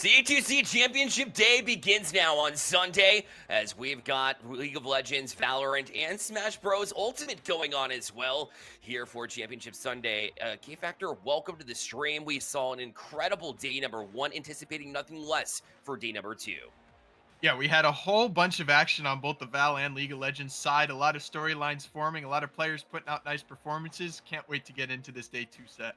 C2C Championship Day begins now on Sunday as we've got League of Legends, Valorant, and Smash Bros. Ultimate going on as well here for Championship Sunday. K-Factor, welcome to the stream. We saw an incredible day number one, anticipating nothing less for day number two. Yeah, we had a whole bunch of action on both the Val and League of Legends side. A lot of storylines forming, a lot of players putting out nice performances. Can't wait to get into this day two set.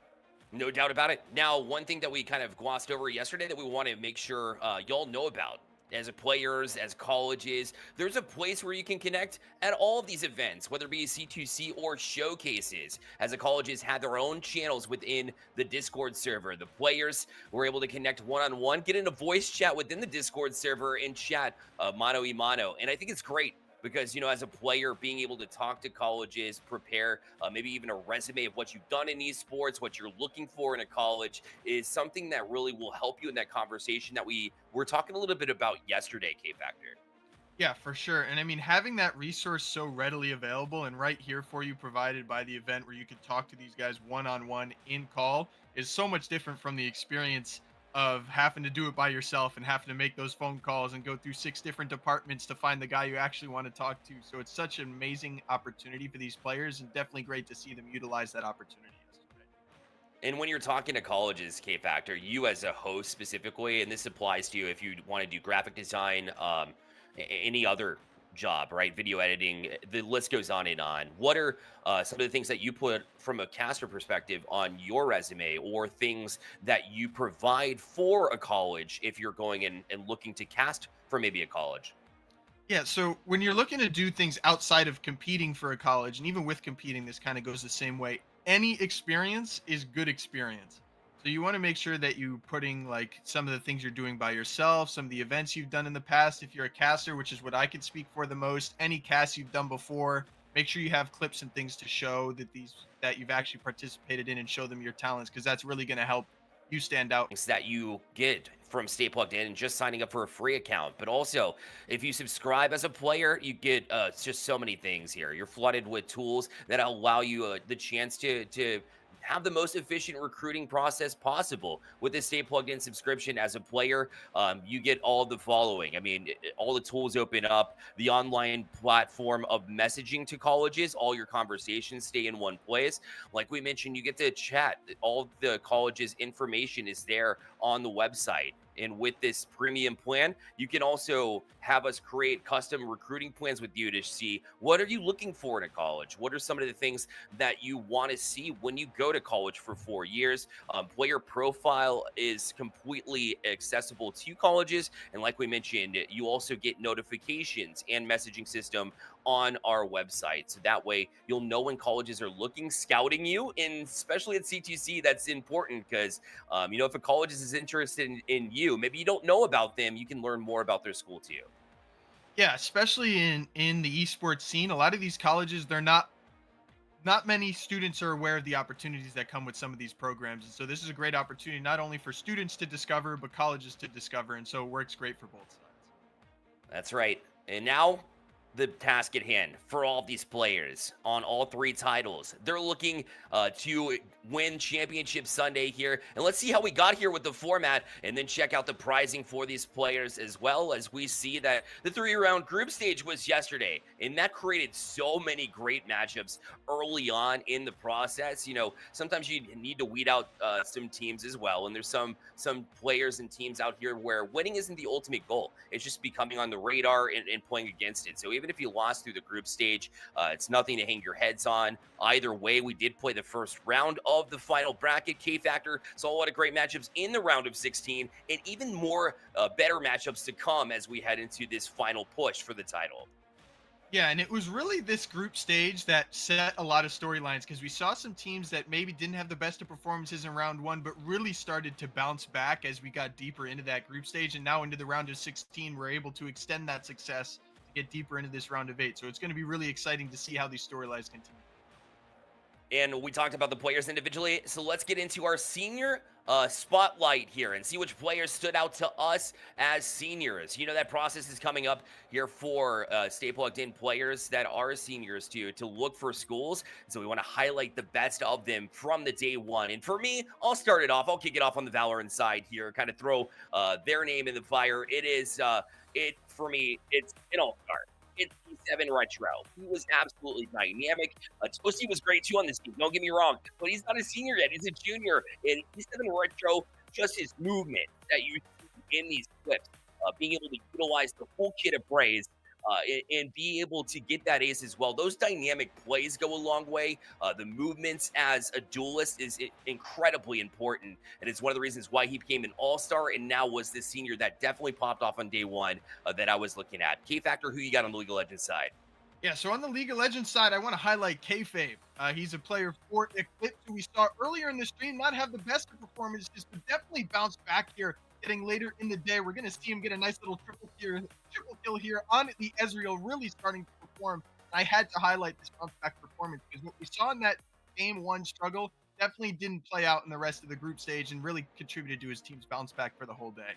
No doubt about it. Now, one thing that we kind of glossed over yesterday that we want to make sure y'all know about as players, as colleges, there's a place where you can connect at all of these events, whether it be C2C or showcases, as the colleges had their own channels within the Discord server. The players were able to connect one-on-one, get in a voice chat within the Discord server and chat mano y mano. And I think it's great because as a player, being able to talk to colleges, prepare maybe even a resume of what you've done in esports, what you're looking for in a college, is something that really will help you in that conversation that we were talking a little bit about yesterday, K-Factor. Yeah, for sure. And I mean, having that resource so readily available and right here for you, provided by the event where you can talk to these guys one on one in call, is so much different from the experience of having to do it by yourself and having to make those phone calls and go through 6 different departments to find the guy you actually want to talk to. So it's such an amazing opportunity for these players, and definitely great to see them utilize that opportunity yesterday. And when you're talking to colleges, K-Factor, you as a host specifically, and this applies to you if you want to do graphic design, any other job, right? Video editing, the list goes on and on. What are some of the things that you put from a caster perspective on your resume, or things that you provide for a college if you're going in and looking to cast for maybe a college? Yeah, so when you're looking to do things outside of competing for a college, and even with competing, this kind of goes the same way. Any experience is good experience. So you want to make sure that you putting like some of the things you're doing by yourself, some of the events you've done in the past. If you're a caster, which is what I can speak for the most, any casts you've done before, make sure you have clips and things to show that you've actually participated in and show them your talents, because that's really going to help you stand out. Things that you get from Stay Plugged In and just signing up for a free account. But also, if you subscribe as a player, you get just so many things here. You're flooded with tools that allow you the chance to have the most efficient recruiting process possible. With this Stay Plugged In subscription as a player, you get all of the following. I mean, all the tools open up, the online platform of messaging to colleges, all your conversations stay in one place. Like we mentioned, you get to chat. All the college's information is there on the website. And with this premium plan, you can also have us create custom recruiting plans with you to see what are you looking for in a college? What are some of the things that you want to see when you go to college for 4 years? Player profile is completely accessible to colleges. And like we mentioned, you also get notifications and messaging system on our website. So that way you'll know when colleges are looking, scouting you, and especially at C2C, that's important because, if a college is interested in you, maybe you don't know about them, you can learn more about their school too. Yeah, especially in the esports scene, a lot of these colleges, they're not many students are aware of the opportunities that come with some of these programs. And so this is a great opportunity not only for students to discover, but colleges to discover. And so it works great for both sides. That's right. And now the task at hand for all of these players on all 3 titles. They're looking to win Championship Sunday here. And let's see how we got here with the format, and then check out the prizing for these players, as well as we see that the 3-round group stage was yesterday, and that created so many great matchups early on in the process. Sometimes you need to weed out some teams as well, and there's some players and teams out here where winning isn't the ultimate goal. It's just becoming on the radar and playing against it. So even if you lost through the group stage, it's nothing to hang your heads on. Either way, we did play the first round of the final bracket. K-Factor saw a lot of great matchups in the round of 16, and even more better matchups to come as we head into this final push for the title. Yeah, and it was really this group stage that set a lot of storylines, because we saw some teams that maybe didn't have the best of performances in round 1, but really started to bounce back as we got deeper into that group stage. And now into the round of 16, we're able to extend that success to get deeper into this round of 8. So it's going to be really exciting to see how these storylines continue. And we talked about the players individually. So let's get into our senior spotlight here and see which players stood out to us as seniors. You know, that process is coming up here for Stay Plugged In players that are seniors to look for schools. So we want to highlight the best of them from the day one. And for me, I'll start it off. I'll kick it off on the Valorant side here, kind of throw their name in the fire. For me, it's an all-star. It's E7 Retro. He was absolutely dynamic. Toasty was great too on this team. Don't get me wrong, but he's not a senior yet. He's a junior. And E7 Retro, just his movement that you see in these clips, being able to utilize the full kit of praise. And be able to get that ace as well. Those dynamic plays go a long way. The movements as a duelist is incredibly important, and it's one of the reasons why he became an all-star and now was the senior that definitely popped off on day one that I was looking at. K Factor, who you got on the League of Legends side? Yeah, so on the League of Legends side, I want to highlight Kayfabe. He's a player for Eclipse who we saw earlier in the stream not have the best of performances, but definitely bounce back here. Getting later in the day, we're going to see him get a nice little triple kill here on the Ezreal, really starting to perform. I had to highlight this bounce back performance because what we saw in that game one struggle definitely didn't play out in the rest of the group stage and really contributed to his team's bounce back for the whole day.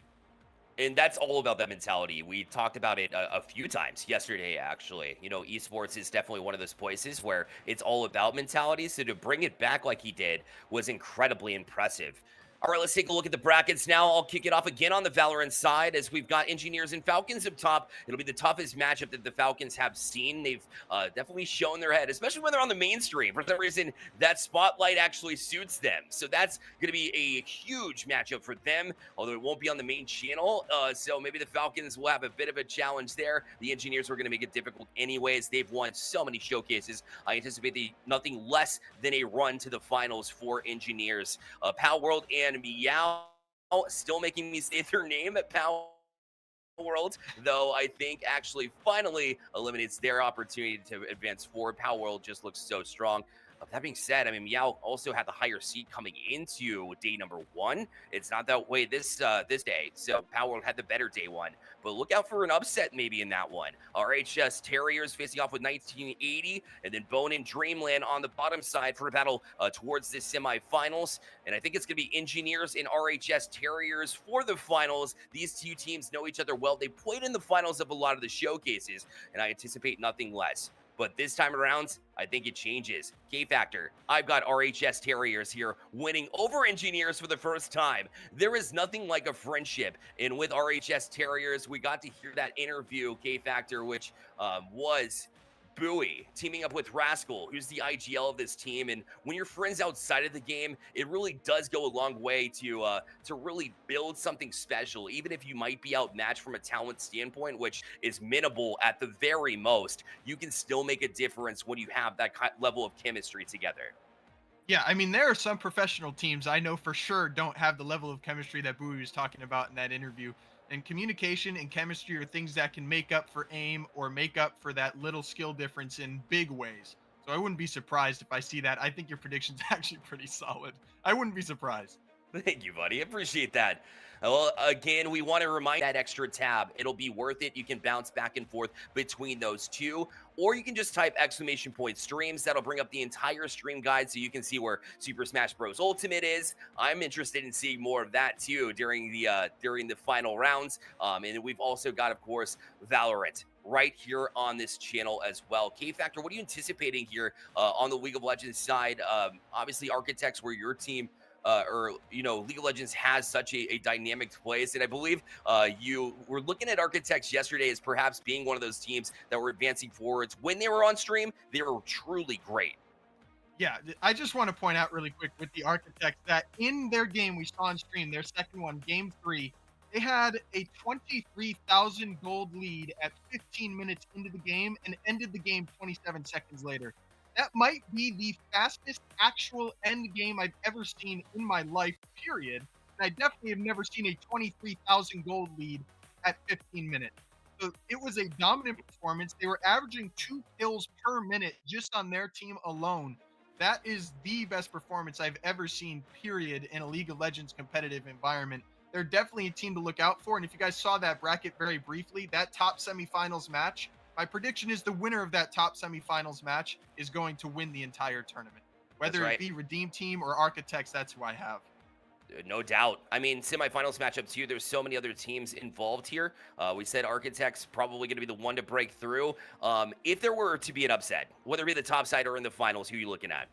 And that's all about that mentality. We talked about it a few times yesterday, actually. You know, esports is definitely one of those places where it's all about mentality. So to bring it back like he did was incredibly impressive. All right, let's take a look at the brackets now. I'll kick it off again on the Valorant side as we've got Engineers and Falcons up top. It'll be the toughest matchup that the Falcons have seen. They've definitely shown their head, especially when they're on the mainstream. For some reason, that spotlight actually suits them. So that's going to be a huge matchup for them, although it won't be on the main channel. So maybe the Falcons will have a bit of a challenge there. The Engineers were going to make it difficult anyways. They've won so many showcases. I anticipate nothing less than a run to the finals for Engineers. Pal World and Meow still making me say their name at Pal World, though I think actually finally eliminates their opportunity to advance forward. Pal World just looks so strong. That being said, I mean, Meow also had the higher seed coming into day number one. It's not that way this day, so Pal World had the better day one. But look out for an upset maybe in that one. RHS Terriers facing off with 1980, and then Bone and Dreamland on the bottom side for a battle towards the semifinals. And I think it's going to be Engineers and RHS Terriers for the finals. These two teams know each other well. They played in the finals of a lot of the showcases, and I anticipate nothing less. But this time around, I think it changes. K-Factor, I've got RHS Terriers here winning over Engineers for the first time. There is nothing like a friendship. And with RHS Terriers, we got to hear that interview, K-Factor, which was Bowie teaming up with Rascal, who's the IGL of this team. And when you're friends outside of the game, it really does go a long way to really build something special, even if you might be outmatched from a talent standpoint, which is minimal at the very most. You can still make a difference when you have that level of chemistry together. Yeah, I mean, there are some professional teams I know for sure don't have the level of chemistry that Bowie was talking about in that interview. And communication and chemistry are things that can make up for aim or make up for that little skill difference in big ways. So I wouldn't be surprised if I see that. I think your prediction's actually pretty solid. I wouldn't be surprised. Thank you, buddy. Appreciate that. Well, again, we want to remind that extra tab. It'll be worth it. You can bounce back and forth between those two, or you can just type !streams. That'll bring up the entire stream guide so you can see where Super Smash Bros. Ultimate is. I'm interested in seeing more of that too during the final rounds. And we've also got, of course, Valorant right here on this channel as well. K-Factor, what are you anticipating here on the League of Legends side? Obviously, Architects were your team. League of Legends has such a dynamic place. And I believe you were looking at Architects yesterday as perhaps being one of those teams that were advancing forwards. When they were on stream, they were truly great. Yeah, I just want to point out really quick with the Architects that in their game we saw on stream, their second one, game 3, they had a 23,000 gold lead at 15 minutes into the game and ended the game 27 seconds later. That might be the fastest actual end game I've ever seen in my life, period. And I definitely have never seen a 23,000 gold lead at 15 minutes. So it was a dominant performance. They were averaging 2 kills per minute just on their team alone. That is the best performance I've ever seen, period, in a League of Legends competitive environment. They're definitely a team to look out for. And if you guys saw that bracket very briefly, that top semifinals match, my prediction is the winner of that top semifinals match is going to win the entire tournament. That's Whether it right. be Redeem Team or Architects, that's who I have. No doubt. I mean, semifinals matchup too. There's so many other teams involved here. We said Architects probably going to be the one to break through. If there were to be an upset, whether it be the top side or in the finals, who are you looking at?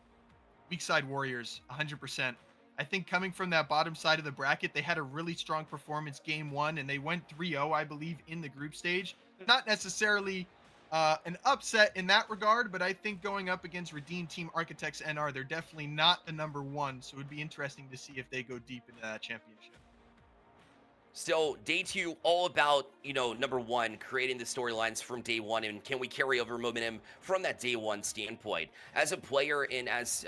Weak side Warriors, 100%. I think coming from that bottom side of the bracket, they had a really strong performance game one, and they went 3-0, I believe, in the group stage. Not necessarily an upset in that regard, but I think going up against Redeem Team Architects NR, they're definitely not the number one. So it would be interesting to see if they go deep into that championship. So day two, all about, number one, creating the storylines from day one, and can we carry over momentum from that day one standpoint? As a player, and as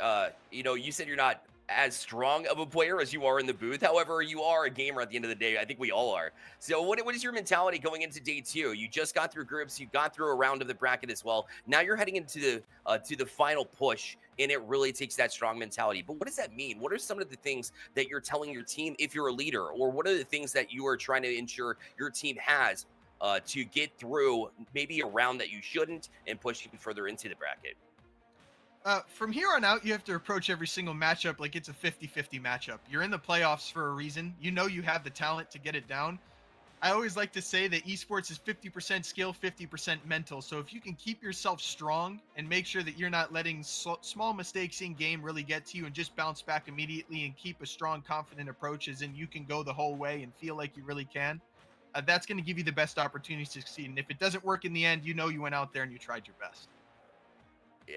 you said you're not as strong of a player as you are in the booth. However, you are a gamer at the end of the day. I think we all are. So what is your mentality going into day two? You just got through groups, you got through a round of the bracket as well. Now you're heading into the final push, and it really takes that strong mentality. But what does that mean? What are some of the things that you're telling your team if you're a leader, or what are the things that you are trying to ensure your team has to get through maybe a round that you shouldn't and push even further into the bracket? From here on out, you have to approach every single matchup like it's a 50-50 matchup. You're in the playoffs for a reason. You know you have the talent to get it down. I always like to say that esports is 50% skill, 50% mental. So if you can keep yourself strong and make sure that you're not letting small mistakes in game really get to you, and just bounce back immediately and keep a strong, confident approach, as in you can go the whole way and feel like you really can, that's going to give you the best opportunities to succeed. And if it doesn't work in the end, you know you went out there and you tried your best.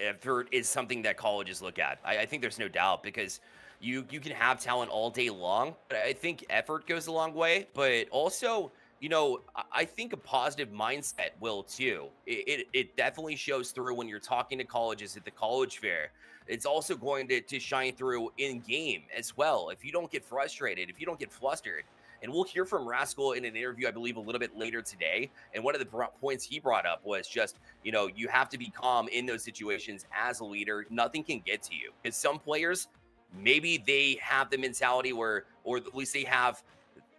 Effort is something that colleges look at. I think there's no doubt, because you can have talent all day long, but I think effort goes a long way. But also, I think a positive mindset will too. It definitely shows through when you're talking to colleges at the college fair. It's also going to shine through in game as well. If you don't get frustrated, if you don't get flustered, and we'll hear from Rascal in an interview, I believe, a little bit later today. And one of the points he brought up was just, you have to be calm in those situations as a leader. Nothing can get to you, because some players, maybe they have the mentality where, or at least they have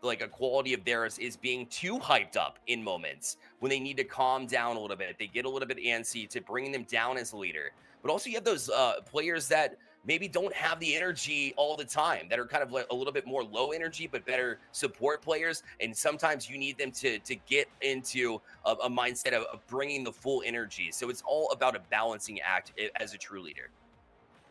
like a quality of theirs, is being too hyped up in moments when they need to calm down a little bit. They get a little bit antsy to bringing them down as a leader. But also you have those players that maybe don't have the energy all the time, that are kind of like a little bit more low energy, but better support players. And sometimes you need them to get into a mindset of bringing the full energy. So it's all about a balancing act as a true leader.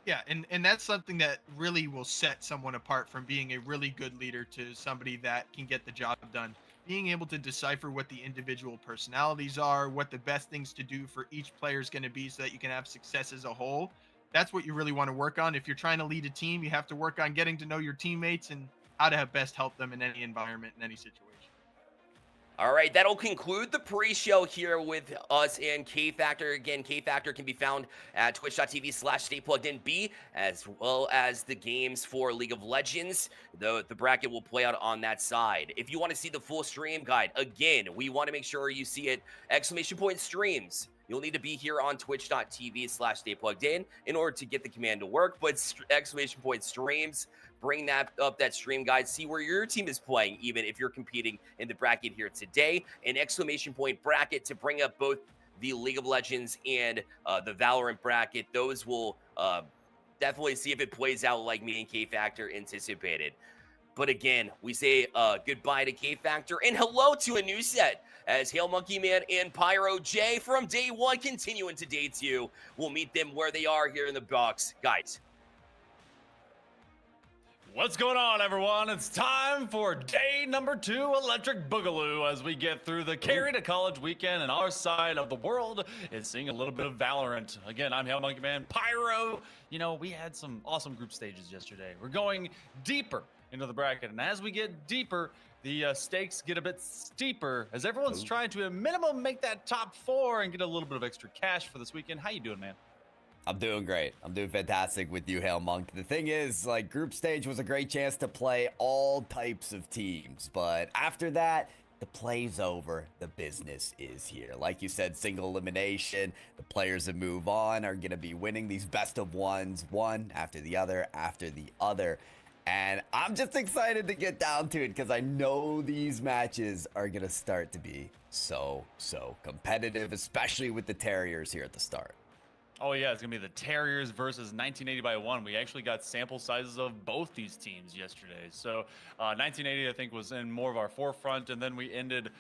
Yeah, and that's something that really will set someone apart from being a really good leader to somebody that can get the job done. Being able to decipher what the individual personalities are, what the best things to do for each player is going to be, so that you can have success as a whole. That's what you really want to work on. If you're trying to lead a team, you have to work on getting to know your teammates and how to have best help them in any environment, in any situation. All right, that'll conclude the pre-show here with us and K Factor. Again, K Factor can be found at twitch.tv/staypluggedinb, as well as the games for League of Legends. The bracket will play out on that side. If you want to see the full stream guide, again, we want to make sure you see it. !streams. You'll need to be here on twitch.tv/staypluggedin in order to get the command to work. But !streams, bring that up, that stream guide, see where your team is playing, even if you're competing in the bracket here today. An ! bracket to bring up both the League of Legends and the Valorant bracket. Those will definitely see if it plays out like me and K Factor anticipated. But again, we say goodbye to K Factor and hello to a new set, as Hail Monkey Man and Pyro J from day one continue into day two. We'll meet them where they are here in the box. Guys. What's going on, everyone? It's time for day number 2, Electric Boogaloo, as we get through the Carry2College weekend, and our side of the world is seeing a little bit of Valorant. Again, I'm Hail Monkey Man. Pyro, we had some awesome group stages yesterday. We're going deeper into the bracket, and as we get deeper, the stakes get a bit steeper, as everyone's trying to, at minimum, make that top 4 and get a little bit of extra cash for this weekend. How you doing, man? I'm doing great. I'm doing fantastic with you, Hail Monk. The thing is, group stage was a great chance to play all types of teams, but after that, the play's over. The business is here. Like you said, single elimination. The players that move on are going to be winning these best of ones, one after the other after the other. And I'm just excited to get down to it, because I know these matches are going to start to be so competitive, especially with the Terriers here at the start. Oh yeah, it's gonna be the Terriers versus 1980 by 1. We actually got sample sizes of both these teams yesterday. So 1980, I think, was in more of our forefront, and then we ended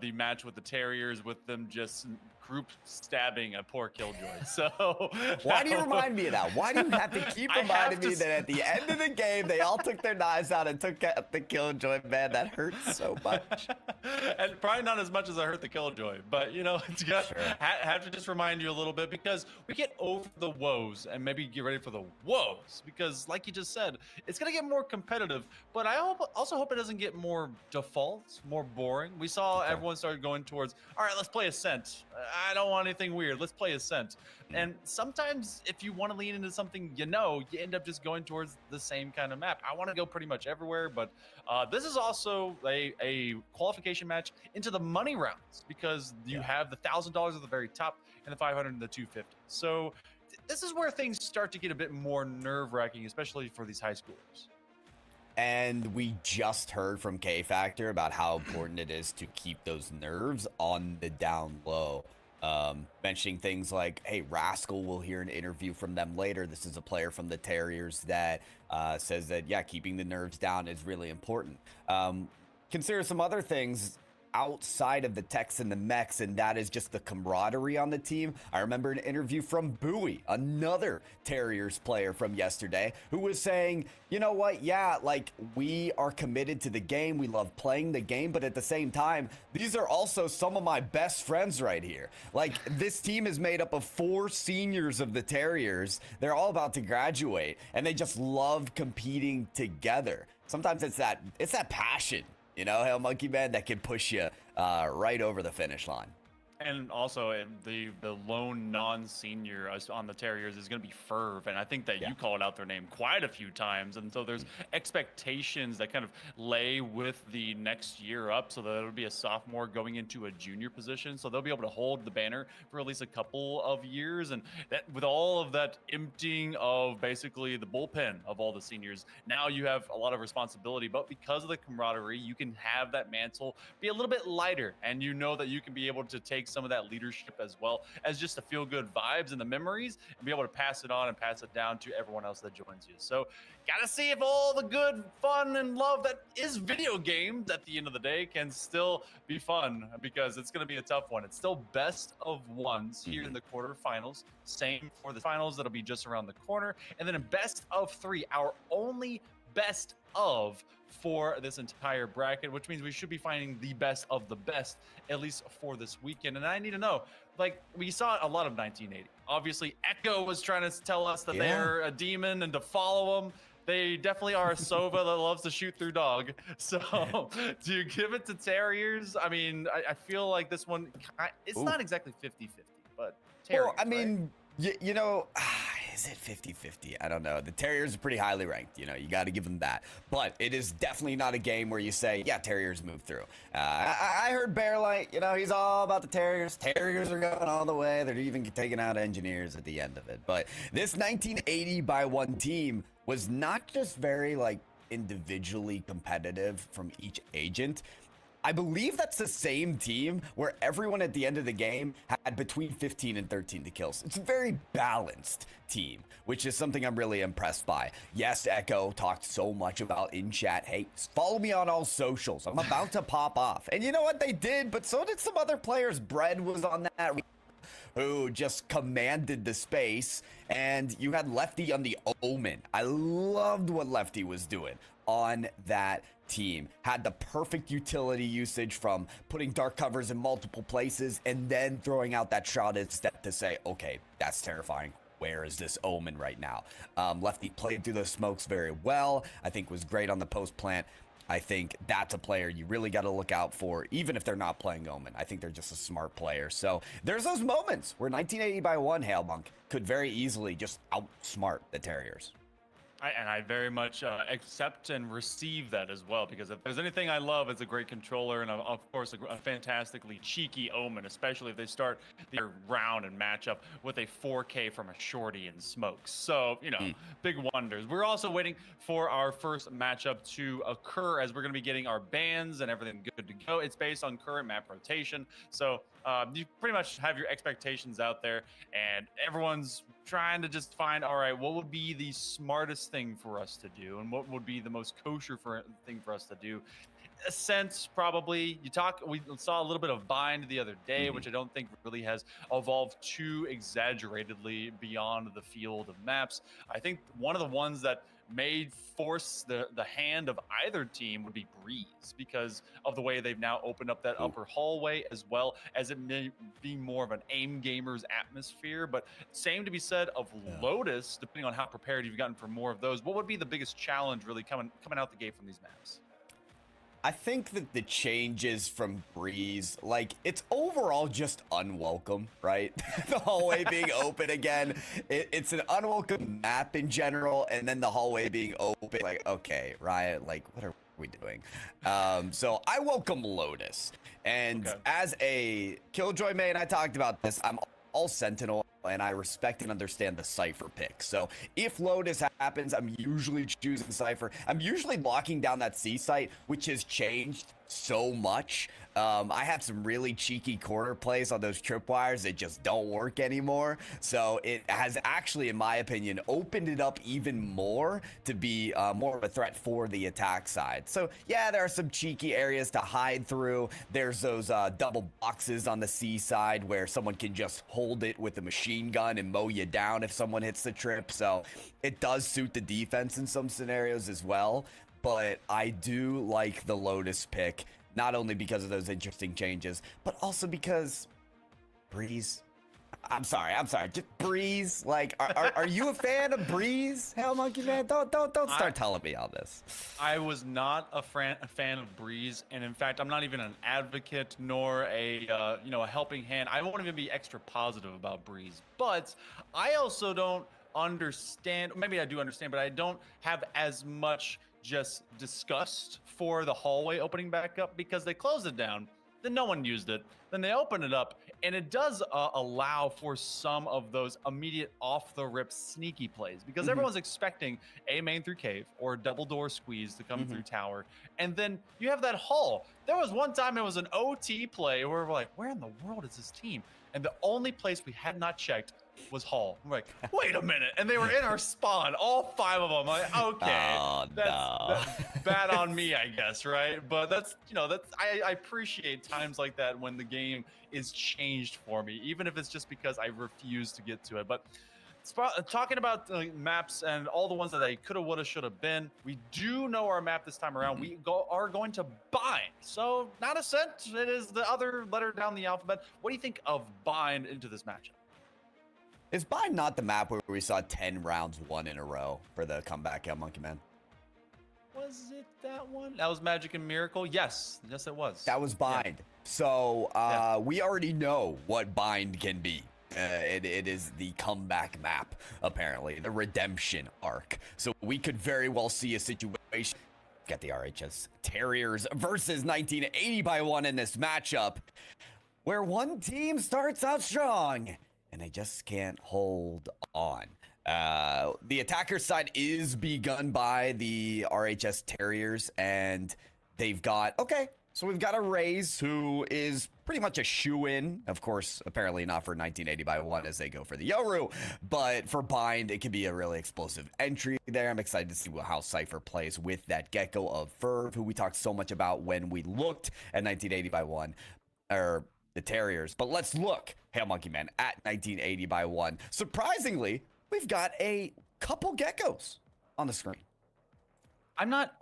the match with the Terriers with them just group stabbing a poor Killjoy. So Why do you remind me of that? Why do you have to keep reminding me that at the end of the game they all took their knives out and took out the Killjoy? Man, that hurts so much. And probably not as much as I hurt the Killjoy, but you know, it's got, have to just remind you a little bit, because we get over the woes and maybe get ready for the woes, because like you just said, it's gonna get more competitive, but I also hope it doesn't get more default, more boring. We saw everyone started going towards, all right, let's play Ascent. I don't want anything weird. Let's play Ascent. And sometimes if you want to lean into something, you end up just going towards the same kind of map. I want to go pretty much everywhere, but this is also a qualification match into the money rounds, because you have the $1,000 at the very top and the 500 and the 250. So this is where things start to get a bit more nerve-wracking, especially for these high schoolers. And we just heard from K Factor about how important it is to keep those nerves on the down low. Mentioning things like, hey, Rascal, will hear an interview from them later. This is a player from the Terriers that says that, yeah, keeping the nerves down is really important. Consider some other things outside of the techs and the mechs, and that is just the camaraderie on the team. I remember an interview from Bowie, another Terriers player from yesterday, who was saying, you know what, yeah, like, we are committed to the game, we love playing the game, but at the same time, these are also some of my best friends right here. Like, this team is made up of 4 seniors of the Terriers. They're all about to graduate, and they just love competing together. Sometimes it's that passion, you know, Hail Monkey Man, that can push you right over the finish line. And also, the lone non-senior on the Terriers is going to be Ferv, and I think that you called out their name quite a few times, and so there's expectations that kind of lay with the next year up, so that it'll be a sophomore going into a junior position, so they'll be able to hold the banner for at least a couple of years, and that with all of that emptying of basically the bullpen of all the seniors, now you have a lot of responsibility, but because of the camaraderie, you can have that mantle be a little bit lighter, and you know that you can be able to take some of that leadership as well as just the feel good vibes and the memories, and be able to pass it on and pass it down to everyone else that joins you. So gotta see if all the good fun and love that is video games at the end of the day can still be fun, because it's going to be a tough one. It's still best of ones here in the quarterfinals, same for the finals that'll be just around the corner, and then a best of 3, our only best of for this entire bracket, which means we should be finding the best of the best, at least for this weekend. And I need to know, like, we saw a lot of 1980. Obviously, Echo was trying to tell us that they're a demon and to follow them. They definitely are a Sova that loves to shoot through dog. So do you give it to Terriers? I mean, I feel like this one, it's not exactly 50-50, but Terriers, well, I mean, you know, is it 50-50? I don't know. The Terriers are pretty highly ranked. You know, you got to give them that. But it is definitely not a game where you say, yeah, Terriers move through. I heard Bearlight, you know, he's all about the Terriers. Terriers are going all the way. They're even taking out Engineers at the end of it. But this 1980 by 1 team was not just very, like, individually competitive from each agent. I believe that's the same team where everyone at the end of the game had between 15 and 13 to kills. It's a very balanced team, which is something I'm really impressed by. Yes, Echo talked so much about in chat, hey, follow me on all socials. I'm about to pop off. And you know what? They did, but so did some other players. Bread was on that, who just commanded the space, and you had Lefty on the Omen. I loved what Lefty was doing on that team. Had the perfect utility usage from putting dark covers in multiple places and then throwing out that shrouded step to say, okay, that's terrifying. Where is this Omen right now? Lefty played through those smokes very well. I think was great on the post plant. I think that's a player you really got to look out for, even if they're not playing Omen. I think they're just a smart player. So there's those moments where 1980 by 1 Hail Monk could very easily just outsmart the Terriers. I very much accept and receive that as well, because if there's anything I love, it's a great controller and of course a fantastically cheeky Omen, especially if they start their round and matchup with a 4K from a shorty and smokes. So, you know, big wonders. We're also waiting for our first matchup to occur, as we're going to be getting our bans and everything good to go. It's based on current map rotation. So you pretty much have your expectations out there, and everyone's trying to just find, all right, what would be the smartest thing for us to do, and what would be the most kosher thing for us to do. A sense, probably. We saw a little bit of bind the other day, which I don't think really has evolved too exaggeratedly beyond the field of maps. I think one of the ones that may force the hand of either team would be Breeze, because of the way they've now opened up that upper hallway, as well as it may be more of an aim gamer's atmosphere. But same to be said of Lotus, depending on how prepared you've gotten for more of those. What would be the biggest challenge really coming out the gate from these maps? I think that the changes from Breeze, like, it's overall just unwelcome, right? The hallway being open again, it's an unwelcome map in general, and then the hallway being open, like, okay, Riot, like, what are we doing? So I welcome Lotus, and as a Killjoy main, I talked about this, I'm all Sentinel, and I respect and understand the Cypher pick. So if Lotus happens, I'm usually choosing Cypher. I'm usually locking down that C site, which has changed so much. I have some really cheeky corner plays on those tripwires that just don't work anymore. So it has actually, in my opinion, opened it up even more to be more of a threat for the attack side. So yeah, there are some cheeky areas to hide through. There's those double boxes on the C side where someone can just hold it with a machine gun and mow you down if someone hits the trip. So it does suit the defense in some scenarios as well. But I do like the Lotus pick, not only because of those interesting changes, but also because Breeze. I'm sorry, just Breeze. Like, are you a fan of Breeze? Hell, Monkey Man, don't start telling me all this. I was not a fan of Breeze, and in fact, I'm not even an advocate nor a a helping hand. I won't even be extra positive about Breeze, but I also don't understand. Maybe I do understand, but I don't have as much just disgust for the hallway opening back up, because they closed it down, then no one used it, then they opened it up, and it does allow for some of those immediate off the rip sneaky plays, because everyone's expecting a main through cave or double door squeeze to come through tower, and then you have that hall. There was one time it was an OT play where we're like, where in the world is this team? And the only place we had not checked was hall. We're like, wait a minute, and they were in our spawn, all 5 of them. Like, okay, that's bad on me, I guess, right? But that's I appreciate times like that when the game is changed for me, even if it's just because I refuse to get to it. But talking about maps and all the ones that they coulda, woulda, shoulda been, we do know our map this time around. We are going to bind. So not Ascent, it is the other letter down the alphabet. What do you think of bind into this matchup? Is Bind not the map where we saw 10 rounds won in a row for the comeback at Monkey Man? Was it that one? That was Magic and Miracle? Yes, it was. That was Bind. Yeah. So we already know what Bind can be. It is the comeback map, apparently, the redemption arc. So we could very well see a situation. Got the RHS Terriers versus 1980x1 in this matchup, where one team starts out strong and they just can't hold on. The attacker side is begun by the RHS Terriers, and they've got, so we've got a Raze who is pretty much a shoe-in. Of course, apparently not for 1980x1 as they go for the Yoru, but for Bind, it could be a really explosive entry there. I'm excited to see how Cypher plays with that Gecko of Verve, who we talked so much about when we looked at 1980x1, or the Terriers. But let's look, Hail Monkey Man, at 1980x1. Surprisingly, we've got a couple Geckos on the screen. I'm not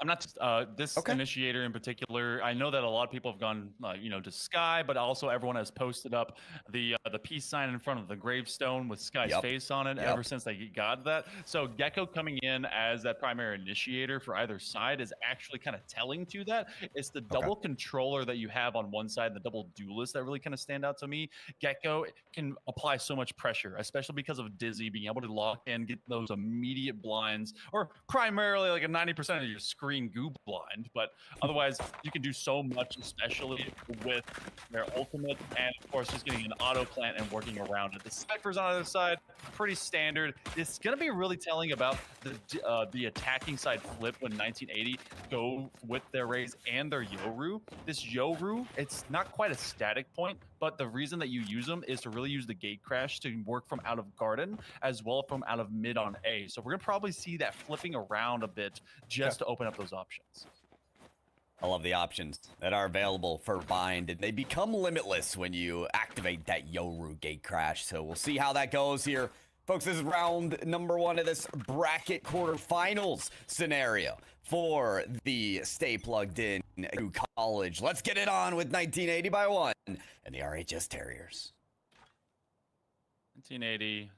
this Okay. initiator in particular. I know that a lot of people have gone, to Sky, but also everyone has posted up the peace sign in front of the gravestone with Sky's Yep. face on it Yep. ever since they got that. So Gecko coming in as that primary initiator for either side is actually kind of telling to that. It's the double controller that you have on one side and the double duelist that really kind of stand out to me. Gecko can apply so much pressure, especially because of Dizzy being able to lock in, get those immediate blinds, or primarily like a 90% of your screen goo blind, but otherwise you can do so much, especially with their ultimate, and of course just getting an auto plant and working around it. The Cyphers on the other side, pretty standard. It's going to be really telling about the attacking side flip when 1980 go with their Raze and their Yoru. This Yoru, it's not quite a static point, but the reason that you use them is to really use the gate crash to work from out of garden as well from out of mid on A. So we're going to probably see that flipping around a bit just to open up those options. I love the options that are available for Bind, and they become limitless when you activate that Yoru gate crash. So we'll see how that goes here. Folks, this is round number 1 of this bracket quarterfinals scenario for the Stay Plugged In College. Let's get it on with 1980 by 1 and the RHS Terriers. 1980.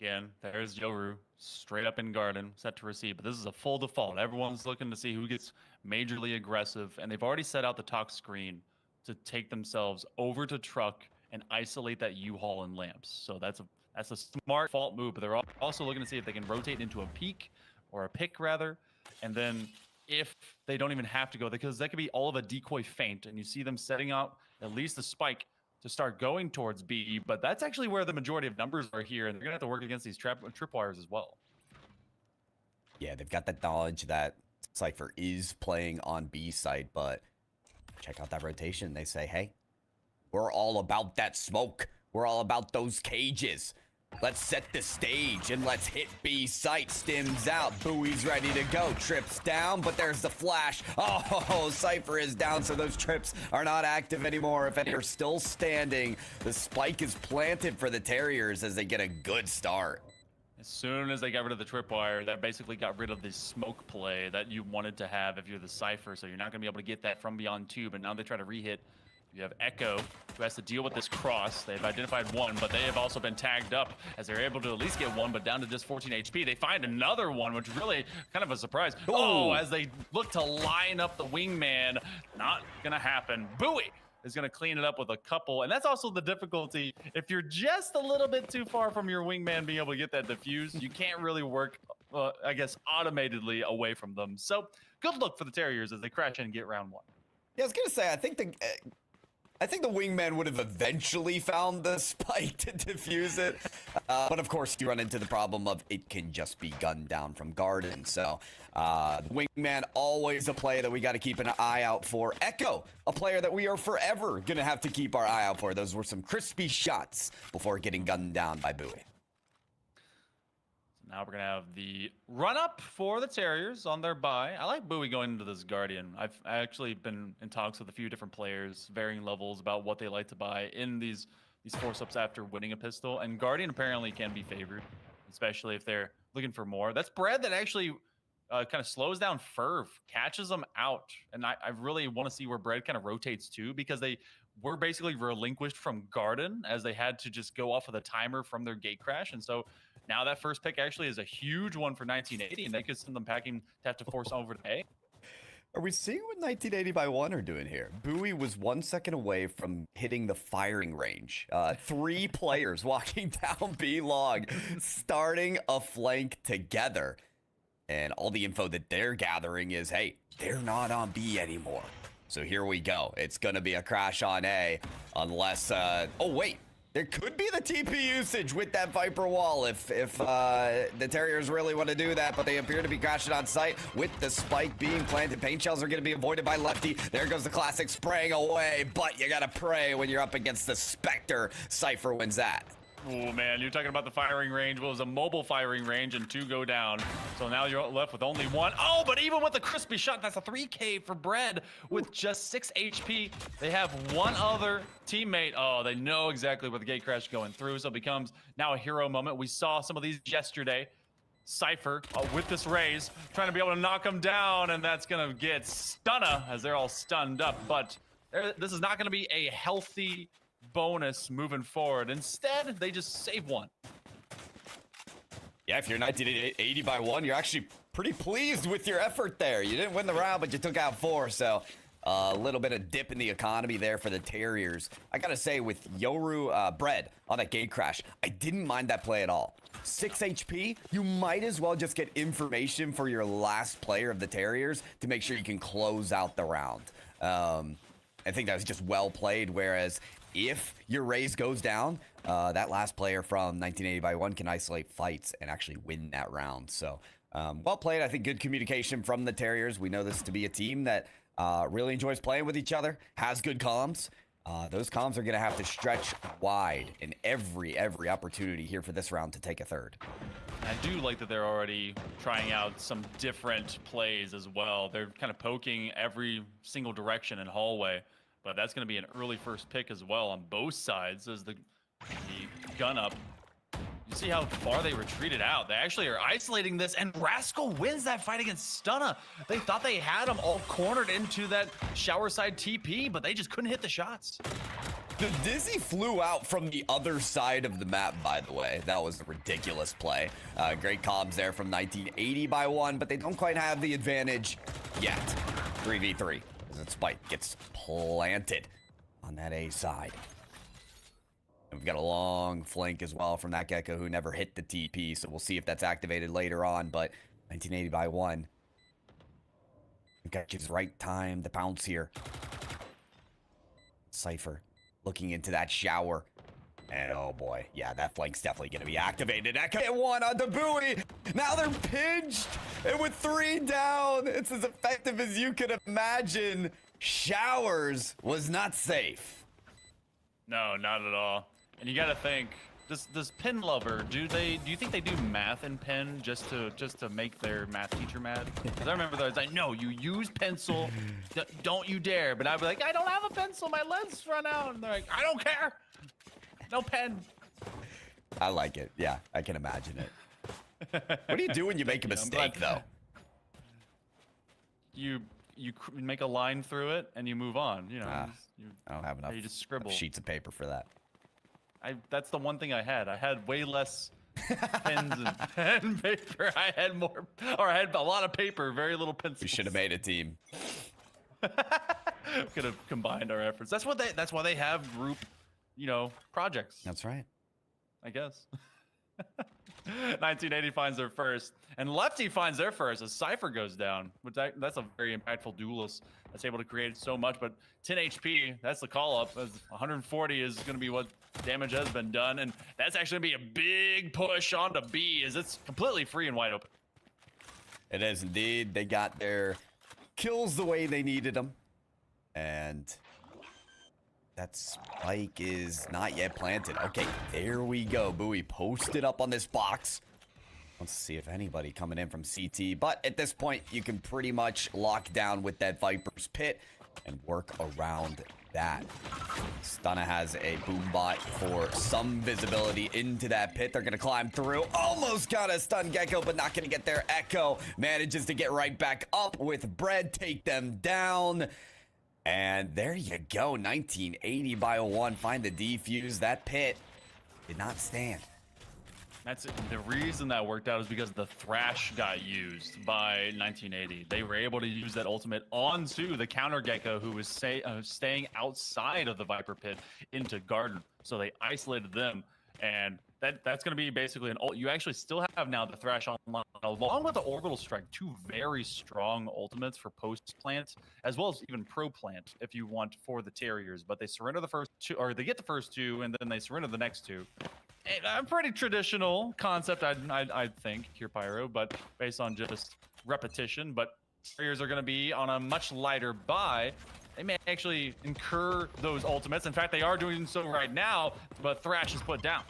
Again, there's Yoru, straight up in garden, set to receive. But this is a full default. Everyone's looking to see who gets majorly aggressive, and they've already set out the talk screen to take themselves over to truck and isolate that U-Haul and lamps. So that's a smart fault move, but they're also looking to see if they can rotate into a peak, or a pick rather, and then if they don't even have to go, because that could be all of a decoy feint, and you see them setting out at least a spike to start going towards B, but that's actually where the majority of numbers are here, and they're gonna have to work against these tripwires as well. Yeah, they've got that knowledge that Cypher is playing on B side, but check out that rotation. They say, hey, we're all about that smoke. We're all about those cages. Let's set the stage and let's hit B site. Stims out. Bowie's ready to go. Trips down, but there's the flash. Oh, Cypher is down, so those trips are not active anymore. If any are still standing, the spike is planted for the Terriers as they get a good start. As soon as they got rid of the tripwire, that basically got rid of the smoke play that you wanted to have if you're the Cypher, so you're not going to be able to get that from beyond 2, but now they try to re-hit. You have Echo, who has to deal with this cross. They've identified one, but they have also been tagged up as they're able to at least get one, but down to just 14 HP. They find another one, which is really kind of a surprise. Oh, as they look to line up the wingman, not gonna happen. Bowie is gonna clean it up with a couple, and that's also the difficulty. If you're just a little bit too far from your wingman being able to get that diffuse, you can't really work, I guess, automatedly away from them. So good luck for the Terriers as they crash in and get round 1. Yeah, I was gonna say, I think the wingman would have eventually found the spike to defuse it. But of course, you run into the problem of it can just be gunned down from garden. So the wingman, always a play that we got to keep an eye out for. Echo, a player that we are forever going to have to keep our eye out for. Those were some crispy shots before getting gunned down by Bowie. Now we're going to have the run-up for the Terriers on their bye. I like Bowie going into this Guardian. I've actually been in talks with a few different players, varying levels, about what they like to buy in these force-ups after winning a pistol. And Guardian apparently can be favored, especially if they're looking for more. That's bread that actually kind of slows down Ferv, catches them out. And I really want to see where bread kind of rotates too, because they were basically relinquished from Garden as they had to just go off of the timer from their gate crash. And so now that first pick actually is a huge one for 1980, and they could send them packing to have to force over to A. Are we seeing what 1980 by 1 are doing here? Bowie was 1 second away from hitting the firing range. 3 players walking down B long, starting a flank together. And all the info that they're gathering is, hey, they're not on B anymore. So here we go. It's going to be a crash on A unless, oh, wait. There could be the TP usage with that Viper wall if the Terriers really want to do that, but they appear to be crashing on site with the spike being planted. Paint shells are going to be avoided by Lefty. There goes the classic spraying away, but you got to pray when you're up against the Spectre. Cypher wins that. Oh, man, you're talking about the firing range. Well, it was a mobile firing range, and 2 go down. So now you're left with only 1. Oh, but even with a crispy shot, that's a 3K for Bread with just 6 HP. They have one other teammate. Oh, they know exactly where the gate crash is going through, so it becomes now a hero moment. We saw some of these yesterday. Cypher with this raise, trying to be able to knock him down, and that's gonna get Stunna as they're all stunned up. But this is not gonna be a healthy bonus moving forward. Instead, they just save one. Yeah, if you're 1980 by 1, you're actually pretty pleased with your effort there. You didn't win the round, but you took out 4, so a little bit of dip in the economy there for the Terriers. I gotta say, with Yoru Bread on that gate crash, I didn't mind that play at all. 6 HP, you might as well just get information for your last player of the Terriers to make sure you can close out the round. I think that was just well played, whereas if your raise goes down, that last player from 1980 by 1 can isolate fights and actually win that round. So, well played. I think good communication from the Terriers. We know this to be a team that really enjoys playing with each other, has good comms. Those comms are going to have to stretch wide in every opportunity here for this round to take a third. I do like that they're already trying out some different plays as well. They're kind of poking every single direction and hallway, but that's going to be an early first pick as well on both sides as the gun up. You see how far they retreated out. They actually are isolating this, and Rascal wins that fight against Stunna. They thought they had him all cornered into that shower side TP, but they just couldn't hit the shots. The Dizzy flew out from the other side of the map, by the way. That was a ridiculous play. Great comms there from 1980 by 1, but they don't quite have the advantage yet. 3v3 as that spike gets planted on that A side. And we've got a long flank as well from that Gecko who never hit the TP, so we'll see if that's activated later on, but 1980 by 1. Gecko's right time to bounce here. Cypher looking into that shower. And oh boy, yeah, that flank's definitely going to be activated. Echo hit 1 on the buoy. Now they're pinched. And with 3 down, it's as effective as you could imagine. Showers was not safe. No, not at all. And you got to think, this Pin lover, do you think they do math in Pin just to make their math teacher mad? Because I remember that I was like, no, you use pencil, don't you dare. But I'd be like, I don't have a pencil, my leads run out. And they're like, I don't care, no pen. I like it. Yeah, I can imagine it. What do you do when you make a mistake, though? You make a line through it and you move on. You know, I don't have enough. You just scribble sheets of paper for that. That's the one thing I had. I had way less pens and paper. I had more, or I had a lot of paper, very little pencils. We should have made a team. Could have combined our efforts. That's why they have group, projects. That's right. I guess. 1980 finds their first, and Lefty finds their first as Cypher goes down. That's a very impactful duelist that's able to create so much. But 10 HP, that's the call up. As 140 is going to be what damage has been done, and that's actually going to be a big push onto B, as it's completely free and wide open. It is indeed. They got their kills the way they needed them, and that spike is not yet planted. Okay, there we go. Buoy posted up on this box. Let's see if anybody coming in from CT. But at this point, you can pretty much lock down with that Viper's Pit and work around that. Stunna has a boom bot for some visibility into that pit. They're going to climb through. Almost got a stun Gecko, but not going to get there. Echo manages to get right back up with Bread, take them down. And there you go, 1980 by 1. Find the defuse. That pit did not stand. That's it. The reason that worked out is because the Thrash got used by 1980. They were able to use that ultimate onto the counter Gecko, who was staying outside of the Viper Pit into Garden. So they isolated them, and that's going to be basically an ult. You actually still have now the Thrash online, along with the Orbital Strike, 2 very strong ultimates for post-plant, as well as even pro-plant if you want for the Terriers. But they surrender the first 2, or they get the first 2, and then they surrender the next 2. A pretty traditional concept, I'd think, here, Pyro, but based on just repetition. But Terriers are going to be on a much lighter buy. They may actually incur those ultimates. In fact, they are doing so right now, but Thrash is put down.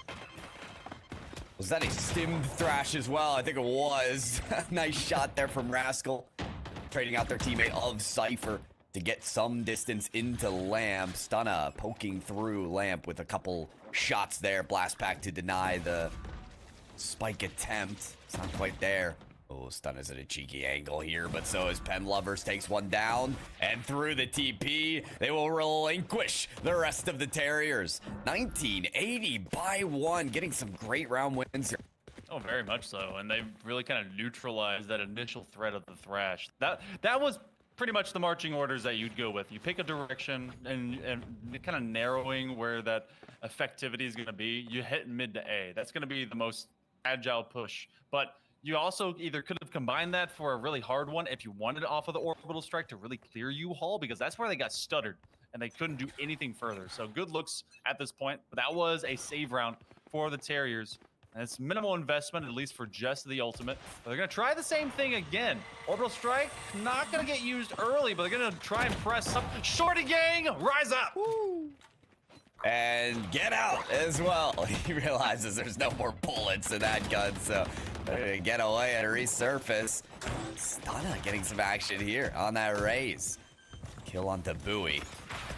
Was that a stimmed Thrash as well? I think it was. Nice shot there from Rascal. Trading out their teammate of Cypher to get some distance into Lamp. Stunna poking through Lamp with a couple shots there. Blast pack to deny the spike attempt. It's not quite there. Oh, Stun is at a cheeky angle here, but so is Pen Lovers. Takes one down, and through the TP, they will relinquish the rest of the Terriers. 1980 by 1, getting some great round wins here. Oh, very much so, and they've really kind of neutralized that initial threat of the Thrash. That was pretty much the marching orders that you'd go with. You pick a direction and kind of narrowing where that effectivity is going to be. You hit mid to A. That's going to be the most agile push, but you also either could have combined that for a really hard one if you wanted off of the orbital strike to really clear U-Haul, because that's where they got stuttered and they couldn't do anything further. So good looks at this point, but that was a save round for the Terriers. And it's minimal investment, at least for just the ultimate. But they're going to try the same thing again. Orbital strike, not going to get used early, but they're going to try and press up. Shorty gang, rise up! Woo. And get out as well. He realizes there's no more bullets in that gun, so they're gonna get away and resurface. Stunna getting some action here on that raise. Kill onto Bowie.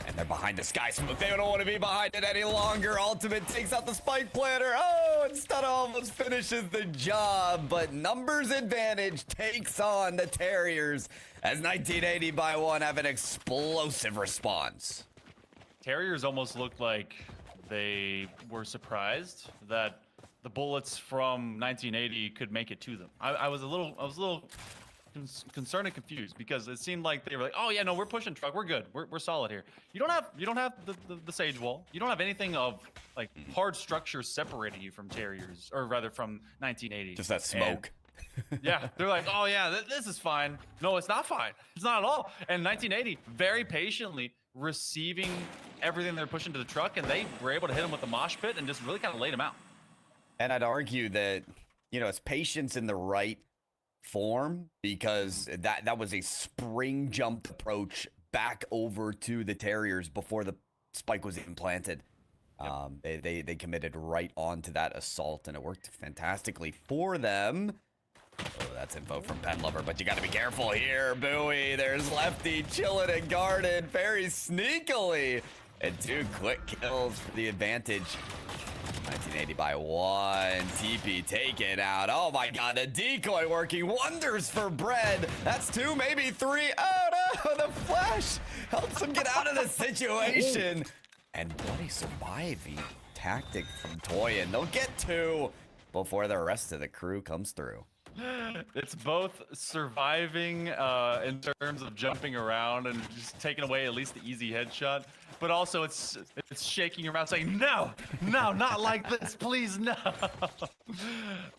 And they're behind the Sky Smoke. They don't want to be behind it any longer. Ultimate takes out the spike planter. Oh, and Stunna almost finishes the job. But numbers advantage takes on the Terriers as 1980 by 1 have an explosive response. Terriers almost looked like they were surprised that the bullets from 1980 could make it to them. I was a little concerned and confused, because it seemed like they were like, oh yeah, no, we're pushing truck, we're good, we're solid here. You don't have the Sage Wall. You don't have anything of like hard structure separating you from Terriers, or rather from 1980. Just that smoke. And, yeah, they're like, oh yeah, this is fine. No, it's not fine. It's not at all. And 1980 very patiently receiving everything they're pushing to the truck, and they were able to hit him with the mosh pit and just really kind of laid him out. And I'd argue that, you know, it's patience in the right form, because that was a spring jump approach back over to the Terriers before the spike was even planted. Yep. They committed right onto that assault, and it worked fantastically for them. Oh, that's info from Pen Lover, but you got to be careful here, Bowie. There's Lefty chilling and guarded very sneakily, and 2 quick kills for the advantage. 1980 by 1. TP taken out. Oh my god, the decoy working wonders for Bread. That's 2, maybe 3. Oh no, the flash helps him get out of the situation. And what a surviving tactic from Toyin. They'll get 2 before the rest of the crew comes through. It's both surviving in terms of jumping around and just taking away at least the easy headshot, but also it's shaking around saying, no, not like this, please, no.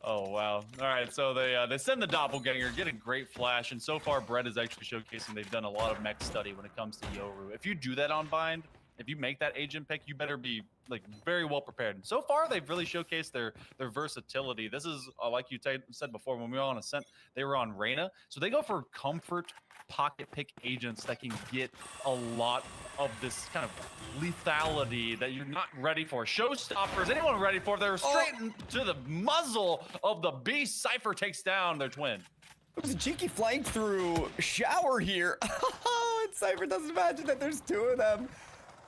Oh, wow. All right, so they send the Doppelganger, get a great flash, and so far Brett is actually showcasing they've done a lot of mech study when it comes to Yoru. If you do that on Bind, if you make that agent pick, you better be like very well prepared. And so far, they've really showcased their versatility. This is like you said before, when we were on Ascent, they were on Reyna, so they go for comfort pocket pick agents that can get a lot of this kind of lethality that you're not ready for. Showstoppers, anyone ready for? They're straight into the muzzle of the beast. Cypher takes down their twin. It was a cheeky flank through Shower here. And Cypher doesn't imagine that there's 2 of them.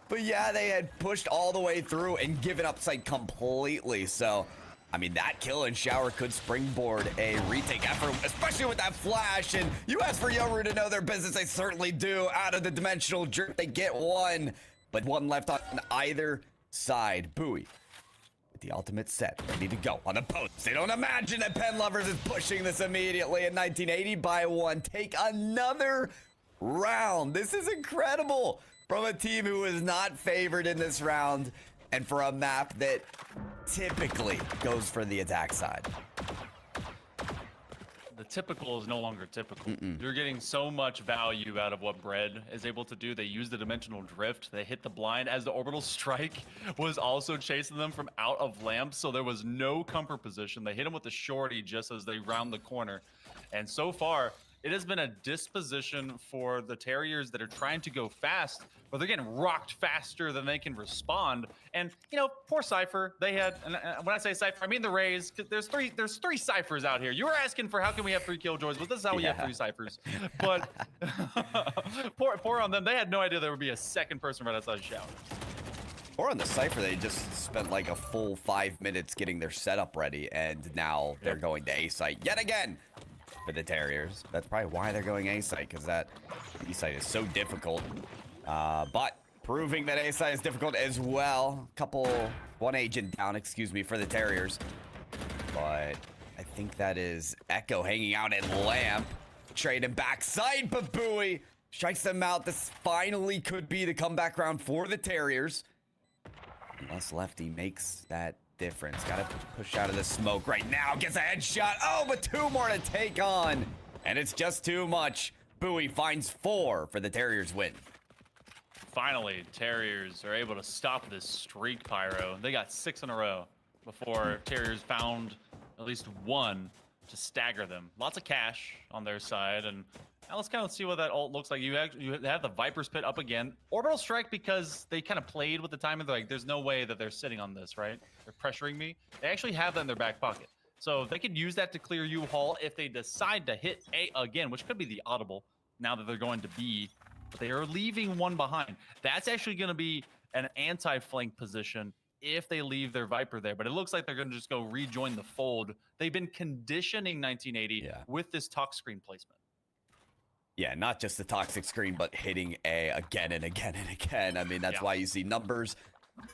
But yeah, they had pushed all the way through and given up sight completely. So, I mean, that kill in Shower could springboard a retake effort, especially with that flash. And you ask for Yoru to know their business, they certainly do. Out of the dimensional drift, they get 1. But 1 left on either side. Bowie with the ultimate set, ready to go on the post. They don't imagine that Pen Lovers is pushing this immediately in 1980 by 1. Take another round. This is incredible. From a team who is not favored in this round, and for a map that typically goes for the attack side. The typical is no longer typical. You're getting so much value out of what Bread is able to do. They use the dimensional drift. They hit the blind as the orbital strike was also chasing them from out of lamps, so there was no comfort position. They hit him with the shorty just as they round the corner. And so far, it has been a disposition for the Terriers that are trying to go fast, but they're getting rocked faster than they can respond. And, you know, poor Cypher, they had, and when I say Cypher, I mean the Rays, because there's three Cyphers out here. You were asking for how can we have 3 Killjoys, but this is how we have 3 Cyphers. But poor on them, they had no idea there would be a second person right outside the shower. Or on the Cypher, they just spent like a full 5 minutes getting their setup ready, and now they're going to A site yet again for the Terriers. That's probably why they're going A site, because that B site is so difficult. But proving that A site is difficult as well. One agent down, excuse me, for the Terriers. But I think that is Echo hanging out in Lamp. Trading backside, but Bowie strikes them out. This finally could be the comeback round for the Terriers. Unless Lefty makes that difference. Gotta push out of the smoke right now. Gets a headshot. Oh, but 2 more to take on. And it's just too much. Bowie finds 4 for the Terriers win. Finally, Terriers are able to stop this streak, Pyro. They got 6 in a row before Terriers found at least 1 to stagger them. Lots of cash on their side, and now let's kind of see what that ult looks like. You have the Viper's Pit up again. Orbital Strike, because they kind of played with the timing. They're like, there's no way that they're sitting on this, right? They're pressuring me. They actually have that in their back pocket. So they could use that to clear U-Haul if they decide to hit A again, which could be the audible now that they're going to B. But they are leaving 1 behind. That's actually going to be an anti-flank position if they leave their Viper there. But it looks like they're going to just go rejoin the fold. They've been conditioning 1980 with this talk screen placement. Yeah, not just the toxic screen, but hitting A again and again and again. I mean, that's why you see numbers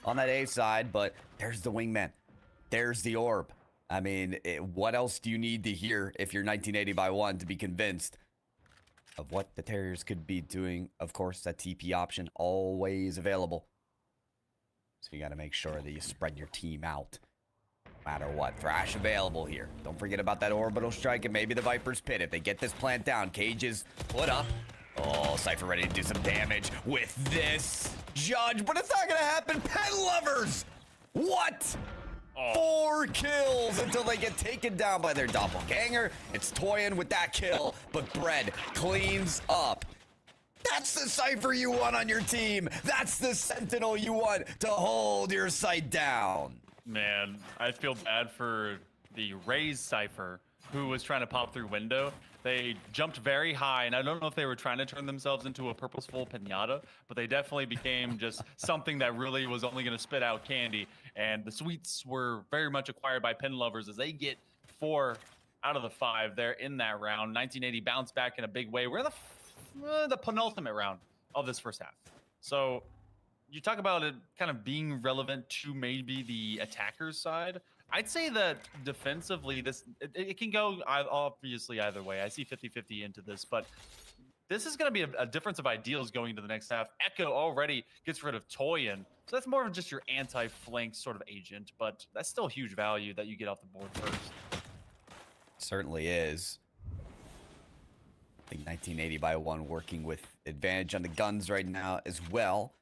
on that A side, but there's the wingman. There's the orb. I mean, what else do you need to hear if you're 1980 by 1 to be convinced of what the Terriers could be doing? Of course, that TP option always available. So you got to make sure that you spread your team out. No matter what. Thrash available here. Don't forget about that orbital strike and maybe the Viper's Pit. If they get this plant down, Cage is put up. Oh, Cypher ready to do some damage with this Judge, but it's not going to happen. Pen Lovers! What? 4 kills until they get taken down by their doppelganger. It's Toyin with that kill, but Bread cleans up. That's the Cypher you want on your team. That's the Sentinel you want to hold your site down. Man, I feel bad for the Raze Cypher who was trying to pop through window. They jumped very high, and I don't know if they were trying to turn themselves into a purposeful pinata, but they definitely became just something that really was only going to spit out candy. And the sweets were very much acquired by Pen Lovers as they get 4 out of the 5 there in that round. 1980 bounced back in a big way. We're in the penultimate round of this first half. So you talk about it kind of being relevant to maybe the attacker's side. I'd say that defensively, it can go obviously either way. I see 50-50 into this, but this is going to be a difference of ideals going into the next half. Echo already gets rid of Toyin, so that's more of just your anti-flank sort of agent, but that's still huge value that you get off the board first. Certainly is. I think 1980 by 1 working with advantage on the guns right now as well.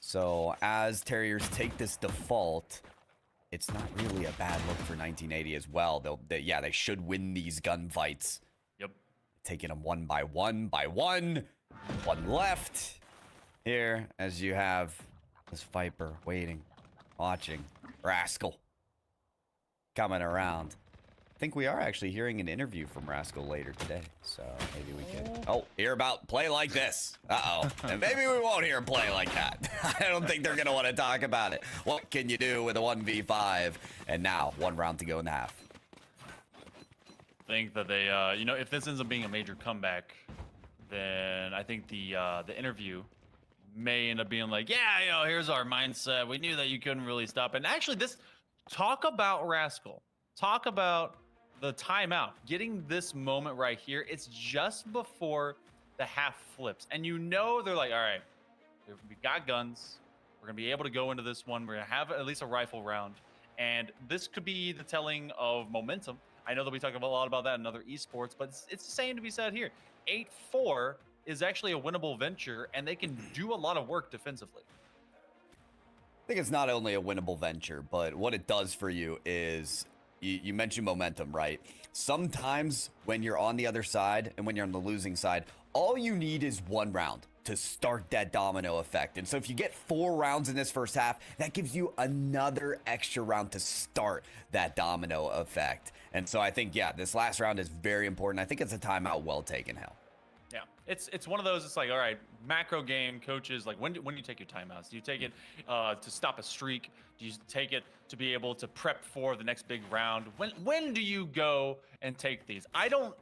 So as Terriers take this default, it's not really a bad look for 1980 as well. They should win these gunfights. Yep. Taking them 1 by 1 by 1. 1 left here as you have this Viper waiting, watching. Rascal coming around. I think we are actually hearing an interview from Rascal later today, so maybe we can hear about play like this. And maybe we won't hear play like that. I don't think they're gonna want to talk about it. What can you do with a 1v5? And now 1 round to go in the half. I think that they if this ends up being a major comeback, then I think the interview may end up being like, yeah, here's our mindset. We knew that you couldn't really stop. And actually, talk about Rascal. Talk about the timeout. Getting this moment right here. It's just before the half flips. And they're like, all right, we got guns. We're going to be able to go into this one. We're going to have at least a rifle round. And this could be the telling of momentum. I know that we talk a lot about that in other esports, but it's the same to be said here. 8-4 is actually a winnable venture, and they can do a lot of work defensively. I think it's not only a winnable venture, but what it does for you is, you mentioned momentum, right? Sometimes when you're on the other side and when you're on the losing side, all you need is 1 round to start that domino effect. And so if you get 4 rounds in this first half, that gives you another extra round to start that domino effect. And so I think, this last round is very important. I think it's a timeout well taken, Hal. Yeah, it's one of those. It's like, all right, macro game coaches, like when do you take your timeouts? Do you take it to stop a streak? Do you take it to be able to prep for the next big round? When do you go and take these? I don't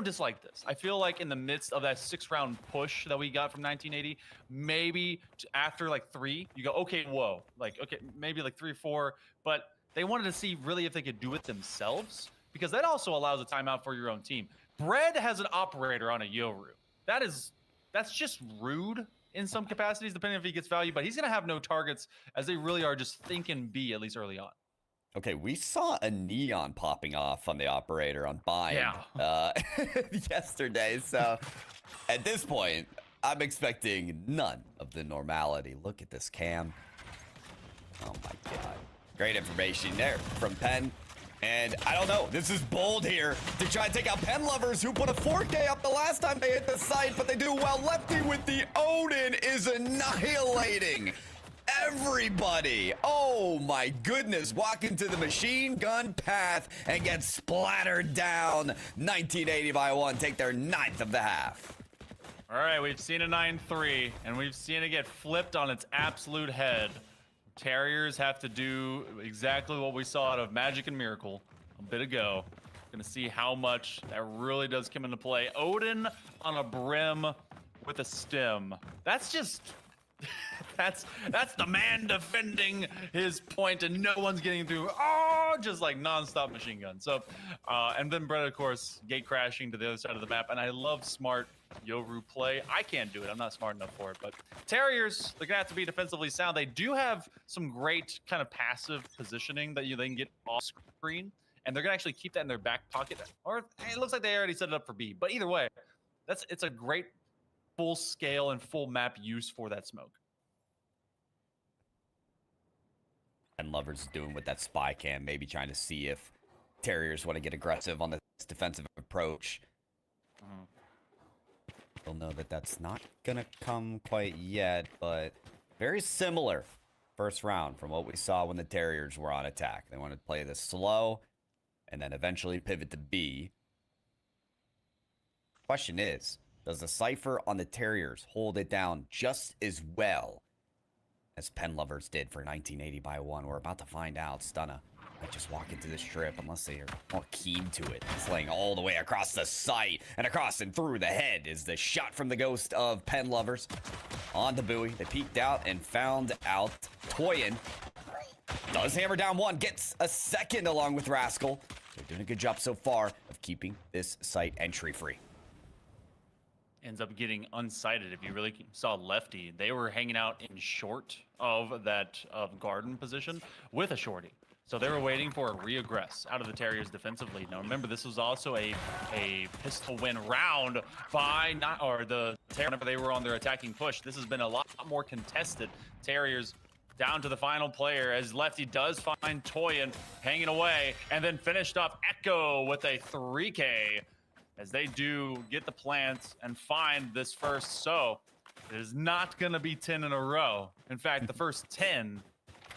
dislike this. I feel like in the midst of that 6-round push that we got from 1980, maybe after like 3, you go, okay, whoa, like, okay, maybe like 3 or 4, but they wanted to see really if they could do it themselves, because that also allows a timeout for your own team. Bread has an operator on a Yoru. That's just rude in some capacities, depending if he gets value, but he's going to have no targets, as they really are just thinking B, at least early on. Okay, we saw a neon popping off on the operator on Bind yesterday. So at this point, I'm expecting none of the normality. Look at this cam. Oh my God. Great information there from Penn. And I don't know, this is bold here to try and take out Pen Lovers, who put a 4K up the last time they hit the site, but they do well. Lefty with the Odin is annihilating everybody. Oh my goodness. Walk into the machine gun path and get splattered down. 1980 by 1, take their 9th of the half. All right, we've seen a 9-3, and we've seen it get flipped on its absolute head. Terriers have to do exactly what we saw out of Magic and Miracle a bit ago. Gonna see how much that really does come into play. Odin on a brim with a stem. That's just... that's the man defending his point, and no one's getting through. Oh, just like non-stop machine gun. So, and then Brett, of course, gate crashing to the other side of the map. And I love smart Yoru play. I can't do it. I'm not smart enough for it. But Terriers, they're gonna have to be defensively sound. They do have some great kind of passive positioning that they can get off screen, and they're gonna actually keep that in their back pocket. Or it looks like they already set it up for B. But either way, it's a great full scale and full map use for that smoke. And Lovers doing with that spy cam, maybe trying to see if Terriers want to get aggressive on this defensive approach. They'll know that that's not going to come quite yet, but very similar first round from what we saw when the Terriers were on attack. They wanted to play this slow and then eventually pivot to B. Question is, does the Cypher on the Terriers hold it down just as well as Pen Lovers did for 1980 by 1? We're about to find out. Stunna might just walk into this strip unless they are more keen to it. Slaying all the way across the site and across and through the head is the shot from the ghost of Pen Lovers. On the buoy, they peeked out and found out Toyin does hammer down one, gets a second along with Rascal. They're doing a good job so far of keeping this site entry free. Ends up getting unsighted. If you really saw Lefty, they were hanging out in short of that garden position with a shorty. So they were waiting for a reaggress out of the Terriers defensively. Now remember, this was also a pistol win round by the Terriers whenever they were on their attacking push. This has been a lot more contested. Terriers down to the final player as Lefty does find Toyin hanging away, and then finished off Echo with a 3K. As they do get the plants and find this first. So it is not going to be 10 in a row. In fact, the first 10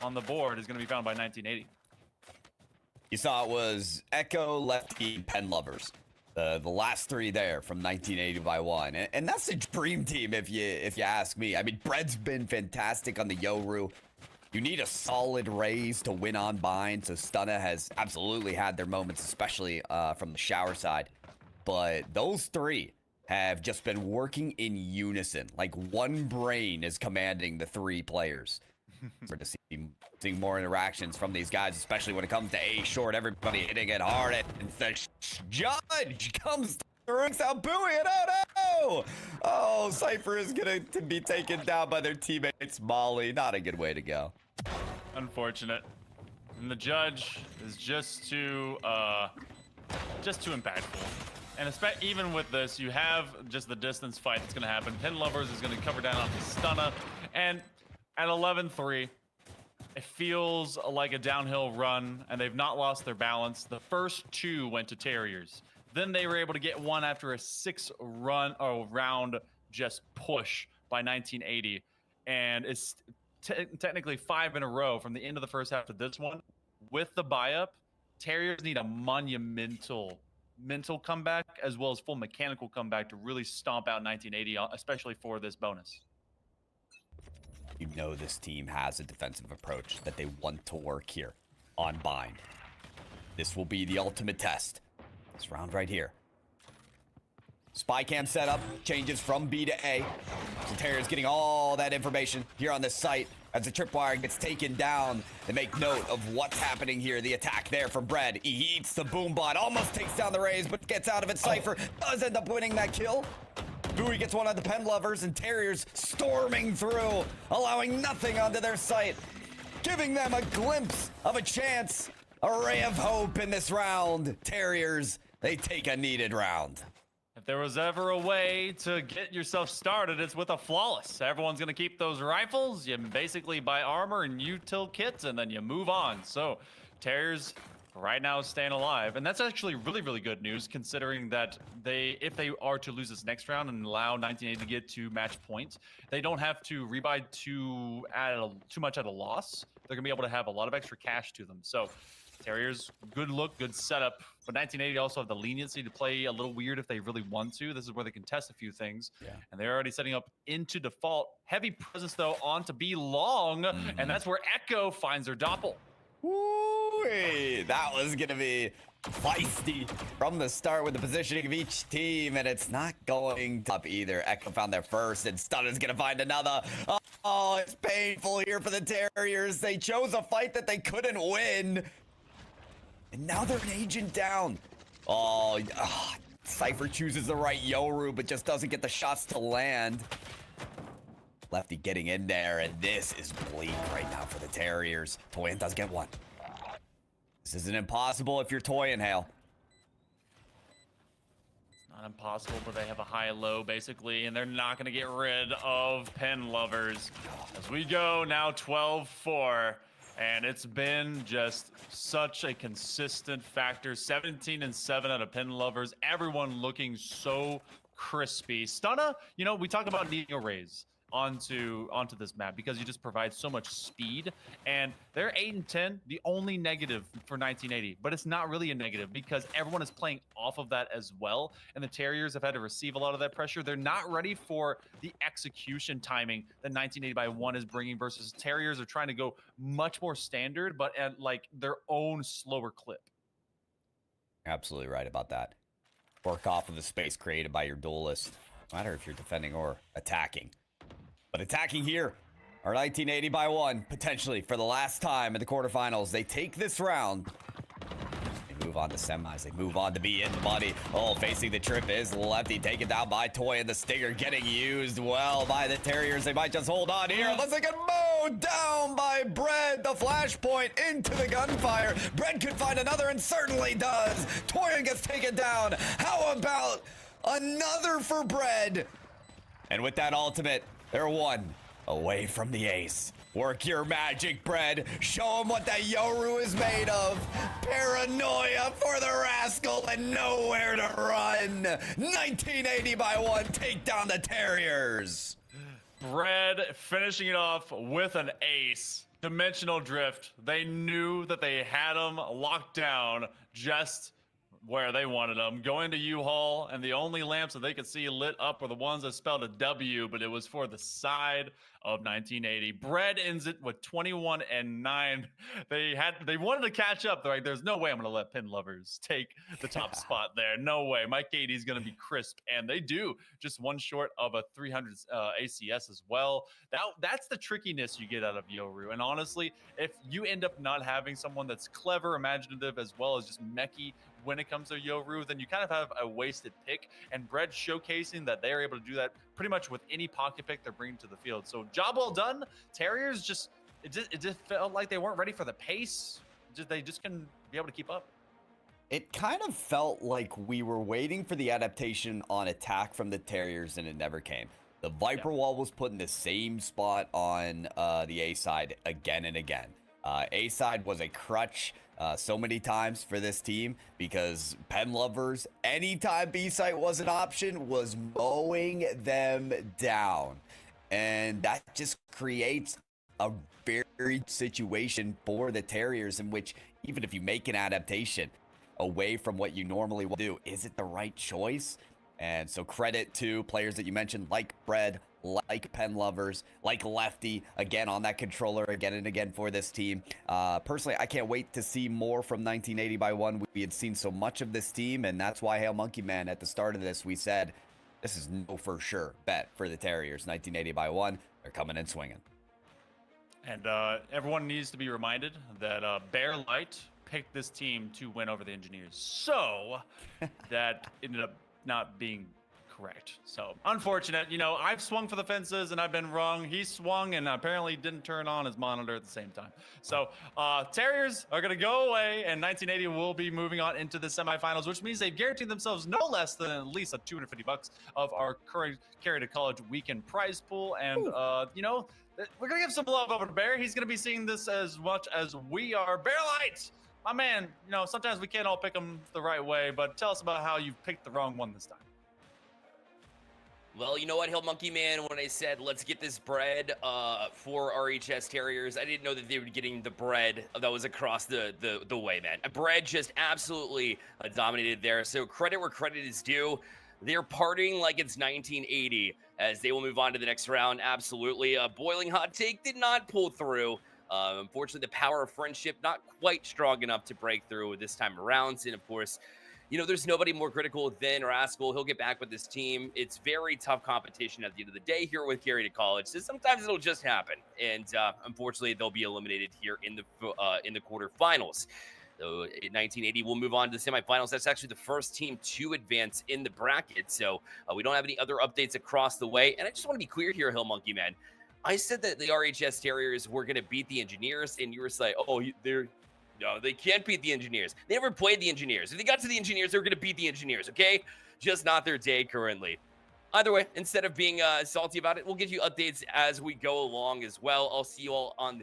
on the board is going to be found by 1980. You saw it was Echo, Lefty, Pen Lovers. The last 3 there from 1980 by 1. And that's a dream team if you ask me. I mean, Bread's been fantastic on the Yoru. You need a solid raise to win on Bind. So Stunna has absolutely had their moments, especially from the shower side. But those 3 have just been working in unison. Like one brain is commanding the 3 players. We're to seeing more interactions from these guys, especially when it comes to A short. Everybody hitting it hard, and the judge comes through out buoy, and oh no! Oh, Cypher is gonna be taken down by their teammates. Molly, not a good way to go. Unfortunate. And the judge is just too impactful. And even with this, you have just the distance fight that's going to happen. Pen Lovers is going to cover down on the Stunna. And at 11-3, it feels like a downhill run, and they've not lost their balance. The first 2 went to Terriers. Then they were able to get one after a 6-round just push by 1980. And it's technically 5 in a row from the end of the first half to this one. With the buy-up, Terriers need a monumental mental comeback as well as full mechanical comeback to really stomp out 1980, especially for this bonus. You know this team has a defensive approach that they want to work here on Bind. This will be the ultimate test. This round right here. Spy cam setup changes from B to A. Terrier's getting all that information here on this site. As the tripwire gets taken down, they make note of what's happening here. The attack there from Bread. He eats the boom bot, almost takes down the Rays, but gets out of it. Cypher does end up winning that kill. Bowie gets one on the Pen Lovers, and Terriers storming through, allowing nothing onto their site, giving them a glimpse of a chance, a ray of hope in this round. Terriers, they take a needed round. If there was ever a way to get yourself started, it's with a flawless. Everyone's going to keep those rifles. You basically buy armor and util kits, and then you move on. So Terriers right now staying alive. And that's actually really, really good news, considering that if they are to lose this next round and allow 1980 to get to match point, they don't have to rebuy too much at a loss. They're going to be able to have a lot of extra cash to them. So Terriers, good look, good setup. But 1980 also have the leniency to play a little weird if they really want to. This is where they can test a few things. Yeah. And they're already setting up into default. Heavy presence, though, on to be long. And that's where Echo finds her doppel. Woo-wee. That was going to be feisty from the start with the positioning of each team. And it's not going up either. Echo found their first, and Stunner's going to find another. Oh, it's painful here for the Terriers. They chose a fight that they couldn't win. And now they're an agent down. Oh, Cypher chooses the right Yoru, but just doesn't get the shots to land. Lefty getting in there, and this is bleak right now for the Terriers. Toyin does get one. This isn't impossible if you're Toyin, Hale. It's not impossible, but they have a high-low, basically, and they're not going to get rid of Pen Lovers. As we go now 12-4. And it's been just such a consistent factor. 17 and 7 out of Pen Lovers. Everyone looking so crispy. Stunna, you know, we talk about needing a raise onto this map because you just provide so much speed. And they're 8 and 10, the only negative for 1980. But it's not really a negative because everyone is playing off of that as well. And the Terriers have had to receive a lot of that pressure. They're not ready for the execution timing that 1980 by 1 is bringing versus Terriers are trying to go much more standard, but at like their own slower clip. Absolutely right about that. Work off of the space created by your duelist, no matter if you're defending or attacking. But attacking here are 1980 by 1, potentially for the last time in the quarterfinals. They take this round. They move on to semis. They move on to be in the money. Oh, facing the trip is Lefty, taken down by Toy, and the Stinger getting used well by the Terriers. They might just hold on here. Unless they get mowed down by Bread. The flashpoint into the gunfire. Bread could find another and certainly does. Toy gets taken down. How about another for Bread? And with that ultimate, they're one away from the ace. Work your magic, Bread. Show them what that Yoru is made of. Paranoia for the rascal and nowhere to run. 1980 by 1, take down the Terriers. Bread finishing it off with an ace. Dimensional drift. They knew that they had them locked down just where they wanted them. Going to U-Haul, and the only lamps that they could see lit up were the ones that spelled a W, but it was for the side of 1980. Bread ends it with 21 and 9. They wanted to catch up. They're like, there's no way I'm going to let Pen Lovers take the top spot there. No way. Mike 80 is going to be crisp, and they do. Just one short of a 300 ACS as well. That's the trickiness you get out of Yoru. And honestly, if you end up not having someone that's clever, imaginative, as well as just mechy when it comes to Yoru, then you kind of have a wasted pick. And Bread showcasing that they're able to do that pretty much with any pocket pick they're bringing to the field. So job well done. Terriers it just felt like they weren't ready for the pace. They just couldn't be able to keep up. It kind of felt like we were waiting for the adaptation on attack from the Terriers, and it never came. The Viper Wall was put in the same spot on the A side again and again. A side was a crutch so many times for this team because Pen Lovers, anytime B side was an option, was mowing them down. And that just creates a very situation for the Terriers in which even if you make an adaptation, away from what you normally will do. Is it the right choice? And so credit to players that you mentioned, like Bread, like Pen Lovers, like Lefty, again on that controller again and again for this team. Personally, I can't wait to see more from 1980 by 1. We had seen so much of this team, and that's why Hail Monkey Man, at the start of this, we said, this is no for sure bet for the Terriers. 1980 by 1, they're coming in swinging. And everyone needs to be reminded that Bear Light picked this team to win over the Engineers. So that ended up not being correct. So unfortunate. You know, I've swung for the fences and I've been wrong. He swung and apparently didn't turn on his monitor at the same time. So Terriers are going to go away, and 1980 will be moving on into the semifinals, which means they've guaranteed themselves no less than at least a $250 of our current Carry to College weekend prize pool. And, you know, we're going to give some love over to Bear. He's going to be seeing this as much as we are. Bear Light, my man, you know, sometimes we can't all pick them the right way, but tell us about how you've picked the wrong one this time. Well, you know what, Hill Monkey Man, when I said let's get this bread for RHS Terriers, I didn't know that they were getting the bread that was across the way, man. Bread just absolutely dominated there. So credit where credit is due. They're partying like it's 1980 as they will move on to the next round. Absolutely. Boiling Hot Take did not pull through. Unfortunately, the power of friendship not quite strong enough to break through this time around. And of course, you know, there's nobody more critical than Rascal. He'll get back with this team. It's very tough competition at the end of the day here with Carry2College. So sometimes it'll just happen. And unfortunately, they'll be eliminated here in the quarterfinals. So 1980 will move on to the semifinals. That's actually the first team to advance in the bracket. So we don't have any other updates across the way. And I just want to be clear here, Hill Monkey Man. I said that the RHS Terriers were going to beat the Engineers, and you were like, oh, no, they can't beat the Engineers. They never played the Engineers. If they got to the Engineers, they were going to beat the Engineers, okay? Just not their day currently. Either way, instead of being salty about it, we'll give you updates as we go along as well. I'll see you all on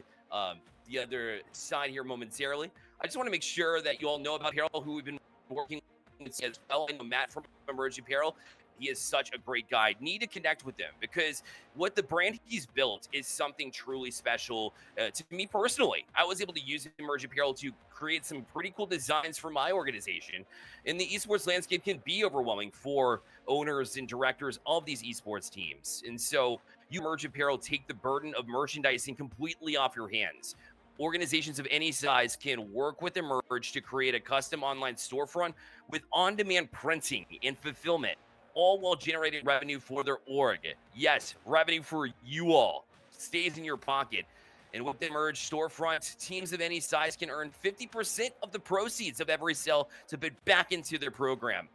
the other side here momentarily. I just want to make sure that you all know about Harold, who we've been working with as well. I know Matt from Emerge Apparel. He is such a great guy. Need to connect with him because what the brand he's built is something truly special to me personally. I was able to use Emerge Apparel to create some pretty cool designs for my organization. And the esports landscape can be overwhelming for owners and directors of these esports teams. And so you Emerge Apparel take the burden of merchandising completely off your hands. Organizations of any size can work with Emerge to create a custom online storefront with on-demand printing and fulfillment, all while generating revenue for their org. Yes, revenue for you all stays in your pocket. And with the Emerge storefront, teams of any size can earn 50% of the proceeds of every sale to put back into their program.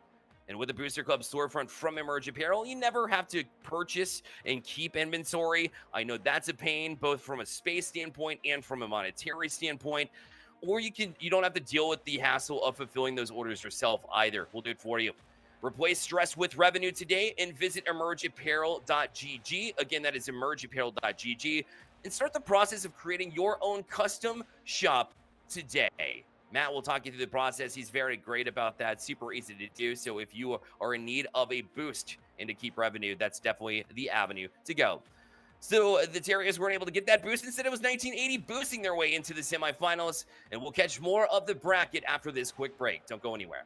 And with the Booster Club storefront from Emerge Apparel, you never have to purchase and keep inventory. I know that's a pain, both from a space standpoint and from a monetary standpoint. Or you don't have to deal with the hassle of fulfilling those orders yourself either. We'll do it for you. Replace stress with revenue today and visit emergeapparel.gg. Again, that is emergeapparel.gg. And start the process of creating your own custom shop today. Matt will talk you through the process. He's very great about that. Super easy to do. So if you are in need of a boost and to keep revenue, that's definitely the avenue to go. So the Terriers weren't able to get that boost. Instead, it was 1980 boosting their way into the semifinals. And we'll catch more of the bracket after this quick break. Don't go anywhere.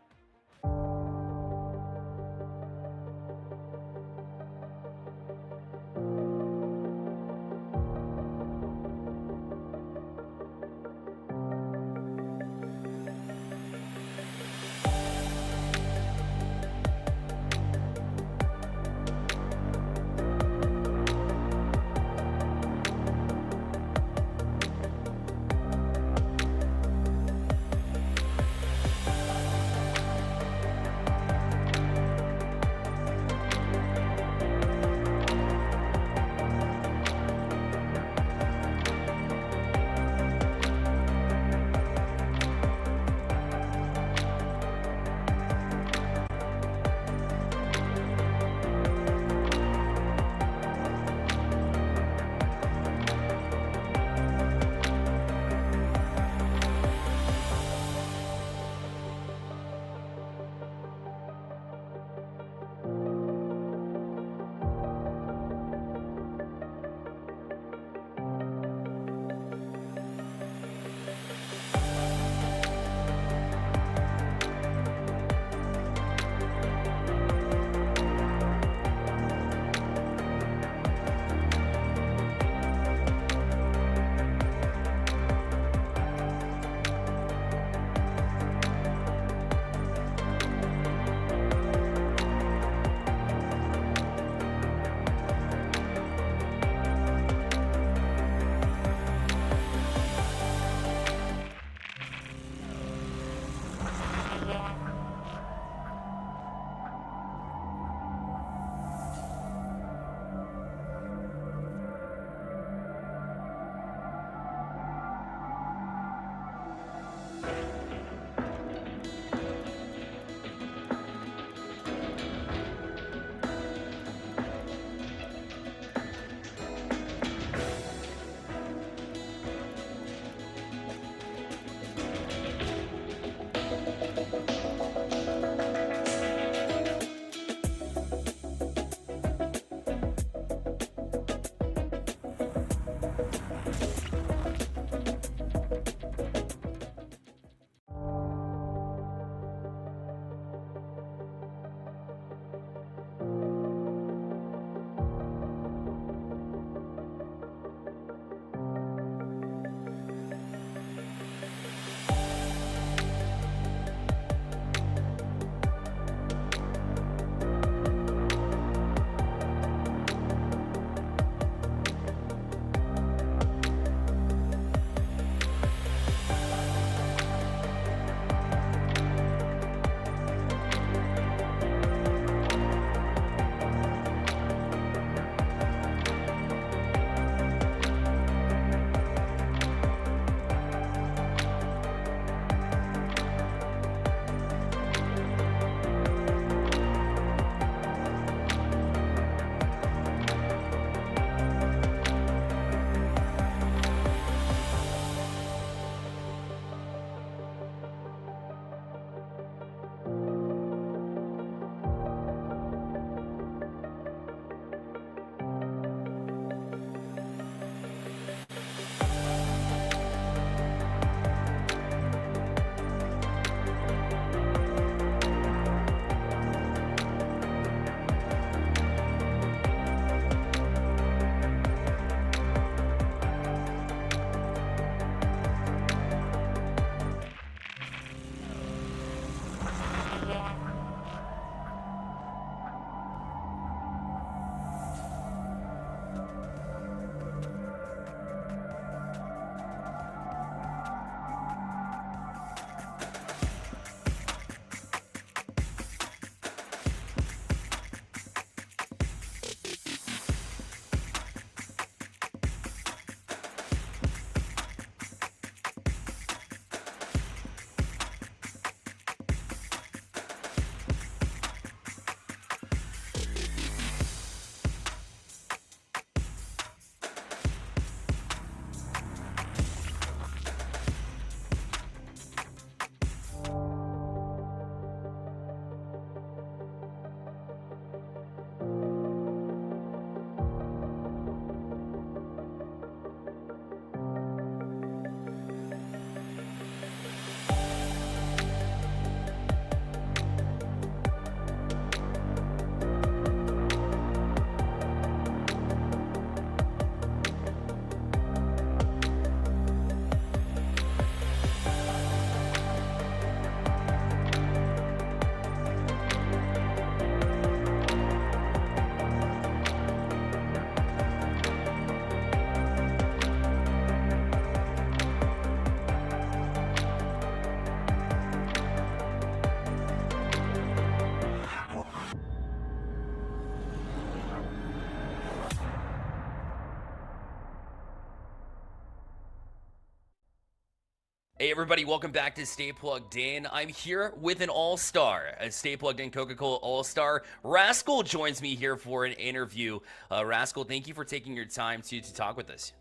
Hey everybody, welcome back to Stay Plugged In. I'm here with an all-star, a Stay Plugged In Coca-Cola all-star. Rascal joins me here for an interview. Rascal, thank you for taking your time to talk with us.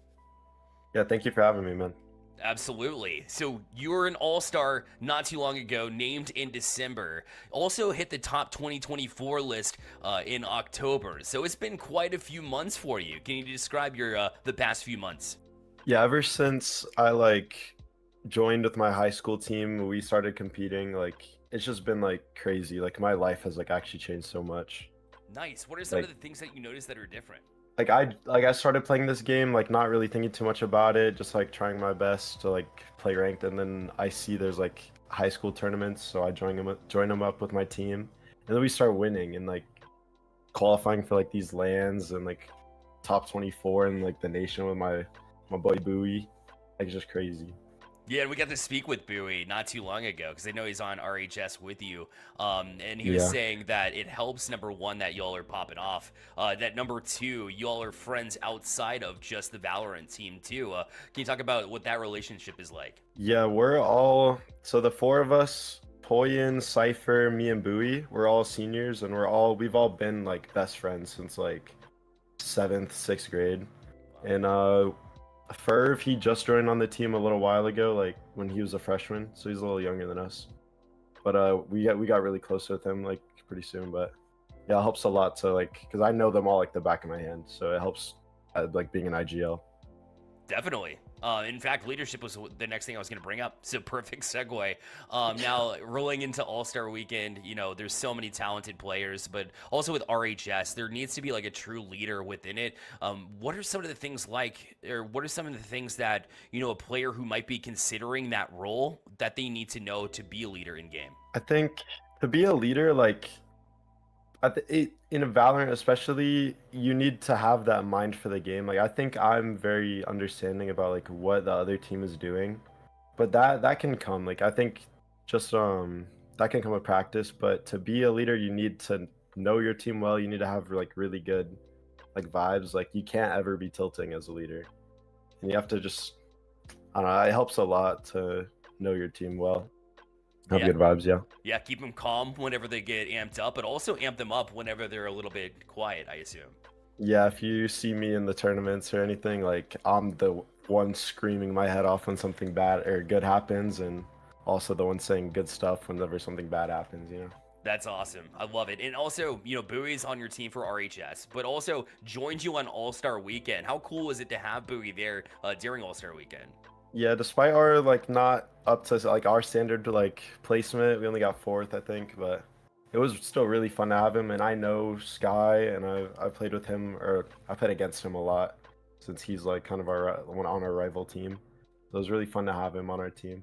Yeah, thank you for having me, man. Absolutely. So you were an all-star not too long ago, named in December. Also hit the top 2024 list in October. So it's been quite a few months for you. Can you describe your the past few months? Yeah, ever since I joined with my high school team, we started competing, it's just been crazy. Like my life has actually changed so much. Nice. What are some Like of the things that you noticed that are different? I started playing this game not really thinking too much about it, just trying my best to play ranked, and then I see there's high school tournaments, so I join them up with my team. And then we start winning and qualifying for these lands and top 24 in the nation with my boy Bowie. It's just crazy. Yeah, and we got to speak with Bowie not too long ago because I know he's on RHS with you. And he was Yeah. saying that it helps, number one, that y'all are popping off. That number two, y'all are friends outside of just the Valorant team too. Can you talk about what that relationship is like? Yeah, so the four of us, Poyen, Cypher, me and Bowie, we're all seniors and we've all been best friends since 7th, 6th grade. And Ferv, he just joined on the team a little while ago, when he was a freshman, so he's a little younger than us. But we got really close with him pretty soon. But yeah, it helps a lot to because I know them all the back of my hand, so it helps being an IGL. Definitely. In fact, leadership was the next thing I was going to bring up. So perfect segue. Now, rolling into All-Star Weekend, there's so many talented players, but also with RHS, there needs to be a true leader within it. What are some of the things what are some of the things that, a player who might be considering that role that they need to know to be a leader in game? I think to be a leader, in a Valorant especially, you need to have that mind for the game. I think I'm very understanding about what the other team is doing, but that can come. I think just that can come with practice. But to be a leader, you need to know your team well. You need to have really good vibes. You can't ever be tilting as a leader, and you have to just, I don't know. It helps a lot to know your team well. Have Yeah. good vibes, yeah. Yeah, keep them calm whenever they get amped up, but also amp them up whenever they're a little bit quiet, I assume. Yeah, if you see me in the tournaments or anything, I'm the one screaming my head off when something bad or good happens, and also the one saying good stuff whenever something bad happens. That's awesome. I love it. And also, Bowie's on your team for RHS, but also joined you on All-Star Weekend. How cool is it to have Bowie there during All-Star Weekend? Yeah, despite our not up to our standard placement, we only got 4th, I think, but it was still really fun to have him. And I know Sky, and I played with him, or I played against him a lot since he's kind of one on our rival team. So it was really fun to have him on our team.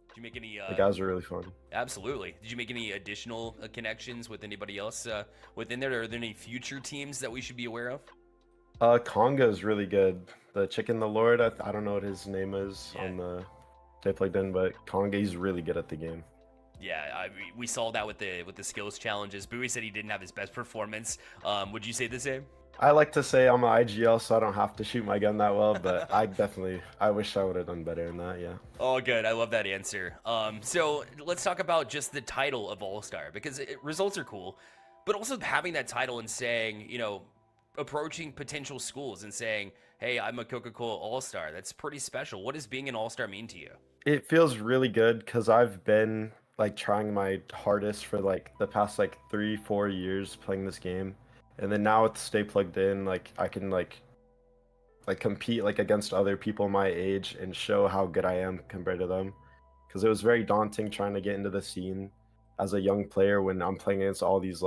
Did you make any? The guys are really fun. Absolutely. Did you make any additional connections with anybody else within there? Are there any future teams that we should be aware of? Conga is really good. The Chicken the Lord, I don't know what his name is Yeah. on the Stay Plugged In, but Conga, he's really good at the game. Yeah, we saw that with the skills challenges. Bowie said he didn't have his best performance. Would you say the same? I like to say I'm an IGL, so I don't have to shoot my gun that well, but I wish I would have done better in that, yeah. Oh, good. I love that answer. So let's talk about just the title of All-Star, because results are cool, but also having that title and saying, approaching potential schools and saying, hey, I'm a Coca-Cola All-Star. That's pretty special. What does being an All-Star mean to you? It feels really good because I've been trying my hardest for the past 3-4 years playing this game, and then now with Stay Plugged In, I can compete against other people my age and show how good I am compared to them, because it was very daunting trying to get into the scene as a young player when I'm playing against all these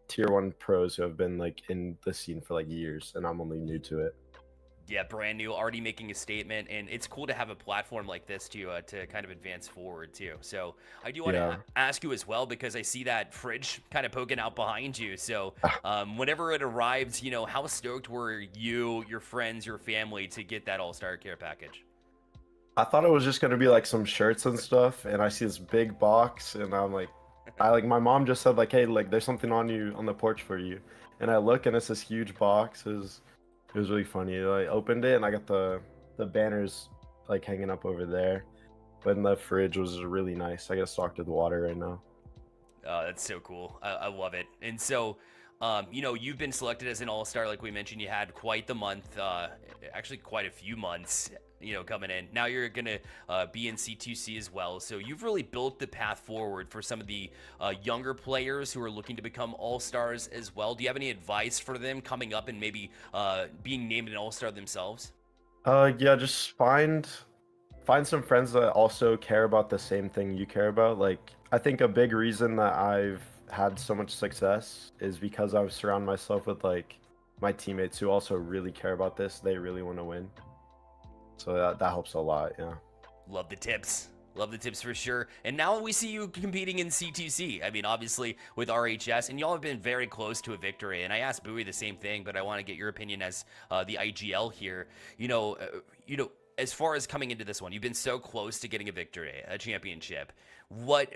tier 1 pros who have been in the scene for years, and I'm only new to it. Yeah, brand new, already making a statement, and it's cool to have a platform like this to kind of advance forward too. So I do want to ask you as well, because I see that fridge kind of poking out behind you. So whenever it arrived, how stoked were you, your friends, your family to get that All-Star Care package? I thought it was just gonna be some shirts and stuff, and I see this big box, and I'm my mom just said hey, there's something on the porch for you, and I look and it's this huge box. It was really funny. I opened it and I got the banners hanging up over there, but in the fridge was really nice. I got stocked with water right now. Oh, that's so cool. I love it. And so, you know, you've been selected as an all-star, like we mentioned. You had quite the month, actually quite a few months, you know, coming in. Now you're going to be in C2C as well. So you've really built the path forward for some of the younger players who are looking to become all-stars as well. Do you have any advice for them coming up and maybe being named an all-star themselves? Yeah, just find some friends that also care about the same thing you care about. Like, I think a big reason that I've had so much success is because I've surrounded myself with like my teammates who also really care about this. They really want to win. So that helps a lot, yeah. Love the tips. Love the tips for sure. And now we see you competing in C2C. I mean, obviously with RHS, and y'all have been very close to a victory. And I asked Bowie the same thing, but I want to get your opinion as the IGL here. You know, as far as coming into this one, you've been so close to getting a victory, a championship. What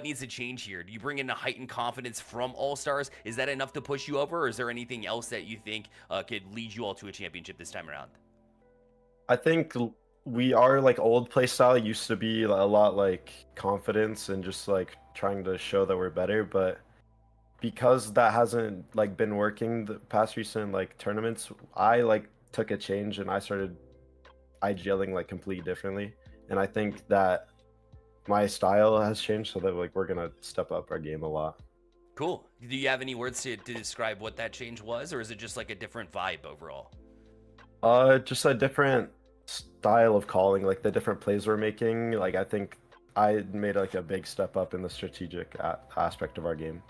needs to change here? Do you bring in a heightened confidence from All-Stars? Is that enough to push you over, or is there anything else that you think could lead you all to a championship this time around? I think we are like old play style used to be a lot like confidence and just like trying to show that we're better, but because that hasn't like been working the past recent like tournaments, I like took a change and I started IGLing like completely differently. And I think that my style has changed so that like we're gonna step up our game a lot. Cool. Do you have any words to describe what that change was, or is it just like a different vibe overall? Just a different style of calling, like the different plays we're making. Like I think I made like a big step up in the strategic aspect of our game.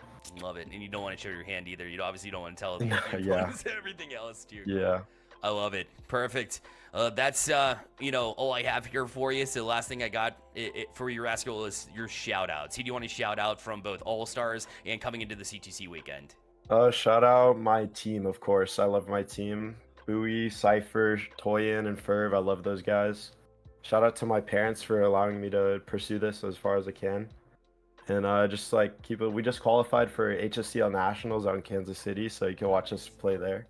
Love it. And you don't want to show your hand either. You obviously don't want to tell the Yeah. everything else too. Yeah. I love it. Perfect. That's you know, all I have here for you. So the last thing I got for your Rascal is your shout outs. Who do you want to shout out from both All-Stars and coming into the C2C weekend? Shout out my team, of course. I love my team. Bowie, Cypher, Toyin, and Ferv. I love those guys. Shout out to my parents for allowing me to pursue this as far as I can. And just like keep it. We just qualified for HSCL Nationals out in Kansas City, so you can watch us play there.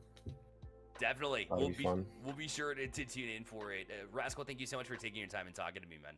Definitely. That'll be fun. We'll be sure to tune in for it. Rascal, thank you so much for taking your time and talking to me, man.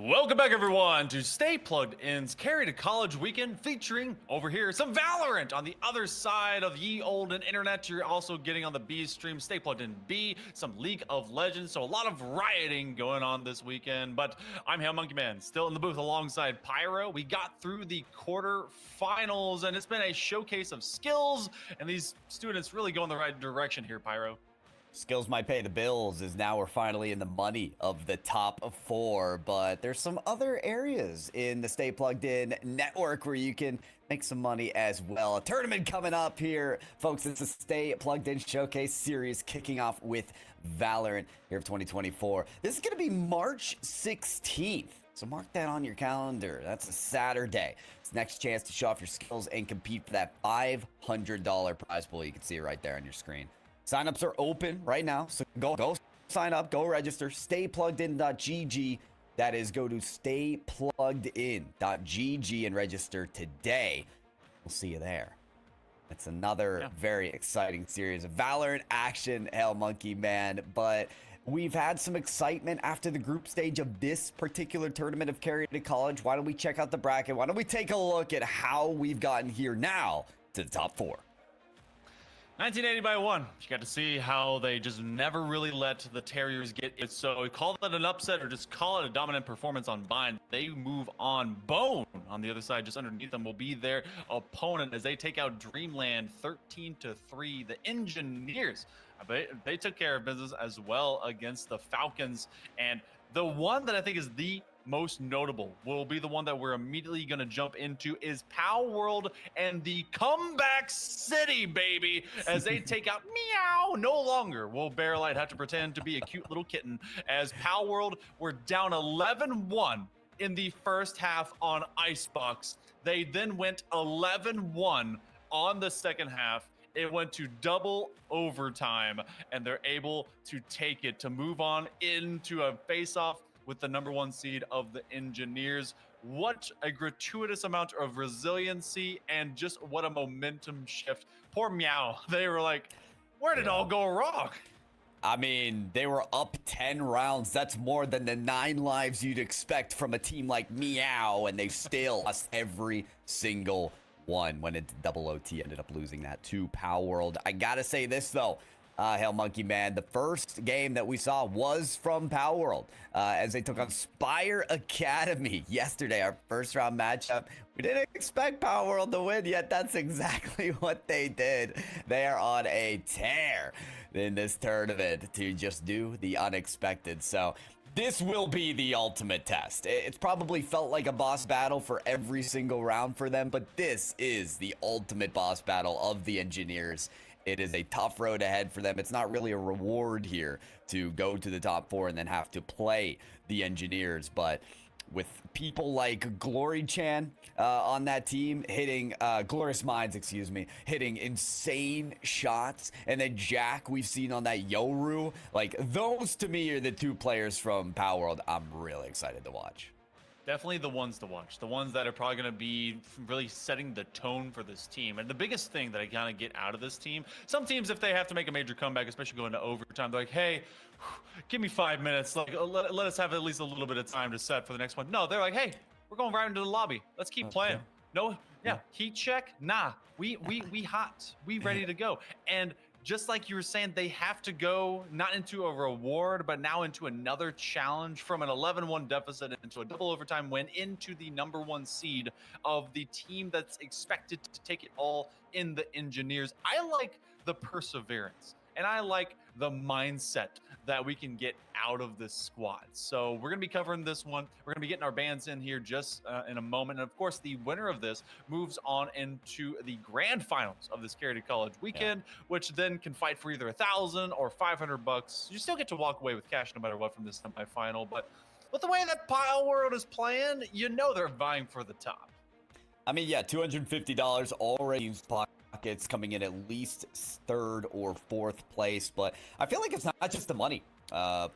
Welcome back, everyone, to Stay Plugged In's Carry to College weekend, featuring over here some Valorant on the other side of ye olden internet. You're also getting on the B stream, Stay Plugged In B, some League of Legends. So a lot of rioting going on this weekend. But I'm Hail Monkey Man, still in the booth alongside Pyro. We got through the quarterfinals, and it's been a showcase of skills, and these students really go in the right direction here, Pyro. Skills might pay the bills, as now we're finally in the money of the top 4, but there's some other areas in the Stay Plugged In network where you can make some money as well. A tournament coming up here, folks. It's the Stay Plugged In Showcase Series kicking off with Valorant here of 2024. This is going to be March 16th, so mark that on your calendar. That's a Saturday. It's next chance to show off your skills and compete for that $500 prize pool. You can see it right there on your screen. Signups are open right now, so go sign up, go register. StayPluggedIn.gg. That is, go to StayPluggedIn.gg and register today. We'll see you there. It's another very exciting series of Valorant action, Hail Monkey Man. But we've had some excitement after the group stage of this particular tournament of Carry2College. Why don't we check out the bracket? Why don't we take a look at how we've gotten here now to the top 4? 1980 by 1. You got to see how they just never really let the Terriers get it. So call it an upset or just call it a dominant performance on Bind. They move on. Bone on the other side, just underneath them, will be their opponent as they take out Dreamland 13-3. The Engineers, they took care of business as well against the Falcons. And the one that I think is the most notable will be the one that we're immediately going to jump into is Pow World and the Comeback City, baby, as they take out Meow. No longer will Bearlight have to pretend to be a cute little kitten, as Pow World were down 11-1 in the first half on Icebox. They then went 11-1 on the second half. It went to double overtime, and they're able to take it to move on into a face-off with the #1 seed of the Engineers. What a gratuitous amount of resiliency, and just what a momentum shift. Poor Meow. They were like, where did it all go wrong? I mean, they were up 10 rounds. That's more than the 9 lives you'd expect from a team like Meow, and they still lost every single one. When it's double OT, ended up losing that to Pow World. I gotta say this, though. Hail Monkey Man, the first game that we saw was from Pow World as they took on Spire Academy yesterday, our first round matchup. We didn't expect Pow World to win, yet that's exactly what they did. They are on a tear in this tournament to just do the unexpected. So this will be the ultimate test. It's probably felt like a boss battle for every single round for them, but this is the ultimate boss battle of the Engineers. It is a tough road ahead for them. It's not really a reward here to go to the top 4 and then have to play the Engineers, but with people like Glory Chan on that team hitting Glorious Minds, hitting insane shots, and then Jack we've seen on that Yoru, like those to me are the 2 players from Pow World I'm really excited to watch. Definitely the ones to watch, the ones that are probably going to be really setting the tone for this team. And the biggest thing that I kind of get out of this team, some teams, if they have to make a major comeback, especially going to overtime, they're like, hey, give me 5 minutes. Like, let us have at least a little bit of time to set for the next one. No, they're like, hey, we're going right into the lobby. Let's keep playing. Heat check. Nah, we hot. We ready to go. And just like you were saying, they have to go not into a reward, but now into another challenge, from an 11-1 deficit into a double overtime win, into the #1 seed of the team that's expected to take it all in the Engineers. I like the perseverance, and I like the mindset that we can get out of this squad. So we're going to be covering this one. We're going to be getting our bands in here just in a moment. And of course, the winner of this moves on into the grand finals of this Carry2College weekend, which then can fight for either $1,000 or $500. You still get to walk away with cash no matter what from this semifinal. But with the way that Pow World is playing, you know they're vying for the top. I mean, yeah, $250 already in pockets, coming in at least 3rd or 4th place. But I feel like it's not just the money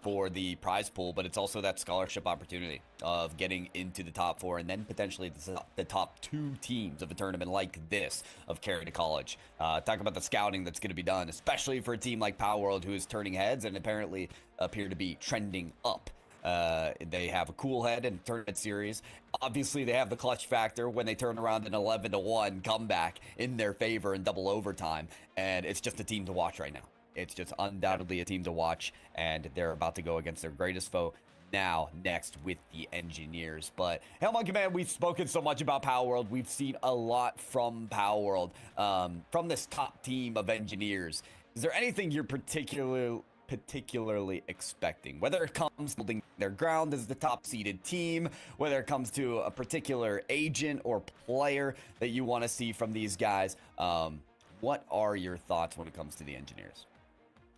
for the prize pool, but it's also that scholarship opportunity of getting into the top 4 and then potentially the top 2 teams of a tournament like this of Carry2College. Talk about the scouting that's going to be done, especially for a team like Pow World, who is turning heads and apparently appear to be trending up They have a cool head in tournament series. Obviously, they have the clutch factor when they turn around an 11-1 comeback in their favor in double overtime, and it's just a team to watch right now. It's just undoubtedly a team to watch, and they're about to go against their greatest foe now next with the Engineers. But Monkey Man, we've spoken so much about Power World. We've seen a lot from Power World, from this top team of Engineers. Is there anything you're particularly expecting, whether it comes to holding their ground as the top seeded team, whether it comes to a particular agent or player that you want to see from these guys? What are your thoughts when it comes to the Engineers?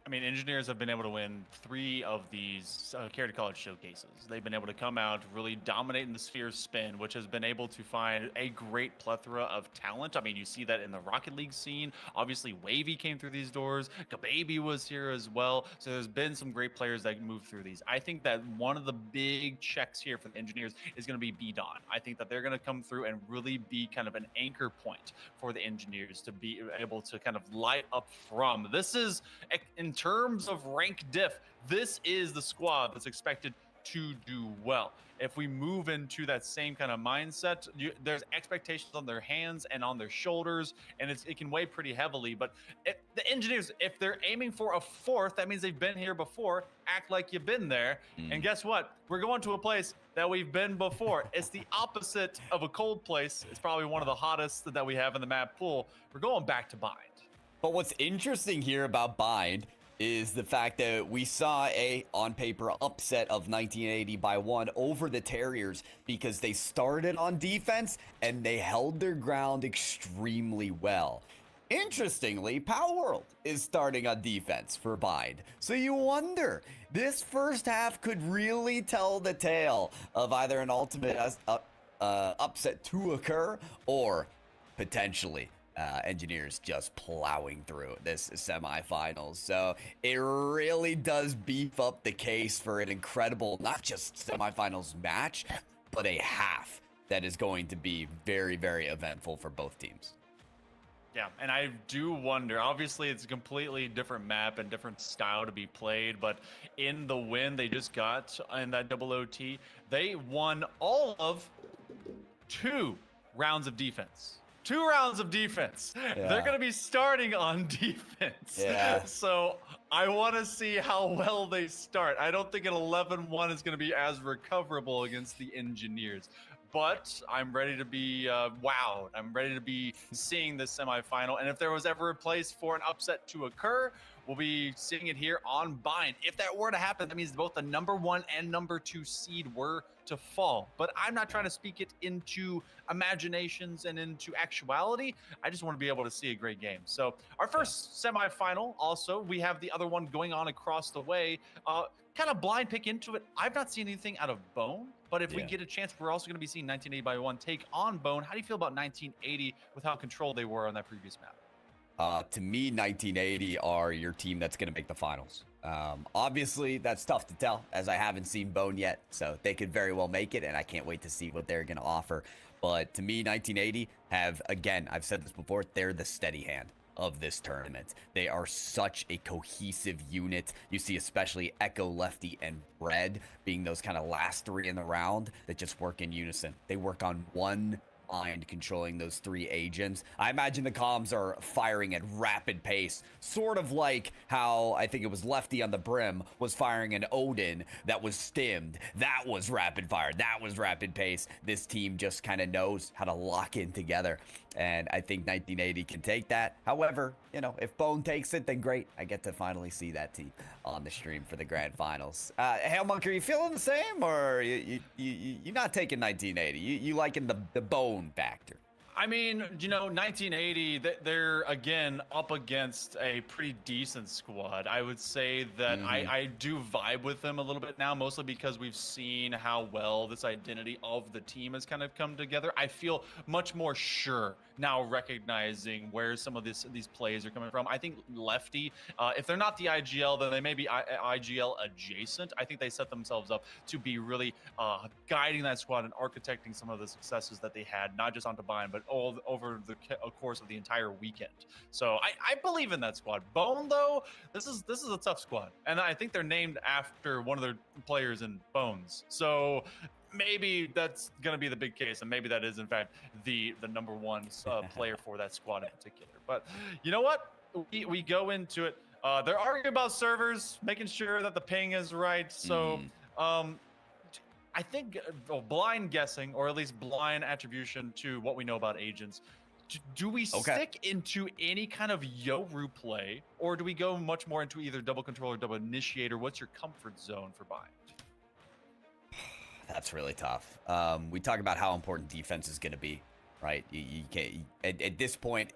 I mean, Engineers have been able to win 3 of these Carry2College showcases. They've been able to come out, really dominate in the Sphere spin, which has been able to find a great plethora of talent. I mean, you see that in the Rocket League scene. Obviously, Wavy came through these doors. Gababy was here as well. So there's been some great players that moved through these. I think that one of the big checks here for the Engineers is going to be B-Don. I think that they're going to come through and really be kind of an anchor point for the Engineers to be able to kind of light up from. This is, in terms of rank diff, this is the squad that's expected to do well. If we move into that same kind of mindset, there's expectations on their hands and on their shoulders, and it can weigh pretty heavily. But the Engineers, if they're aiming for a 4th, that means they've been here before. Act like you've been there. And guess what? We're going to a place that we've been before. It's the opposite of a cold place. It's probably one of the hottest that we have in the map pool. We're going back to Bind. But what's interesting here about Bind is the fact that we saw on paper, upset of 1980 by 1 over the Terriers because they started on defense and they held their ground extremely well. Interestingly, Power World is starting on defense for Bind. So you wonder, this first half could really tell the tale of either an ultimate upset to occur or potentially Engineers just plowing through this semifinals. So it really does beef up the case for an incredible, not just semifinals match, but a half that is going to be very, very eventful for both teams. Yeah, and I do wonder, obviously it's a completely different map and different style to be played, but in the win they just got in that double OT, they won all of 2 rounds of defense. 2 rounds of defense. Yeah. They're going to be starting on defense. Yeah. So I want to see how well they start. I don't think an 11-1 is going to be as recoverable against the Engineers. But I'm ready to be wowed. I'm ready to be seeing this semifinal. And if there was ever a place for an upset to occur, we'll be seeing it here on Bind. If that were to happen, that means both the number 1 and number 2 seed were to fall. But I'm not trying to speak it into imaginations and into actuality. I just want to be able to see a great game. So our first semifinal, also, we have the other one going on across the way. Kind of blind pick into it. I've not seen anything out of Bone, but if we get a chance, we're also going to be seeing 1980 by 1 take on Bone. How do you feel about 1980 with how controlled they were on that previous map? To me, 1980 are your team that's going to make the finals. Obviously, that's tough to tell, as I haven't seen Bone yet, so they could very well make it, and I can't wait to see what they're going to offer. But to me, 1980 have, again, I've said this before, they're the steady hand of this tournament. They are such a cohesive unit. You see especially Echo, Lefty, and Red being those kind of last 3 in the round that just work in unison. They work on one mind controlling those 3 agents. I imagine the comms are firing at rapid pace, sort of like how I think it was Lefty on the Brim was firing an Odin that was stimmed. That was rapid fire. That was rapid pace. This team just kind of knows how to lock in together. And I think 1980 can take that. However, you know, if Bone takes it, then great. I get to finally see that team on the stream for the grand finals. Hail Monk, are you feeling the same, or you're not taking 1980? You liking the Bone factor? I mean, you know, 1980, they're, again, up against a pretty decent squad. I would say that I do vibe with them a little bit now, mostly because we've seen how well this identity of the team has kind of come together. I feel much more sure now, recognizing where some of these plays are coming from. I think Lefty, if they're not the IGL, then they may be IGL adjacent. I think they set themselves up to be really guiding that squad and architecting some of the successes that they had, not just onto Bind, but all over the course of the entire weekend. So I believe in that squad. Bone, though, this is a tough squad, and I think they're named after one of their players in Bones. So maybe that's going to be the big case, and maybe that is in fact the number one player for that squad in particular. But you know what? We go into it. They're arguing about servers, making sure that the ping is right. So I think blind guessing, or at least blind attribution to what we know about agents. Do we stick into any kind of Yoru play, or do we go much more into either double control or double initiator? What's your comfort zone for Bind? That's really tough. We talk about how important defense is going to be, right? You can't, at this point,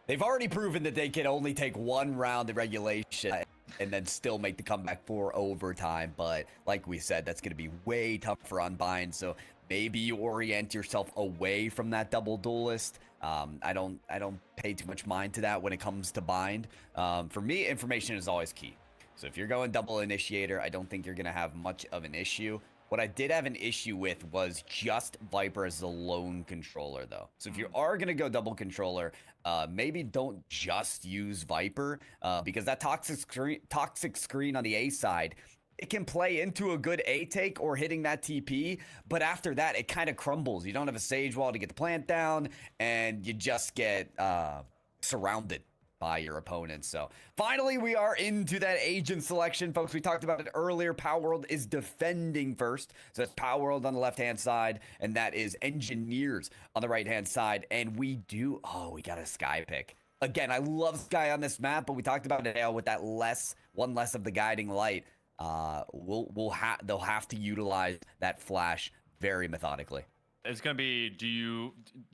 they've already proven that they can only take one round of regulation and then still make the comeback for overtime. But like we said, that's going to be way tougher on Bind. So maybe you orient yourself away from that double duelist. I don't pay too much mind to that when it comes to Bind. For me, information is always key. So if you're going double initiator, I don't think you're going to have much of an issue. What I did have an issue with was just Viper as the lone controller, though. So if you are going to go double controller, maybe don't just use Viper, because that toxic screen on the A side, it can play into a good A take or hitting that TP, but after that, it kind of crumbles. You don't have a Sage Wall to get the plant down, and you just get surrounded by your opponents. So finally, we are into that agent selection, folks. We talked about it earlier. Power World is defending first. So that's Power World on the left-hand side, and that is Engineers on the right-hand side. And we got a Sky pick. Again, I love Sky on this map, but we talked about it with that one less of the guiding light. They'll have to utilize that flash very methodically. It's going to be, do you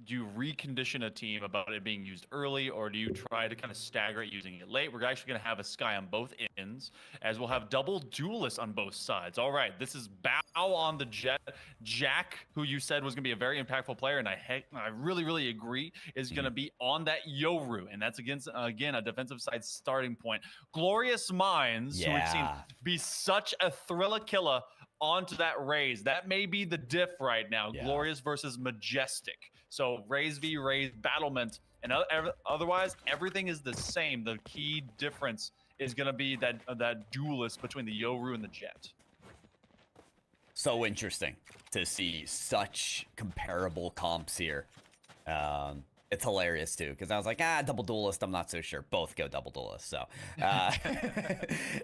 recondition a team about it being used early, or do you try to kind of stagger it using it late? We're actually going to have a Sky on both ends, as we'll have double duelists on both sides. All right, this is Bow on the Jet. Jack, who you said was going to be a very impactful player, and I really, really agree, is going to be on that Yoru, and that's against, again, a defensive side starting point. Glorious Minds, who we've seen be such a thriller killer onto that Raze. That may be the diff right now. Yeah. Glorious versus Majestic. So Raze v Raze battlement, and otherwise everything is the same. The key difference is going to be that duelist between the Yoru and the Jet. So interesting to see such comparable comps here. It's hilarious too, because I was like, double duelist, I'm not so sure. Both go double duelist, so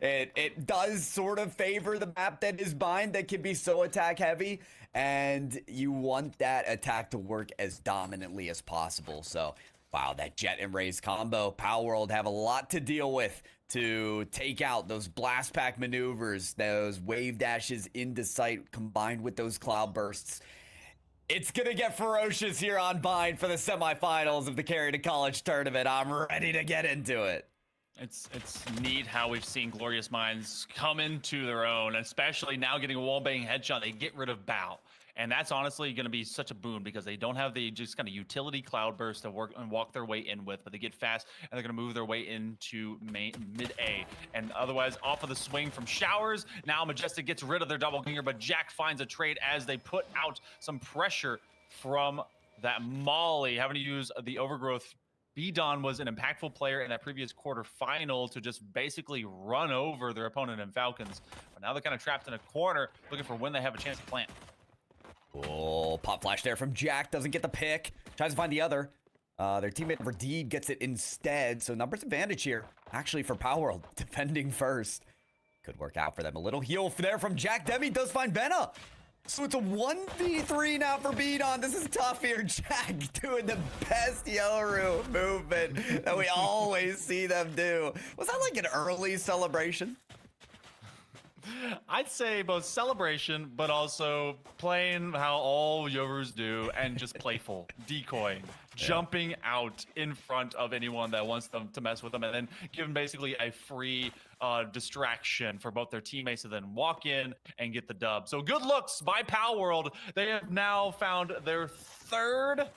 it does sort of favor the map that is Bind, that can be so attack heavy, and you want that attack to work as dominantly as possible. So wow, that Jet and Raze combo, Power World have a lot to deal with to take out those blast pack maneuvers, those wave dashes into sight, combined with those cloud bursts. It's going to get ferocious here on Bind for the semifinals of the Carry2College tournament. I'm ready to get into it. It's neat how we've seen Glorious Minds come into their own, especially now getting a wallbang headshot. They get rid of Bow. And that's honestly going to be such a boon, because they don't have the just kind of utility cloud burst to work and walk their way in with, but they get fast and they're going to move their way into mid A. And otherwise, off of the swing from Showers, now Majestic gets rid of their double ginger, but Jack finds a trade as they put out some pressure from that Molly, having to use the overgrowth. B-Don was an impactful player in that previous quarterfinal to just basically run over their opponent in Falcons. But now they're kind of trapped in a corner, looking for when they have a chance to plant. Oh, pop flash there from Jack. Doesn't get the pick. Tries to find the other. Their teammate Verdeed gets it instead. So numbers advantage here. Actually for Power World, defending first. Could work out for them. A little heal there from Jack. Demi does find Benna. So it's a 1v3 now for B-Don. This is tough here. Jack doing the best Yoru movement that we always see them do. Was that like an early celebration? I'd say both celebration, but also playing how all Yorus do, and just playful, decoying, jumping out in front of anyone that wants them to mess with them, and then give them basically a free distraction for both their teammates to then walk in and get the dub. So good looks by Power World. They have now found their third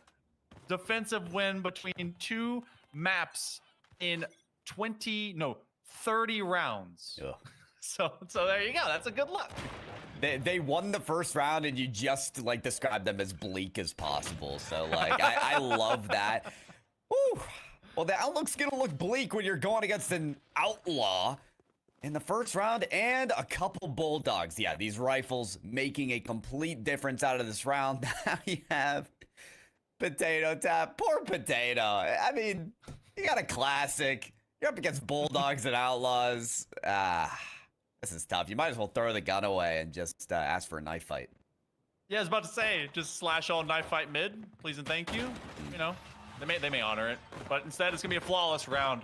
defensive win between two maps in 30 rounds. Ugh. So there you go. That's a good look. They won the first round, and you just like described them as bleak as possible. So like I love that. Woo. Well, the outlook's gonna look bleak when you're going against an outlaw in the first round and a couple bulldogs. Yeah, these rifles making a complete difference out of this round. Now you have Potato Tap. Poor Potato. I mean, you got a classic. You're up against bulldogs and outlaws. This is tough. You might as well throw the gun away and just ask for a knife fight. Yeah, I was about to say, just slash all knife fight mid, please and thank you. You know, they may honor it, but instead it's gonna be a flawless round.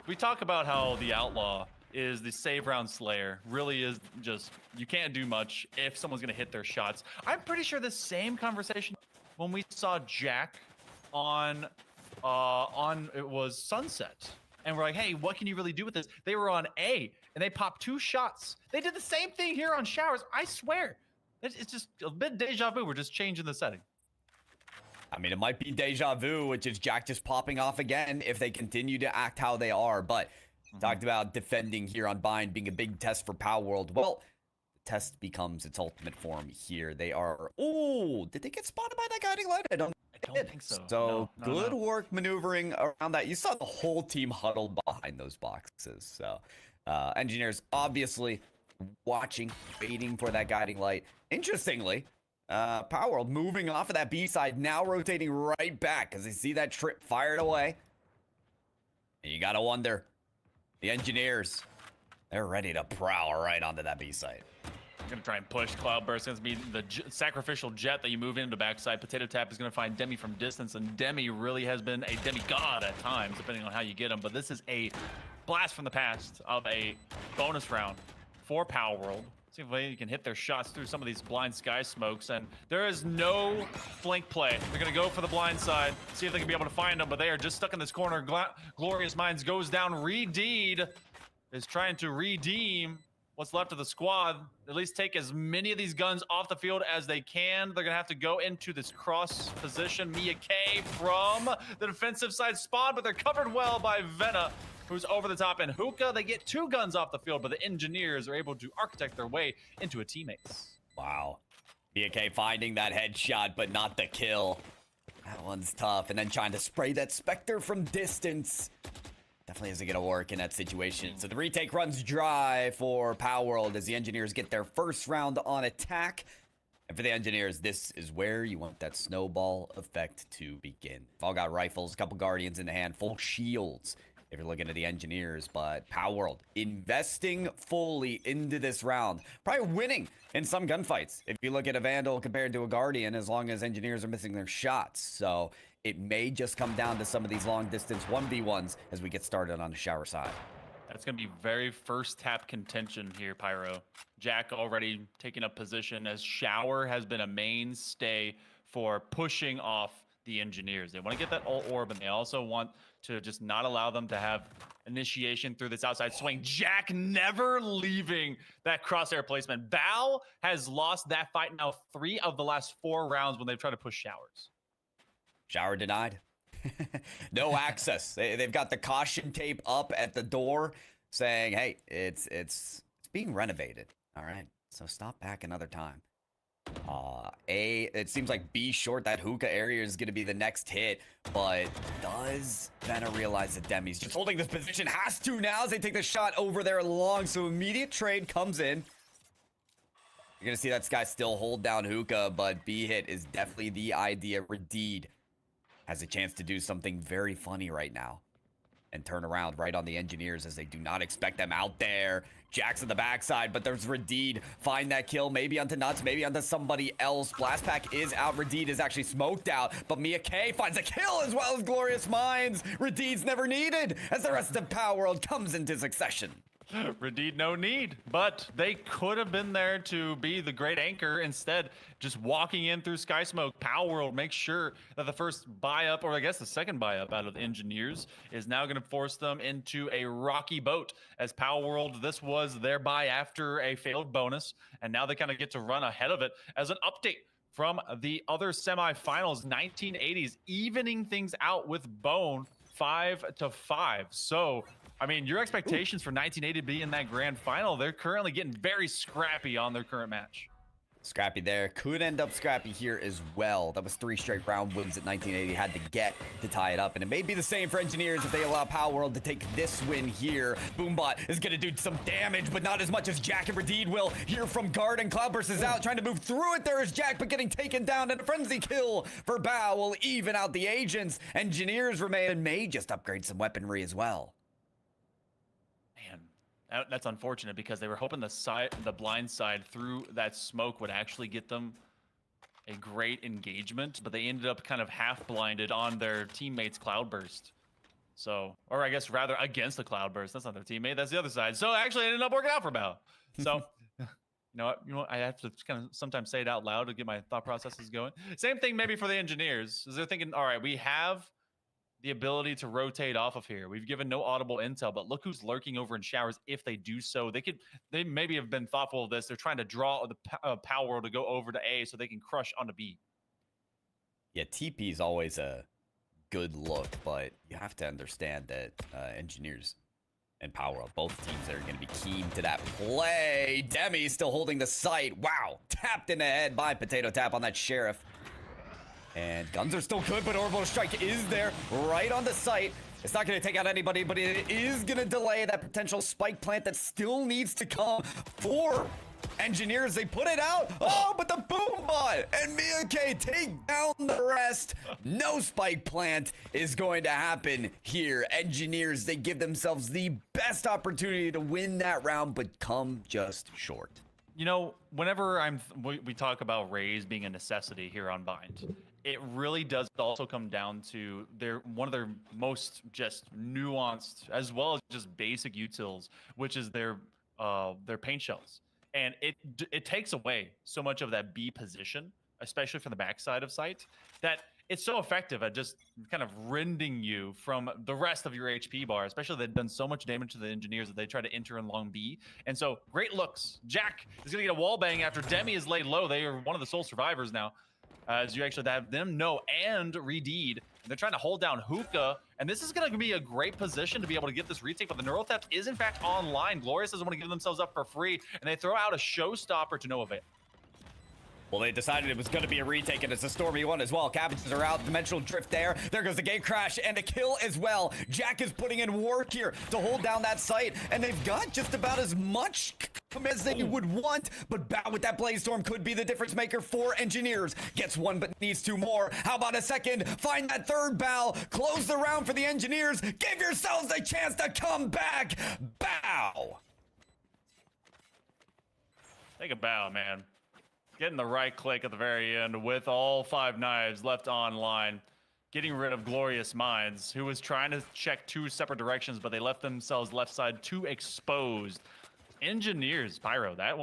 We talk about how the outlaw is the save round slayer. Really is just, you can't do much if someone's gonna hit their shots. I'm pretty sure the same conversation when we saw Jack on it was Sunset. And we're like, hey, what can you really do with this? They were on A, and they popped 2 shots. They did the same thing here on Showers. I swear. It's just a bit deja vu. We're just changing the setting. I mean, it might be deja vu, which is Jack just popping off again if they continue to act how they are. But talked about defending here on Bind being a big test for Power World. Well, the test becomes its ultimate form here. They are... Oh, did they get spotted by that guiding light? I don't think so. So No, good work maneuvering around that. You saw the whole team huddled behind those boxes. So engineers obviously watching, waiting for that guiding light. Interestingly, Power World moving off of that B side, now rotating right back because they see that trip fired away. And you gotta wonder, the engineers, they're ready to prowl right onto that B side. Gonna try and push Cloudburst. It's gonna be the sacrificial jet that you move into backside. Potato Tap is gonna find Demi from distance, and Demi really has been a demigod at times, depending on how you get him. But this is a blast from the past of a bonus round for Power World. See if they can hit their shots through some of these blind sky smokes, and there is no flank play. They're gonna go for the blind side, see if they can be able to find them, but they are just stuck in this corner. Glorious Minds goes down. Redeed is trying to redeem what's left of the squad, at least take as many of these guns off the field as they can. They're gonna have to go into this cross position. Mia K from the defensive side spawn, but they're covered well by Vena, who's over the top. And Hookah, they get 2 guns off the field, but the engineers are able to architect their way into a teammates. Wow. Mia K finding that headshot, but not the kill. That one's tough. And then trying to spray that Spectre from distance. Definitely isn't gonna work in that situation. So the retake runs dry for Power World as the engineers get their first round on attack. And for the engineers, this is where you want that snowball effect to begin. All got rifles, a couple guardians in the hand, full shields if you're looking at the engineers. But Power World investing fully into this round, probably winning in some gunfights if you look at a Vandal compared to a Guardian, as long as engineers are missing their shots. So it may just come down to some of these long distance 1v1s as we get started on the Shower side. That's going to be very first tap contention here, Pyro. Jack already taking up position as Shower has been a mainstay for pushing off the engineers. They want to get that ult orb, and they also want to just not allow them to have initiation through this outside swing. Jack never leaving that crosshair placement. Val has lost that fight now 3 of the last 4 rounds when they've tried to push Showers. Shower denied. No access. They've got the caution tape up at the door saying, hey, it's being renovated. All right, so stop back another time. It seems like B short, that hookah area is going to be the next hit, but does Vena realize that Demi's just holding this position? Has to now as they take the shot over there long, so immediate trade comes in. You're going to see that Sky still hold down hookah, but B hit is definitely the idea. Redeed has a chance to do something very funny right now and turn around right on the engineers as they do not expect them out there. Jack's on the backside, but there's Redeed. Find that kill, maybe onto Nuts, maybe onto somebody else. Blast Pack is out. Redeed is actually smoked out, but Mia K finds a kill as well as Glorious Minds. Redeed's never needed as the rest of Power World comes into succession. Redeed, no need, but they could have been there to be the great anchor. Instead, just walking in through Sky Smoke. Power World makes sure that the first buy up, or I guess the second buy up out of the engineers, is now going to force them into a rocky boat. As Power World, this was their buy after a failed bonus, and now they kind of get to run ahead of it as an update from the other semifinals. 1980s evening things out with Bone 5-5. So I mean, your expectations for 1980 to be in that grand final, they're currently getting very scrappy on their current match. Scrappy there. Could end up scrappy here as well. That was 3 straight round wins that 1980 had to get to tie it up. And it may be the same for Engineers if they allow Power World to take this win here. Boombot is going to do some damage, but not as much as Jack and Radid will. Here from Guard, and Cloudburst is out, trying to move through it. There is Jack, but getting taken down. And a frenzy kill for Bao will even out the agents. Engineers remain and may just upgrade some weaponry as well. Man, that's unfortunate because they were hoping the blind side through that smoke would actually get them a great engagement, but they ended up kind of half blinded on their teammate's Cloudburst. So, or I guess rather against the Cloudburst. That's not their teammate, that's the other side. So actually it ended up working out for Bao. So, you know what, I have to kind of sometimes say it out loud to get my thought processes going. Same thing maybe for the Engineers, is they're thinking, all right, we have the ability to rotate off of here. We've given no audible intel, but look who's lurking over in showers. If they do so, they maybe have been thoughtful of this. They're trying to draw the Power World to go over to A so they can crush onto B. Yeah, TP is always a good look, but you have to understand that Engineers and Power World, both teams are going to be keen to that play. Demi still holding the site. Wow, tapped in the head by Potato Tap on that Sheriff. And guns are still good, but Orbital Strike is there right on the site. It's not going to take out anybody, but it is going to delay that potential spike plant that still needs to come for Engineers. They put it out. Oh, but the Boombot and Miyake take down the rest. No spike plant is going to happen here. Engineers, they give themselves the best opportunity to win that round, but come just short. You know, whenever we talk about Raze being a necessity here on Bind, it really does also come down to one of their most just nuanced as well as just basic utils, which is their paint shells. And it takes away so much of that B position, especially from the backside of site, that it's so effective at just kind of rending you from the rest of your HP bar, especially they've done so much damage to the Engineers that they try to enter in long B. And so great looks. Jack is going to get a wall bang after Demi is laid low. They are one of the sole survivors now, as you actually have them know and Redeed. They're trying to hold down Hookah, and this is going to be a great position to be able to get this retake, but the Neural Theft is in fact online. Glorious doesn't want to give themselves up for free, and they throw out a showstopper to no avail. Well, they decided it was going to be a retake, and it's a stormy one as well. Cabbages are out. Dimensional Drift there. There goes the gate crash and a kill as well. Jack is putting in work here to hold down that site, and they've got just about as much as they would want, but Bao with that Blaze Storm could be the difference maker for Engineers. Gets one, but needs 2 more. How about a second? Find that third Bao. Close the round for the Engineers. Give yourselves a chance to come back. Bao. Take a bow, man. Getting the right click at the very end with all 5 knives left online. Getting rid of Glorious Minds, who was trying to check 2 separate directions, but they left themselves left side too exposed. Engineers, Pyro, that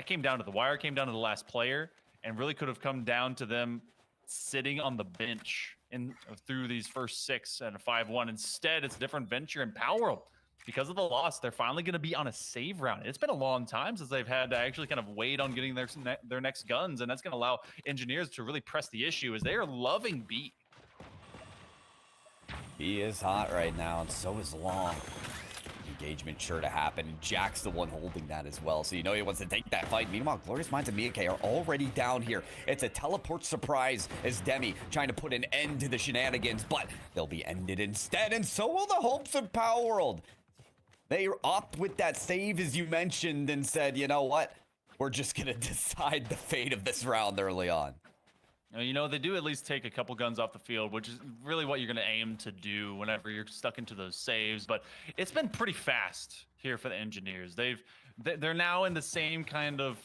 came down to the wire, came down to the last player, and really could have come down to them sitting on the bench through these first 6 and a 5-1. Instead, it's a different venture in Power World. Because of the loss, they're finally going to be on a save round. It's been a long time since they've had to actually kind of wait on getting their next guns, and that's going to allow Engineers to really press the issue as they are loving B. B is hot right now, and so is Long. Engagement sure to happen. Jack's the one holding that as well, so you know he wants to take that fight. Meanwhile, Glorious Minds and Miyake are already down here. It's a teleport surprise as Demi trying to put an end to the shenanigans, but they'll be ended instead, and so will the hopes of Power World. They opt with that save, as you mentioned, and said, you know what? We're just going to decide the fate of this round early on. You know, they do at least take a couple guns off the field, which is really what you're going to aim to do whenever you're stuck into those saves. But it's been pretty fast here for the Engineers. They're now in the same kind of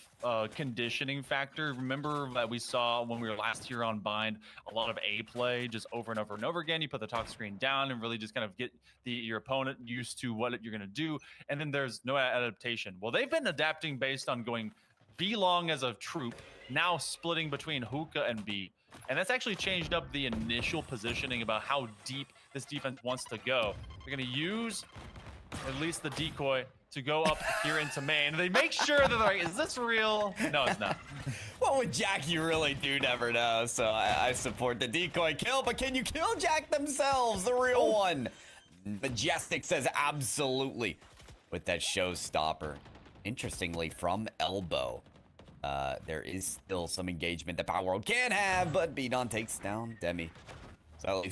conditioning factor. Remember that we saw when we were last here on Bind, a lot of A play just over and over and over again. You put the talk screen down and really just kind of get your opponent used to what you're going to do. And then there's no adaptation. Well, they've been adapting based on going B long as a troop, now splitting between Hookah and B. And that's actually changed up the initial positioning about how deep this defense wants to go. They're going to use at least the decoy to go up here into main. They make sure that they're like, is this real? No, it's not. Well, with Jack, you really do never know, so I support the decoy kill, but can you kill Jack themselves, the real one? Majestic says absolutely with that showstopper. Interestingly, from elbow, there is still some engagement that Power World can have, but Bidon takes down Demi. So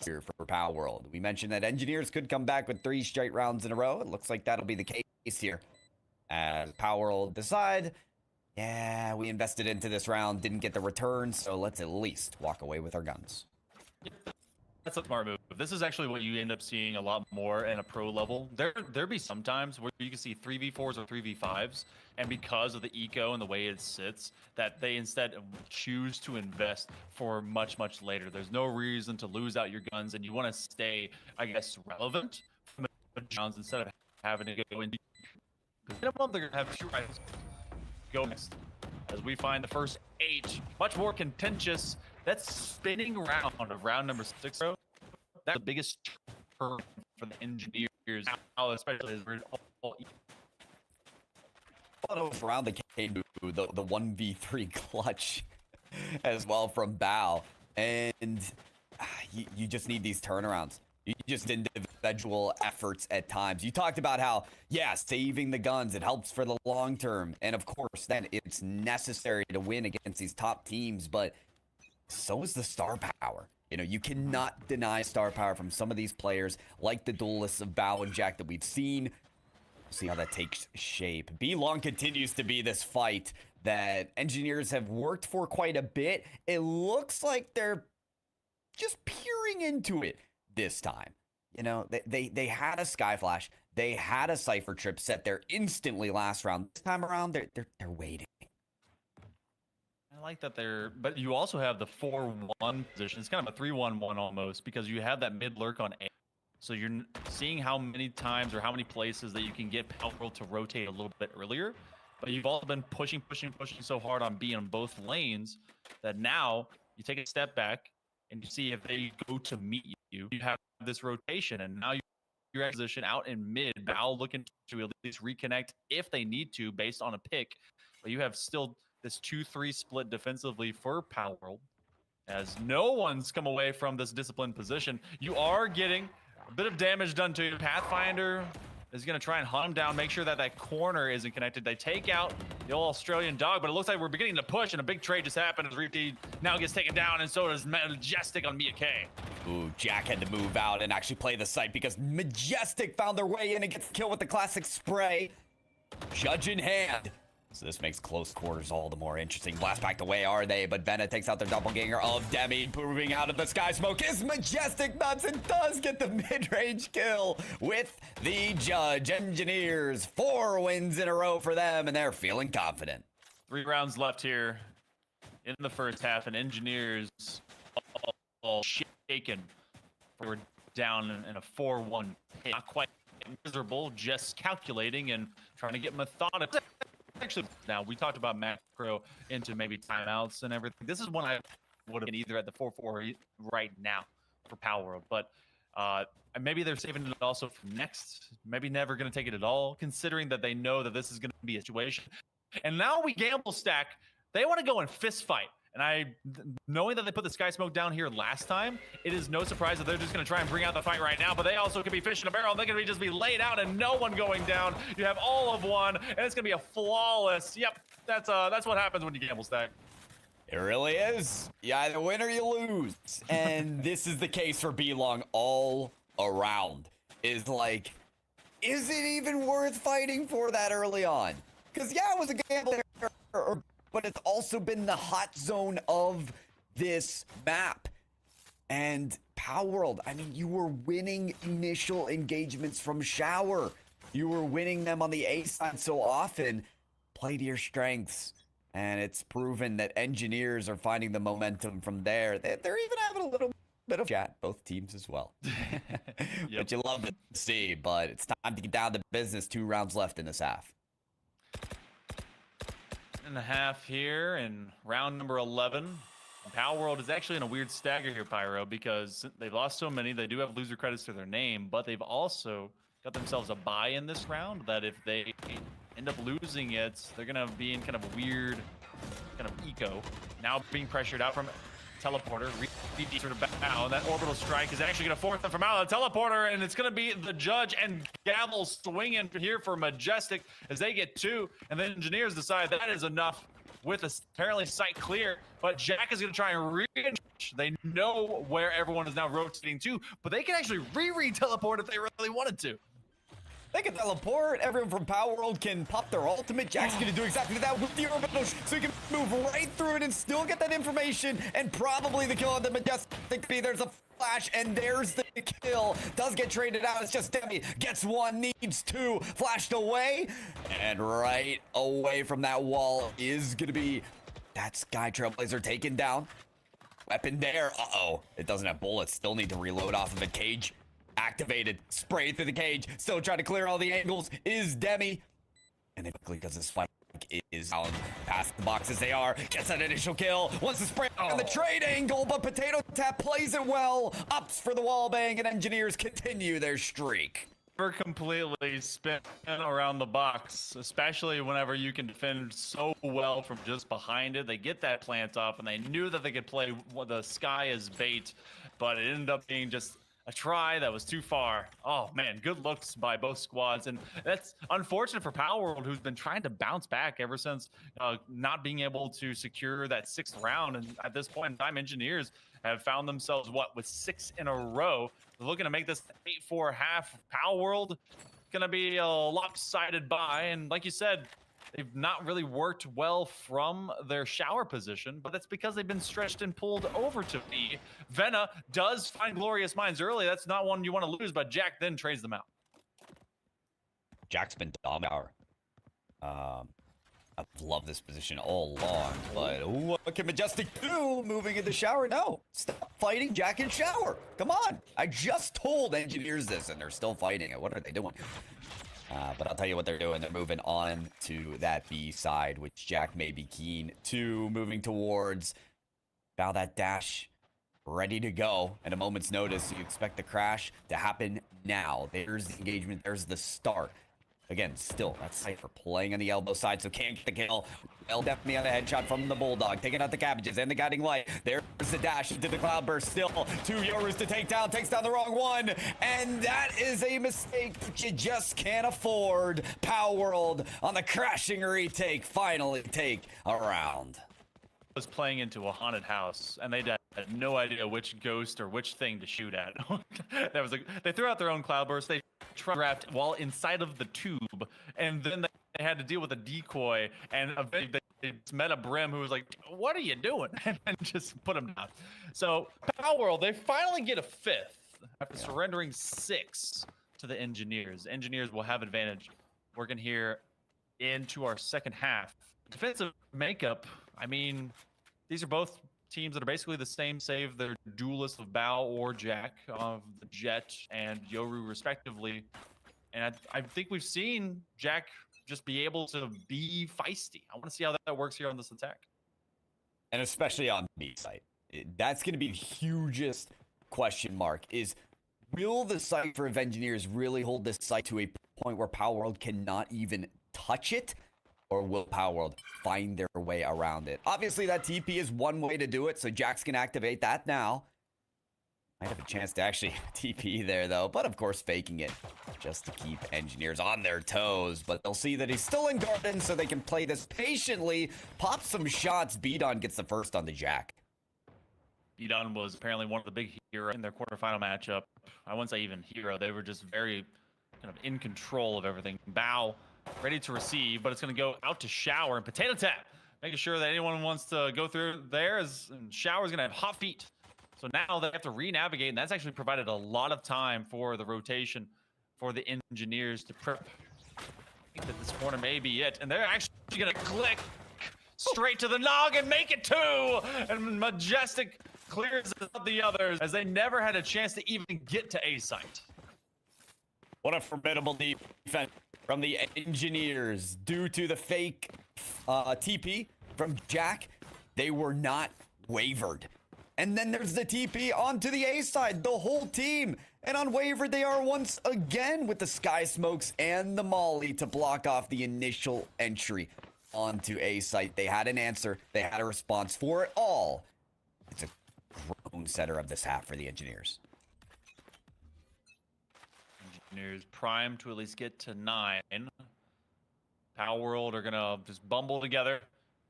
here for Power World. We mentioned that Engineers could come back with 3 straight rounds in a row. It looks like that'll be the case here. As Power World decide, yeah, we invested into this round, didn't get the return, so let's at least walk away with our guns. That's a smart move. This is actually what you end up seeing a lot more in a pro level. There be some times where you can see 3v4s or 3v5s, and because of the eco and the way it sits, that they instead choose to invest for much, much later. There's no reason to lose out your guns, and you want to stay, I guess, relevant from the rounds instead of having to go into minimum. They're gonna have 2 rounds go next. As we find the first 8, much more contentious. That spinning round of round number 6, bro. That's the biggest turn for the Engineers now, especially as we're all around the Kane, the 1v3 clutch as well from Bao. And you just need these turnarounds. You just individual efforts at times. You talked about how, yeah, saving the guns, it helps for the long term. And of course, then it's necessary to win against these top teams, but so is the star power. You know, you cannot deny star power from some of these players, like the duelists of Bao and Jack that we've seen. See how that takes shape. B-Long continues to be this fight that Engineers have worked for quite a bit. It looks like they're just peering into it this time. You know, they had a Sky Flash, they had a Cypher Trip set there instantly last round. This time around, they're waiting. I like that but you also have the 4-1 position. It's kind of a 3-1-1 almost, because you have that mid lurk on A. So you're seeing how many times or how many places that you can get Power World to rotate a little bit earlier. But you've also been pushing so hard on B on both lanes that now you take a step back and you see if they go to meet you. You have this rotation, and now you're at position out in mid. Bao looking to at least reconnect if they need to based on a pick. But you have still this 2-3 split defensively for Power World, as no one's come away from this disciplined position. You are getting a bit of damage done to you. Pathfinder is going to try and hunt him down, make sure that that corner isn't connected. They take out the old Australian dog, but it looks like we're beginning to push, and a big trade just happened as Reefy now gets taken down, and so does Majestic on Mia K. Ooh, Jack had to move out and actually play the site because Majestic found their way in and gets killed with the classic spray. Judge in hand. So this makes close quarters all the more interesting. Blast back the way are they, but Bennett takes out their doppelganger of Demi. Moving out of the sky smoke is Majestic Nuts and does get the mid-range kill with the Judge. Engineers, 4 wins in a row for them, and they're feeling confident. 3 rounds left here in the first half, and Engineers all shaken. We're down in a 4-1 hit. Not quite miserable, just calculating and trying to get methodical. Actually, now we talked about macro into maybe timeouts and everything. This is one I would have been either at the 4-4 right now for Power World, but maybe they're saving it also for next. Maybe never going to take it at all, considering that they know that this is going to be a situation. And now we gamble stack. They want to go and fist fight. And knowing that they put the sky smoke down here last time, it is no surprise that they're just going to try and bring out the fight right now. But they also could be fish in a barrel. They're going to just be laid out and no one going down. You have all of one, and it's going to be a flawless. Yep, that's what happens when you gamble stack. It really is. You either win or you lose. And this is the case for B-Long all around. Is like, is it even worth fighting for that early on? Because, yeah, it was a gamble there, but it's also been the hot zone of this map. And Power World, I mean, you were winning initial engagements from Shower. You were winning them on the A side so often. Play to your strengths. And it's proven that Engineers are finding the momentum from there. They're even having a little bit of chat, both teams as well. Yep. But you love to see, but it's time to get down to business. 2 rounds left in this half. And a half here in round number 11. Power World is actually in a weird stagger here, Pyro, because they've lost so many. They do have loser credits to their name, but they've also got themselves a bye in this round that if they end up losing it, they're going to be in kind of a weird kind of eco. Now being pressured out from teleporter. Sort of back now, and that orbital strike is actually going to force them from out of the teleporter, and it's going to be the Judge and Gavel swinging here for Majestic as they get 2, and then Engineers decide that is enough with apparently sight clear, but Jack is going to try and re-engage. They know where everyone is now rotating to, but they can actually re-teleport if they really wanted to. They can teleport. Everyone from Power World can pop their ultimate. Jack's gonna do exactly that with the orbital, so he can move right through it and still get that information, and probably the kill on the Majestic B. There's a flash, and there's the kill. Does get traded out. It's just Demi gets 1, needs 2, flashed away, and right away from that wall is gonna be that Sky Trailblazer taken down. Weapon there. Uh-oh. It doesn't have bullets. Still need to reload off of a cage. Activated, sprayed through the cage, still trying to clear all the angles is Demi, and then quickly because this fight is down past the boxes they are, gets that initial kill, wants to spray on the trade angle, but Potato Tap plays it well, ups for the wall bang, and Engineers continue their streak. Never completely spin around the box, especially whenever you can defend so well from just behind it. They get that plant off, and they knew that they could play the sky as bait, but it ended up being just a try that was too far. Oh man, good looks by both squads, and that's unfortunate for Power World, who's been trying to bounce back ever since not being able to secure that 6th round. And at this point in time, Engineers have found themselves with 6 in a row. They're looking to make this 8-4 half. Power World gonna be a lopsided bye, and like you said, they've not really worked well from their shower position, but that's because they've been stretched and pulled over to B. Vena does find Glorious Minds early. That's not one you want to lose, but Jack then trades them out. Jack's been dominating. I've loved this position all along, but what can Majestic do moving in the shower? No, stop fighting Jack in shower. Come on. I just told Engineers this, and they're still fighting it. What are they doing? But I'll tell you what they're doing. They're moving on to that B side, which Jack may be keen to, moving towards. Now that dash ready to go at a moment's notice. You expect the crash to happen now. There's the engagement. There's the start. Again, still, that's Cypher playing on the elbow side, so can't get the kill. Well, definitely on the headshot from the Bulldog, taking out the Cabbages and the Guiding Light. There's the dash into the Cloudburst. Still, 2 Yorus to take down, takes down the wrong one. And that is a mistake that you just can't afford. Power World on the crashing retake, finally take a round. Was playing into a haunted house, and they had no idea which ghost or which thing to shoot at. They threw out their own Cloudburst. They trapped while inside of the tube, and then they had to deal with a decoy, and eventually they met a Brim who was like, "What are you doing?" and just put him down. So Power World, they finally get a 5th after surrendering 6 to the Engineers. Engineers will have advantage working here into our second half. Defensive makeup, I mean, these are both teams that are basically the same, save their duelists of Bao or Jack, of the Jet and Yoru respectively. And I think we've seen Jack just be able to be feisty. I want to see how that works here on this attack. And especially on B site. That's going to be the hugest question mark is, will the Cypher of Engineers really hold this site to a point where Power World cannot even touch it? Or will Power World find their way around it? Obviously, that TP is one way to do it, so Jax can activate that now. Might have a chance to actually TP there, though, but of course, faking it just to keep Engineers on their toes. But they'll see that he's still in Garden, so they can play this patiently, pop some shots. Bidon gets the first on the Jack. Bidon was apparently one of the big heroes in their quarterfinal matchup. I wouldn't say even hero. They were just very kind of in control of everything. Bao ready to receive, but it's going to go out to Shower and Potato Tap, making sure that anyone wants to go through there is Shower's going to have hot feet. So now they have to re-navigate, and that's actually provided a lot of time for the rotation for the Engineers to prep. I think that this corner may be it, and they're actually going to click straight to the Nog and make it 2, and Majestic clears out the others as they never had a chance to even get to A site. What a formidable defense from the Engineers. Due to the fake TP from Jack, they were not wavered. And then there's the TP onto the A side, the whole team. And unwavered they are once again with the Sky Smokes and the Molly to block off the initial entry onto A site. They had an answer, they had a response for it all. It's a tone setter of this half for the Engineers. Engineers prime to at least get to 9. Power World are gonna just bumble together.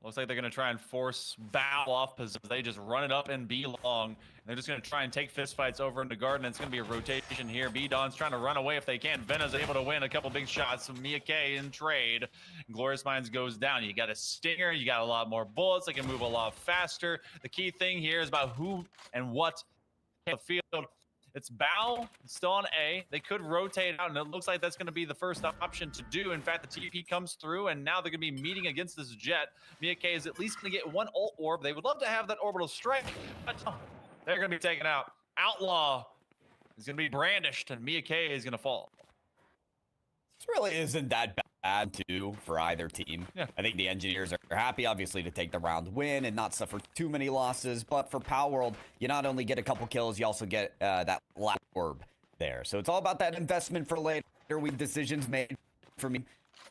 Looks like they're gonna try and force Bow off because they just run it up and B long. They're just gonna try and take fist fights over into Garden. It's gonna be a rotation here. B-Don's trying to run away if they can. Vena's able to win a couple big shots from Mia K in trade. Glorious Minds goes down. You got a stinger, you got a lot more bullets, they can move a lot faster. The key thing here is about who and what the field. It's Bow, still on A. They could rotate out, and it looks like that's going to be the first option to do. In fact, the TP comes through, and now they're going to be meeting against this Jet. Mia K is at least going to get one ult orb. They would love to have that orbital strike, but they're going to be taken out. Outlaw is going to be brandished, and Mia K is going to fall. This really isn't that bad, too, for either team. Yeah. I think the Engineers are happy, obviously, to take the round win and not suffer too many losses. But for Power World, you not only get a couple kills, you also get that last orb there. So it's all about that investment for later. With decisions made for me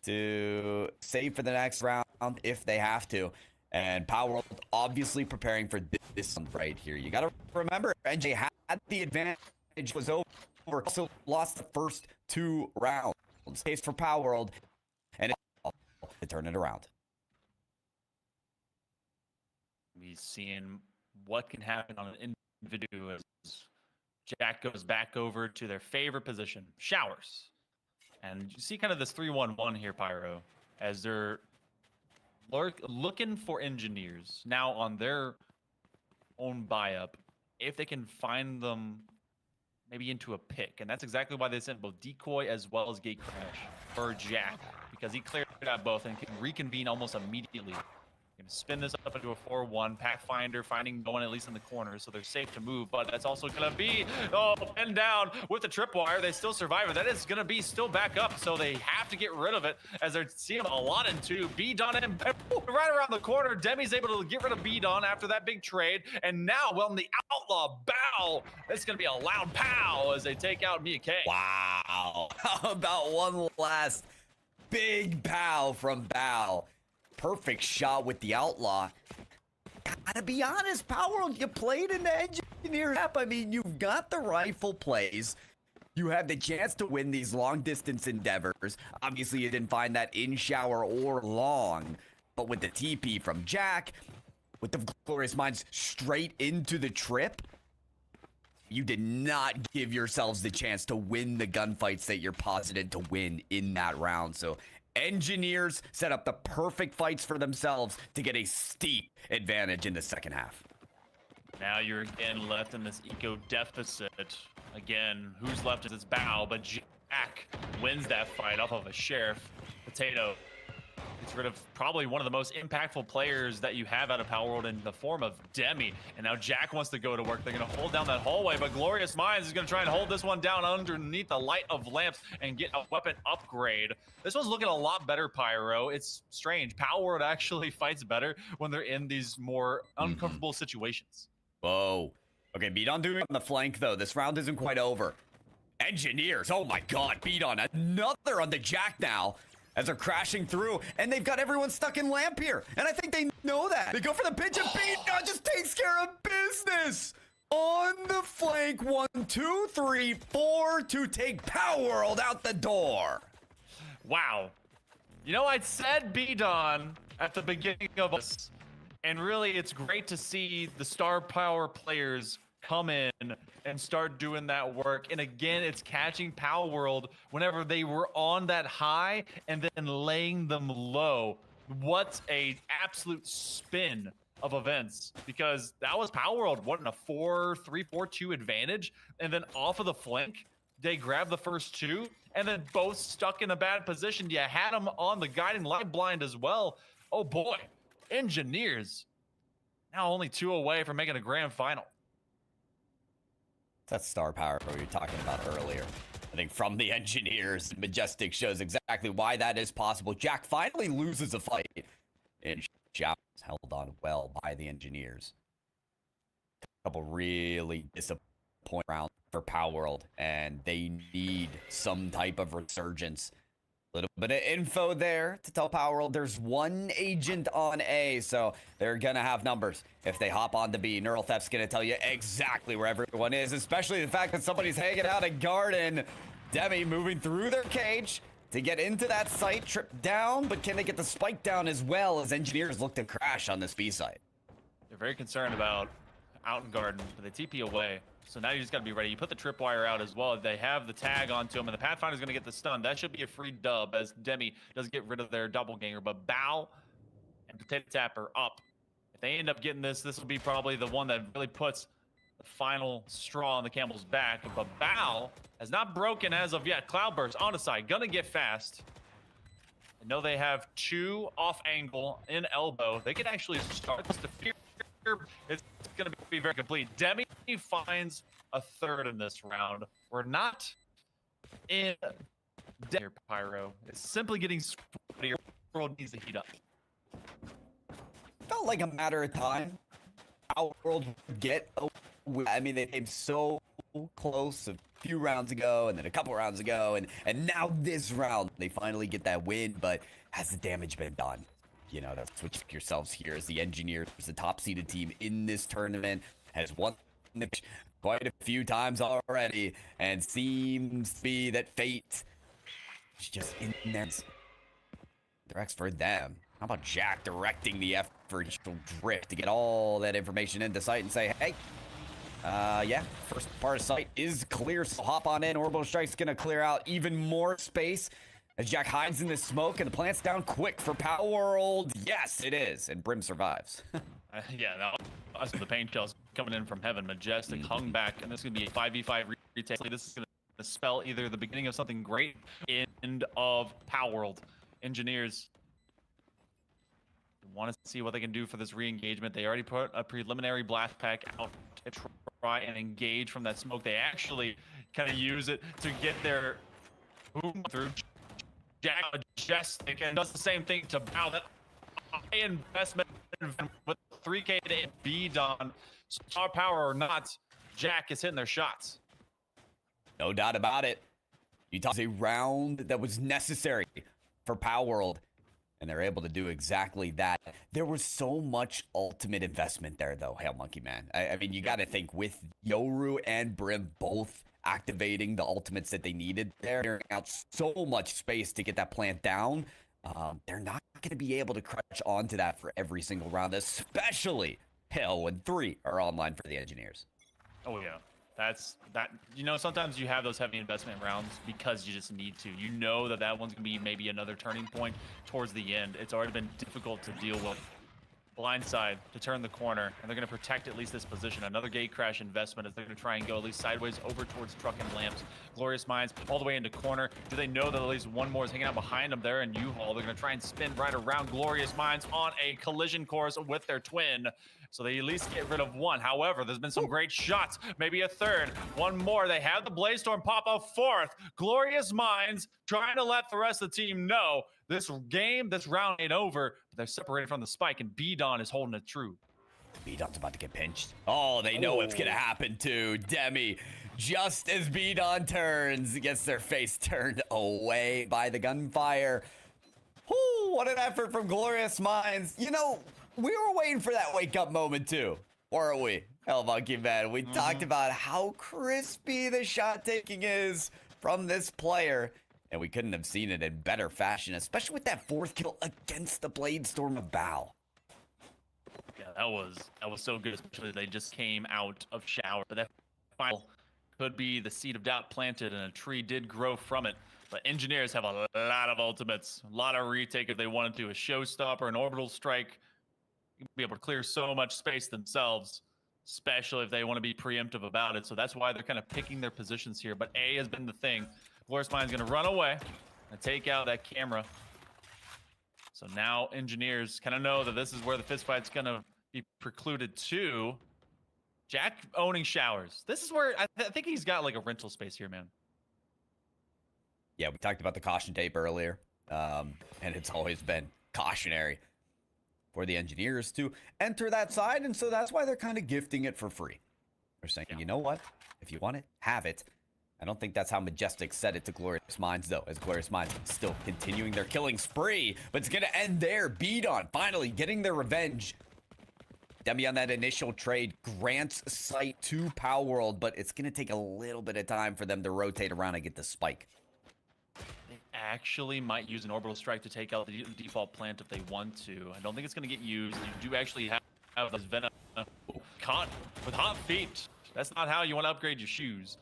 to save for the next round if they have to. And Power World obviously preparing for this one right here. You got to remember, NJ had the advantage, was over, also lost the first 2 rounds. Case for Power World, and to turn it around. We're seeing what can happen on an individual as Jack goes back over to their favorite position, showers. And you see kind of this 3-1-1 here, Pyro, as they're looking for Engineers now on their own buy-up, if they can find them maybe into a pick. And that's exactly why they sent both Decoy as well as Gate Crash for Jack, because he cleared out both and can reconvene almost immediately. Gonna spin this up into a 4-1. Pathfinder finding no one at least in the corner, so they're safe to move, but that's also gonna be, pinned down with the tripwire. They still survive it. That is gonna be still back up, so they have to get rid of it as they're seeing a lot in 2. B-Don and right around the corner. Demi's able to get rid of B-Don after that big trade, and now, well, the Outlaw Bow, it's gonna be a loud pow as they take out Mia K. Wow. How about one last big pow from Bow? Perfect shot with the Outlaw. Gotta be honest, Power World, you played in the Engineer app. I mean, you've got the rifle plays. You have the chance to win these long distance endeavors. Obviously, you didn't find that in shower or long. But with the TP from Jack, with the Glorious Minds straight into the trip, you did not give yourselves the chance to win the gunfights that you're posited to win in that round. So Engineers set up the perfect fights for themselves to get a steep advantage in the second half. Now you're again left in this eco deficit. Again, who's left is Bow, but Jack wins that fight off of a Sheriff. Potato gets rid of probably one of the most impactful players that you have out of Power World in the form of Demi. And now Jack wants to go to work. They're going to hold down that hallway, but Glorious Minds is going to try and hold this one down underneath the light of lamps and get a weapon upgrade. This one's looking a lot better, Pyro. It's strange. Power World actually fights better when they're in these more uncomfortable situations. Whoa. Okay, B-Don doing it on the flank, though. This round isn't quite over. Engineers, oh my god, B-Don, another on the Jack now. As they're crashing through, and they've got everyone stuck in lamp here. And I think they know that. They go for the pitch, and B-Don just takes care of business. On the flank, 1, 2, 3, 4 to take Power World out the door. Wow. You know, I said B-Don at the beginning of this, and really it's great to see the star power players come in and start doing that work. And again, it's catching Power World whenever they were on that high and then laying them low. What a absolute spin of events, because that was Power World, what, in a 4-3-4-2 advantage, and then off of the flank they grabbed the first 2 and then both stuck in a bad position. You had them on the guiding light blind as well. Oh boy, Engineers now only 2 away from making a grand final. That's star power we were talking about earlier. I think from the Engineers, Majestic shows exactly why that is possible. Jack finally loses a fight, and Shout is held on well by the Engineers. A couple really disappointing rounds for Power World, and they need some type of resurgence Little bit of info there to tell Power World there's one agent on A, so they're gonna have numbers. If they hop on to B, Neural Theft's gonna tell you exactly where everyone is, especially the fact that somebody's hanging out at Garden. Demi moving through their cage to get into that site, trip down, but can they get the spike down as well as Engineers look to crash on this B site? They're very concerned about out in Garden, but they TP away. So now you just got to be ready. You put the tripwire out as well. They have the tag onto him, and the Pathfinder's going to get the stun. That should be a free dub as Demi does get rid of their doppelganger. But Bao and Potato Tapper up. If they end up getting this, this will be probably the one that really puts the final straw on the camel's back. But Bao has not broken as of yet. Cloudburst on the side, going to get fast. I know they have 2 off angle in elbow. They could actually start this to fear. It's going to be very complete. Demi finds a third in this round. We're not in here, Pyro. It's simply getting sweatier. The world needs to heat up. Felt like a matter of time. Our world would get away. I mean, they came so close a few rounds ago, and then a couple rounds ago, and now this round, they finally get that win, but has the damage been done? You know, to switch yourselves here as the Engineers, the top-seeded team in this tournament, has won the quite a few times already, and seems to be that fate is just in there. Directs for them. How about Jack directing the effort drift to get all that information into sight and say, hey, yeah, first part of sight is clear, so hop on in. Orbital Strike's gonna clear out even more space as Jack hides in the smoke, and the plant's down quick for Power World. Yes, it is, and Brim survives. Yeah, now the pain shells coming in from heaven. Majestic hung back, and this is going to be a 5v5 retake. This is going to spell either the beginning of something great, end of Power World. Engineers want to see what they can do for this re-engagement. They already put a preliminary blast pack out to try and engage from that smoke. They actually kind of use it to get their boom through. Jack Majestic and does the same thing to Bao. That high investment with 3K to bead on star power or not, Jack is hitting their shots. No doubt about it. Utah's a round that was necessary for Power World, and they're able to do exactly that. There was so much ultimate investment there, though, Hail Monkey Man. I mean, you got to think with Yoru and Brim both activating the ultimates that they needed there, clearing out so much space to get that plant down. They're not going to be able to crutch onto that for every single round, especially hell when 3 are online for the Engineers. Oh yeah, that's that. You know, sometimes you have those heavy investment rounds because you just need to. You know that that one's going to be maybe another turning point towards the end. It's already been difficult to deal with. Blindside to turn the corner, and they're going to protect at least this position. Another gate crash investment as they're going to try and go at least sideways over towards truck and lamps. Glorious Minds all the way into corner. Do they know that at least one more is hanging out behind them there in U-Haul? They're going to try and spin right around Glorious Minds on a collision course with their twin. So they at least get rid of one. However, there's been some great shots. Maybe a third. One more. They have the Blaze Storm pop a fourth. Glorious Minds trying to let the rest of the team know this game, this round ain't over. But they're separated from the spike, and B-Don is holding it true. B-Don's about to get pinched. Oh, they know what's going to happen to Demi. Just as B-Don turns, gets their face turned away by the gunfire. Ooh, what an effort from Glorious Minds. You know, we were waiting for that wake-up moment, too, weren't we? Hell, Monkey Man. We talked about how crispy the shot-taking is from this player, and we couldn't have seen it in better fashion, especially with that 4th kill against the Blade Storm of Bao. Yeah, that was so good, especially they just came out of shower. But that final could be the seed of doubt planted, and a tree did grow from it. But Engineers have a lot of ultimates, a lot of retake if they wanted to. A showstopper, an orbital strike, be able to clear so much space themselves, especially if they want to be preemptive about it. So that's why they're kind of picking their positions here. But A has been the thing. Glorious Mind's going to run away and take out that camera. So now Engineers kind of know that this is where the fist fight's going to be precluded to. Jack owning showers. This is where I think he's got like a rental space here, man. Yeah, we talked about the caution tape earlier, and it's always been cautionary for the Engineers to enter that side, and so that's why they're kind of gifting it for free. They're saying, you know what? If you want it, have it. I don't think that's how Majestic said it to Glorious Minds, though, as Glorious Minds still continuing their killing spree. But it's going to end there. Beat-On finally getting their revenge. Demi on that initial trade grants sight to Power World, but it's going to take a little bit of time for them to rotate around and get the spike. They actually might use an orbital strike to take out the default plant if they want to. I don't think it's going to get used. You do actually have this Venom caught with hot feet. That's not how you want to upgrade your shoes.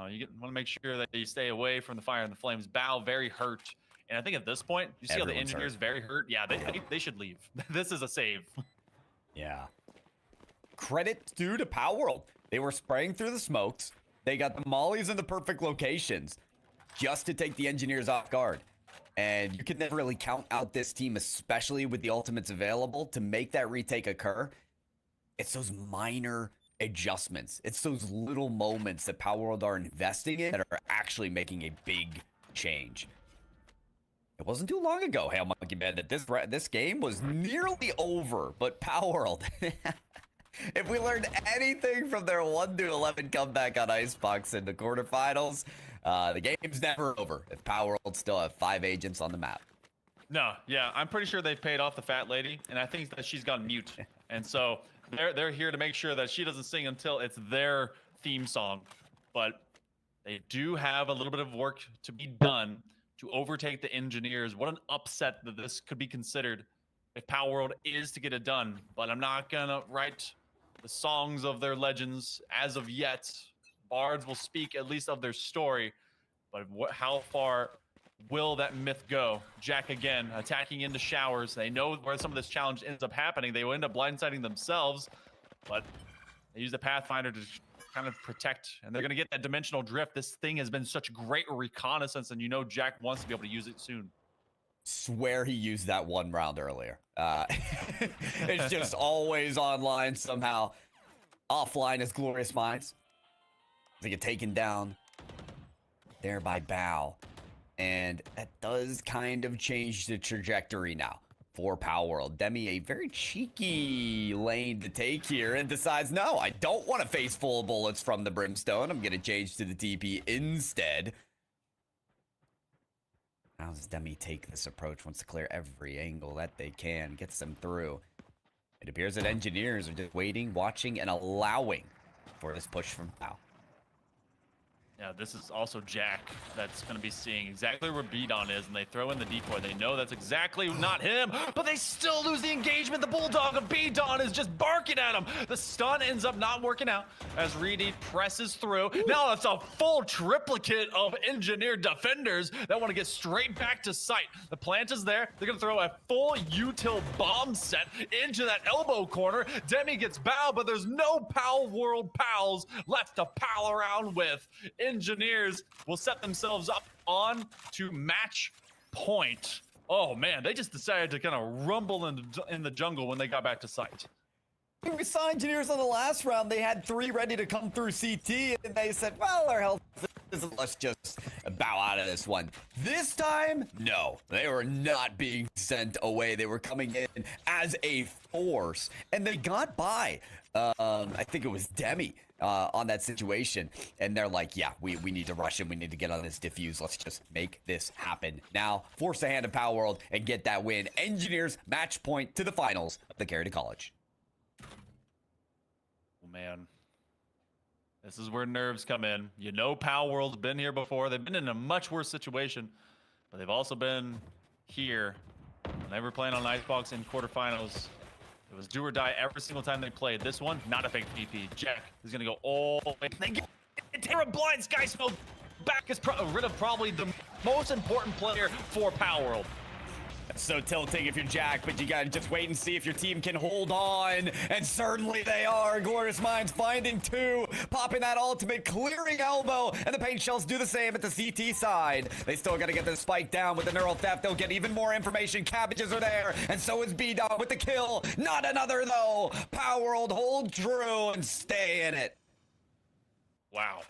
You want to make sure that you stay away from the fire and the flames. Bao very hurt. And I think at this point, you see how the engineers very hurt. Yeah, they should leave. This is a save. Yeah. Credit due to Power World. They were spraying through the smokes. They got the mollies in the perfect locations just to take the engineers off guard. And you can never really count out this team, especially with the ultimates available, to make that retake occur. It's those minor adjustments. It's those little moments that Power World are investing in that are actually making a big change. It wasn't too long ago, Hail Monkey Man, that this game was nearly over, but Power World, if we learned anything from their 1-11 comeback on Icebox in the quarterfinals, the game's never over if Power World still have 5 agents on the map. No, yeah, I'm pretty sure they've paid off the fat lady, and I think that she's gone mute. And so they're here to make sure that she doesn't sing until it's their theme song. But they do have a little bit of work to be done to overtake the engineers. What an upset that this could be considered if Power World is to get it done. But I'm not gonna write the songs of their legends as of yet. Bards will speak at least of their story, but how far will that myth go? Jack again attacking into showers. They know where some of this challenge ends up happening. They will end up blindsiding themselves, but they use the Pathfinder to kind of protect, and they're going to get that dimensional drift. This thing has been such great reconnaissance, and you know Jack wants to be able to use it soon. Swear he used that one round earlier. It's just always online somehow. Offline is Glorious Minds. They get taken down there by Bao. And that does kind of change the trajectory now for Power World. Demi, a very cheeky lane to take here, and decides, no, I don't want to face full bullets from the Brimstone. I'm going to change to the TP instead. How does Demi take this approach? Wants to clear every angle that they can, gets them through. It appears that engineers are just waiting, watching, and allowing for this push from Bao. Yeah, this is also Jack that's going to be seeing exactly where Beat-On is, and they throw in the decoy. They know that's exactly not him, but they still lose the engagement. The Bulldog of Beat-On is just barking at him. The stun ends up not working out as Reedy presses through. Now it's a full triplicate of engineer defenders that want to get straight back to site. The plant is there. They're going to throw a full util bomb set into that elbow corner. Demi gets Bao, but there's no Power World pals left to pal around with. Engineers will set themselves up on to match point. Oh man, they just decided to kind of rumble in the jungle when they got back to site. We saw engineers on the last round. They had 3 ready to come through CT, and they said, well, our health is, let's just bow out of this one. This time, no, they were not being sent away. They were coming in as a force, and they got by. I think it was Demi on that situation, and they're like, yeah, we need to rush him. We need to get on this diffuse. Let's just make this happen now. Force the hand of Power World and get that win. Engineers match point to the finals of the Carry2College. Man, this is where nerves come in. You know Power World's been here before. They've been in a much worse situation, but they've also been here. When they were playing on Icebox in quarterfinals, it was do or die every single time they played. This one, not a fake PP. Jack is going to go all the way. They get Terra Blind Sky Smoke back is rid of probably the most important player for Power World. That's so tilting if you're Jack, but you gotta just wait and see if your team can hold on. And certainly they are. Glorious Minds finding 2, popping that ultimate, clearing elbow, and the paint shells do the same at the CT side. They still gotta get the spike down with the neural theft. They'll get even more information. Cabbages are there, and so is B-Dog with the kill. Not another though. Power World hold true and stay in it. Wow.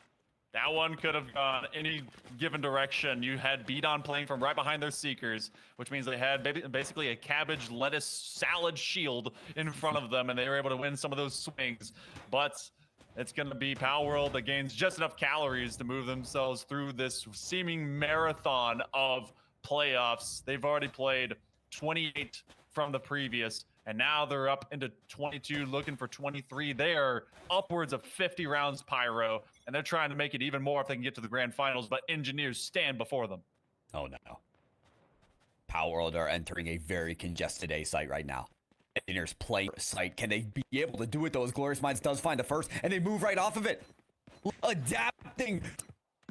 That one could have gone any given direction. You had Beat-On playing from right behind their Seekers, which means they had basically a cabbage, lettuce, salad shield in front of them, and they were able to win some of those swings. But It's going to be Power World that gains just enough calories to move themselves through this seeming marathon of playoffs. They've already played 28 from the previous, and now they're up into 22, looking for 23. They are upwards of 50 rounds pyro, and they're trying to make it even more if they can get to the grand finals, but Engineers stand before them. Oh no. Power World are entering a very congested A site right now. Engineers play site. Can they be able to do it though? As Glorious Minds does find the first, and they move right off of it. Adapting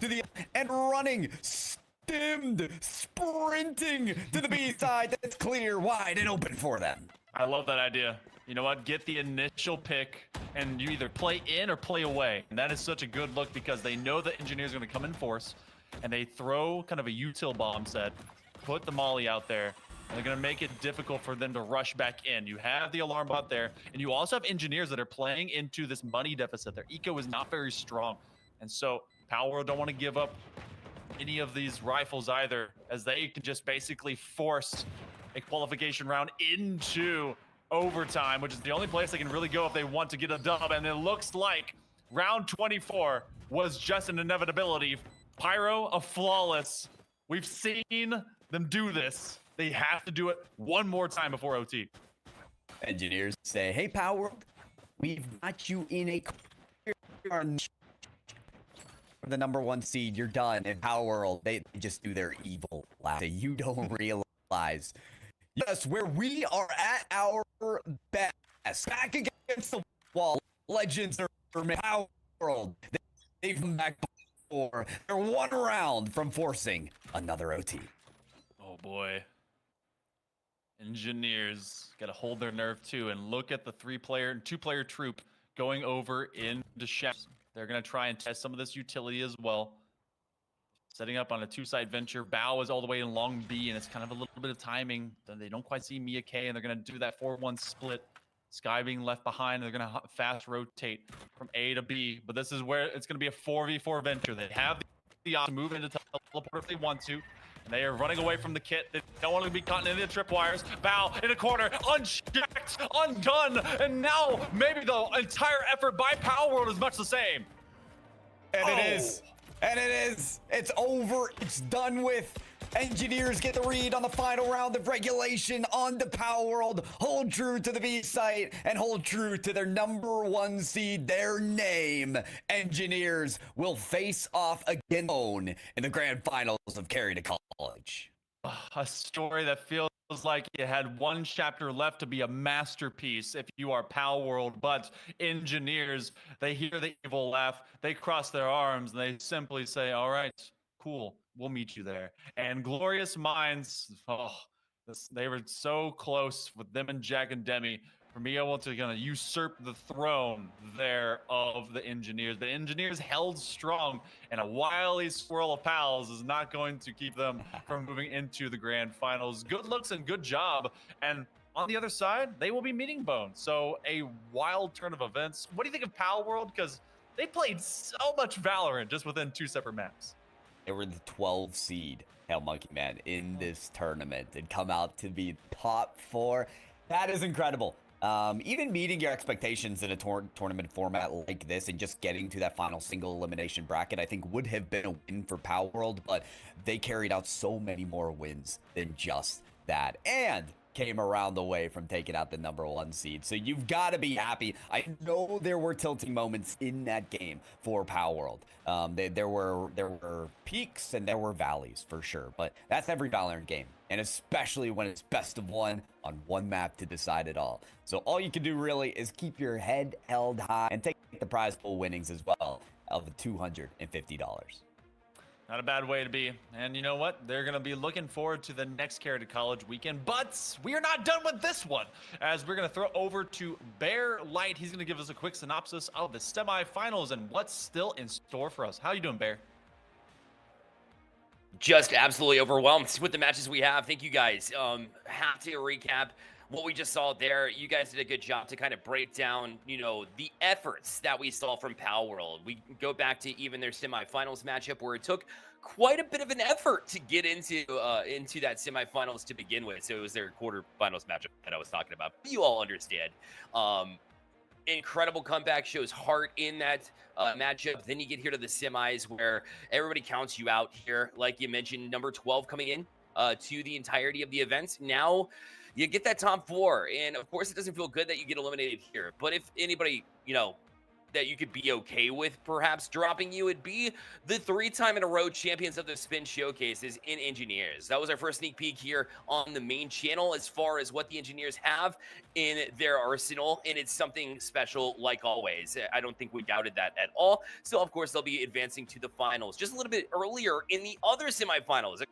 to the and running, stimmed, sprinting to the B side. That's clear, wide, and open for them. I love that idea. You know what? Get the initial pick, and you either play in or play away. And that is such a good look because they know the Engineers are going to come in force, and they throw kind of a util bomb set, put the molly out there, and they're going to make it difficult for them to rush back in. You have the alarm bot there, and you also have Engineers that are playing into this money deficit. Their eco is not very strong, and so Power World don't want to give up any of these rifles either, as they can just basically force a qualification round into overtime, which is the only place they can really go if they want to get a dub. And it looks like round 24 was just an inevitability. Pyro, a flawless. We've seen them do this. They have to do it one more time before OT. Engineers say, hey, Power World, we've got you in a the number 1 seed. You're done. And Power World, they just do their evil laugh. You don't realize. Yes, where we are at our best. Back against the wall. Legends are Power World. They've come back before. They're 1 round from forcing another OT. Oh boy. Engineers got to hold their nerve too and look at the 2-player troop going over into Shadows. They're going to try and test some of this utility as well. Setting up on a 2-side venture. Bao is all the way in long B, and it's kind of a little bit of timing. They don't quite see Mia K, and they're going to do that 4-1 split. Sky being left behind. They're going to fast rotate from A to B, but this is where it's going to be a 4v4 venture. They have the option to move into teleport if they want to, and they are running away from the kit. They don't want to be caught in the tripwires. Bao in a corner, unchecked, undone, and now maybe the entire effort by Power World is much the same. And it is. And it is. It's over. It's done with. Engineers get the read on the final round of regulation on the Power World. Hold true to the B site and hold true to their number 1 seed, their name. Engineers will face off again in the grand finals of Carry2College. A story that feels like it had 1 chapter left to be a masterpiece if you are Power World, but Engineers, they hear the evil laugh, they cross their arms, and they simply say, all right, cool, we'll meet you there. And Glorious Minds, they were so close with them and Jack and Demi for being able to kind of usurp the throne there of the Engineers. The Engineers held strong, and a wily swirl of pals is not going to keep them from moving into the grand finals. Good looks and good job. And on the other side, they will be meeting Bone. So a wild turn of events. What do you think of Power World? Because they played so much Valorant just within 2 separate maps. They were the 12 seed, Hail Monkey Man, in this tournament and come out to be top 4. That is incredible. Even meeting your expectations in a tournament format like this and just getting to that final single elimination bracket, I think would have been a win for Power World, but they carried out so many more wins than just that. And came around the way from taking out the number 1 seed. So you've got to be happy. I know there were tilting moments in that game for Power World. There were peaks and there were valleys for sure, but that's every Valorant game. And especially when it's best of 1 on 1 map to decide it all. So all you can do really is keep your head held high and take the prize pool winnings as well of the $250. Not a bad way to be. And you know what? They're going to be looking forward to the next Carry2College weekend. But we are not done with this one, as we're going to throw over to Bear Light. He's going to give us a quick synopsis of the semifinals and what's still in store for us. How you doing, Bear? Just absolutely overwhelmed with the matches we have. Thank you guys. Have to recap what we just saw there. You guys did a good job to kind of break down, the efforts that we saw from Power World. We go back to even their semifinals matchup where it took quite a bit of an effort to get into that semifinals to begin with. So it was their quarterfinals matchup that I was talking about. You all understand. incredible comeback, shows heart in that matchup. Then you get here to the semis where everybody counts you out here. Like you mentioned, number 12 coming in to the entirety of the event. Now you get that top 4. And of course, it doesn't feel good that you get eliminated here. But if anybody, that you could be okay with perhaps dropping you, it'd be the 3-time in a row champions of the spin showcases in engineers. That was our first sneak peek here on the main channel as far as what the engineers have in their arsenal, and it's something special like always. I don't think we doubted that at all. So of course they'll be advancing to the finals just a little bit earlier in the other semifinals.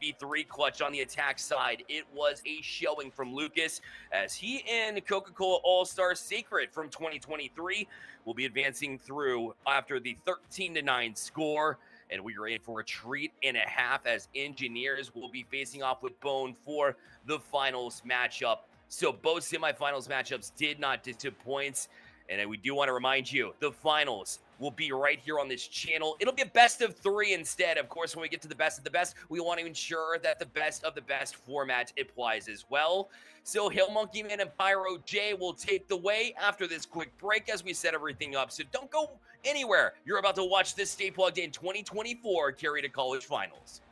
V3 clutch on the attack side. It was a showing from Lucas as he and Coca-Cola All-Star Sacred from 2023 will be advancing through after the 13-9 score. And we are in for a treat and a half as engineers will be facing off with Bone for the finals matchup. So both semifinals matchups did not disappoint. And we do want to remind you, the finals will be right here on this channel. It'll be a best of 3 instead. Of course, when we get to the best of the best, we want to ensure that the best of the best format applies as well. So Hail Monkey Man and Pyro J will take the way after this quick break as we set everything up. So don't go anywhere. You're about to watch this Stay Plugged In 2024 Carry2College Finals.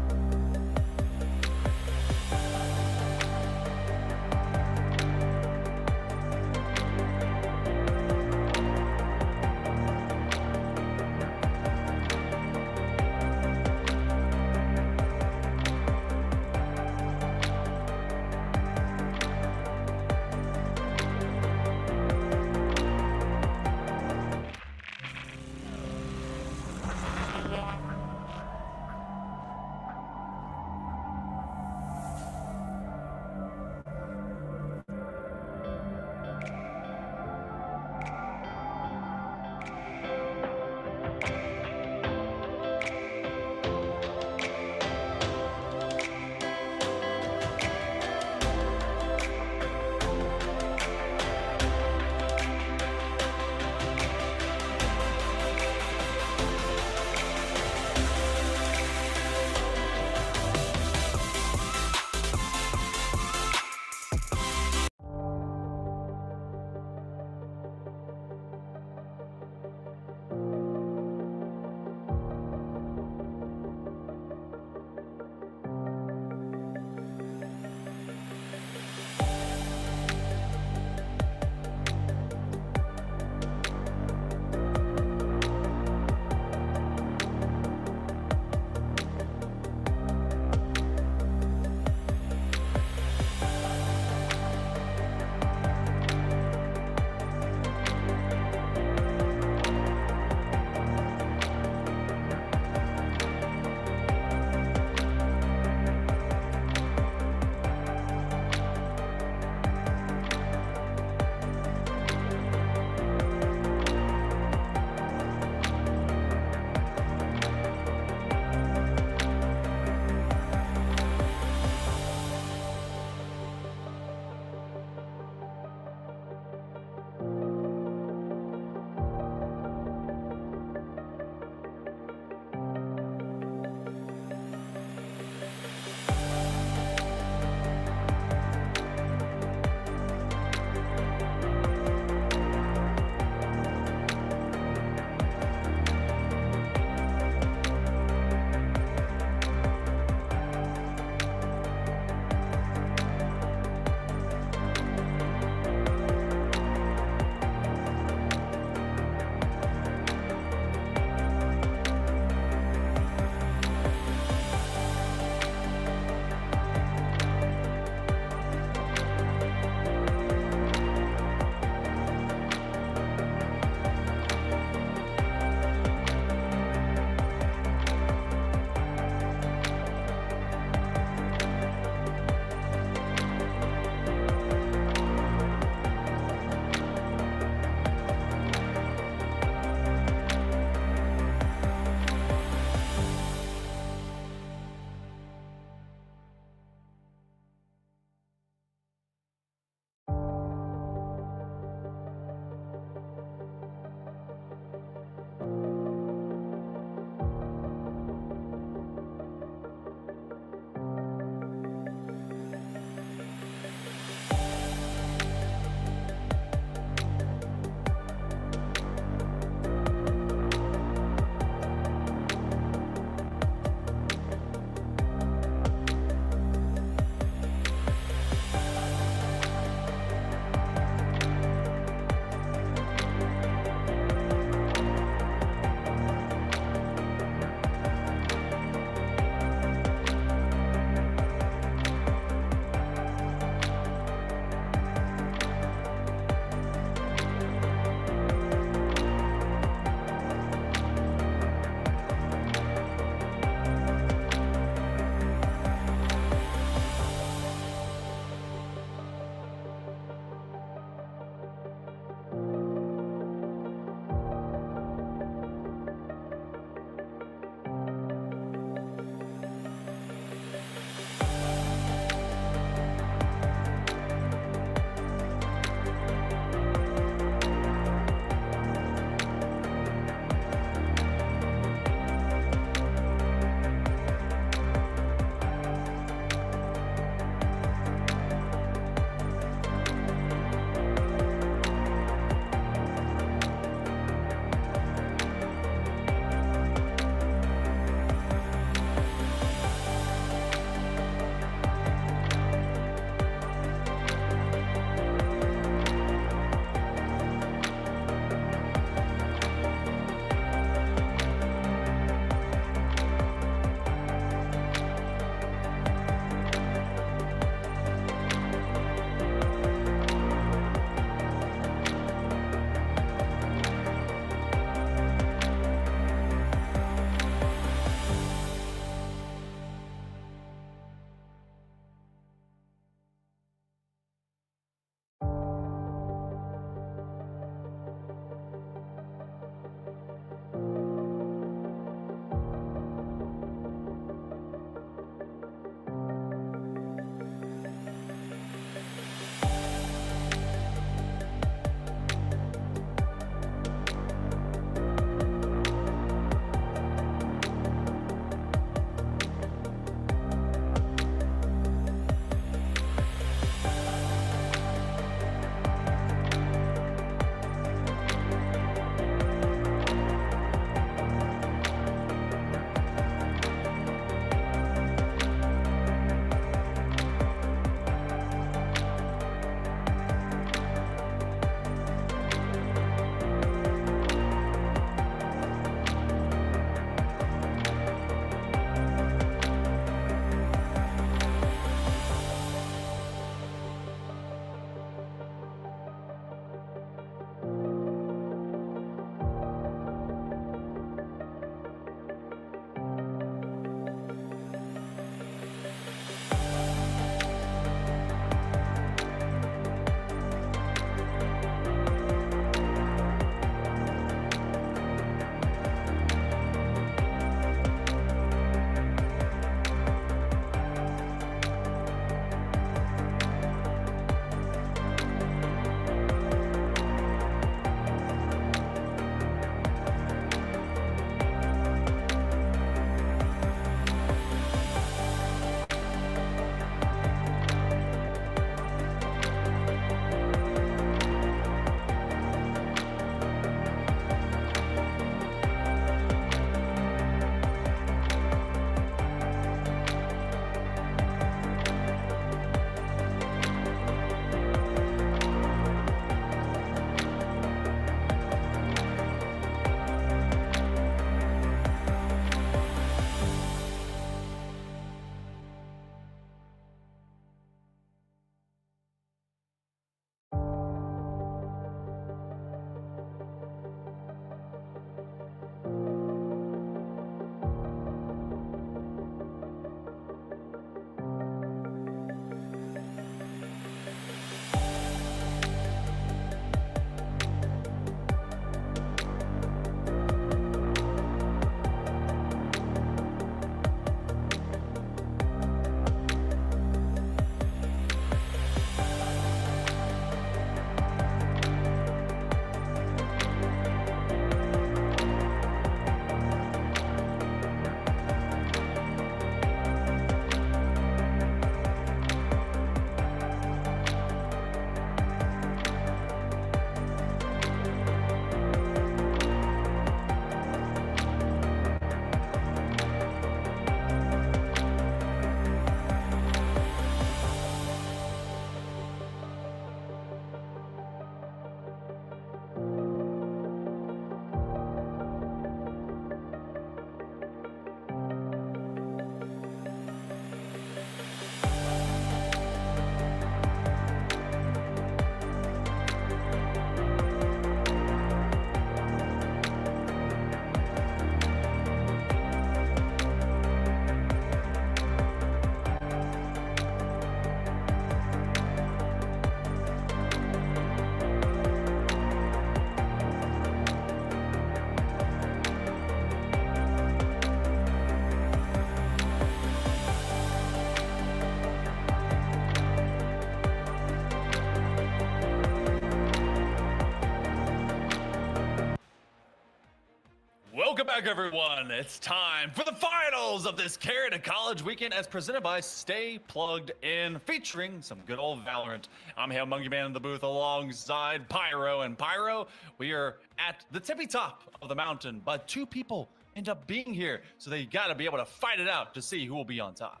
Welcome back, everyone. It's time for the finals of this Carry2College weekend as presented by Stay Plugged In, featuring some good old Valorant. I'm Hail Monkey Man in the booth alongside Pyro. And Pyro, we are at the tippy top of the mountain, but two people end up being here, so they got to be able to fight it out to see who will be on top.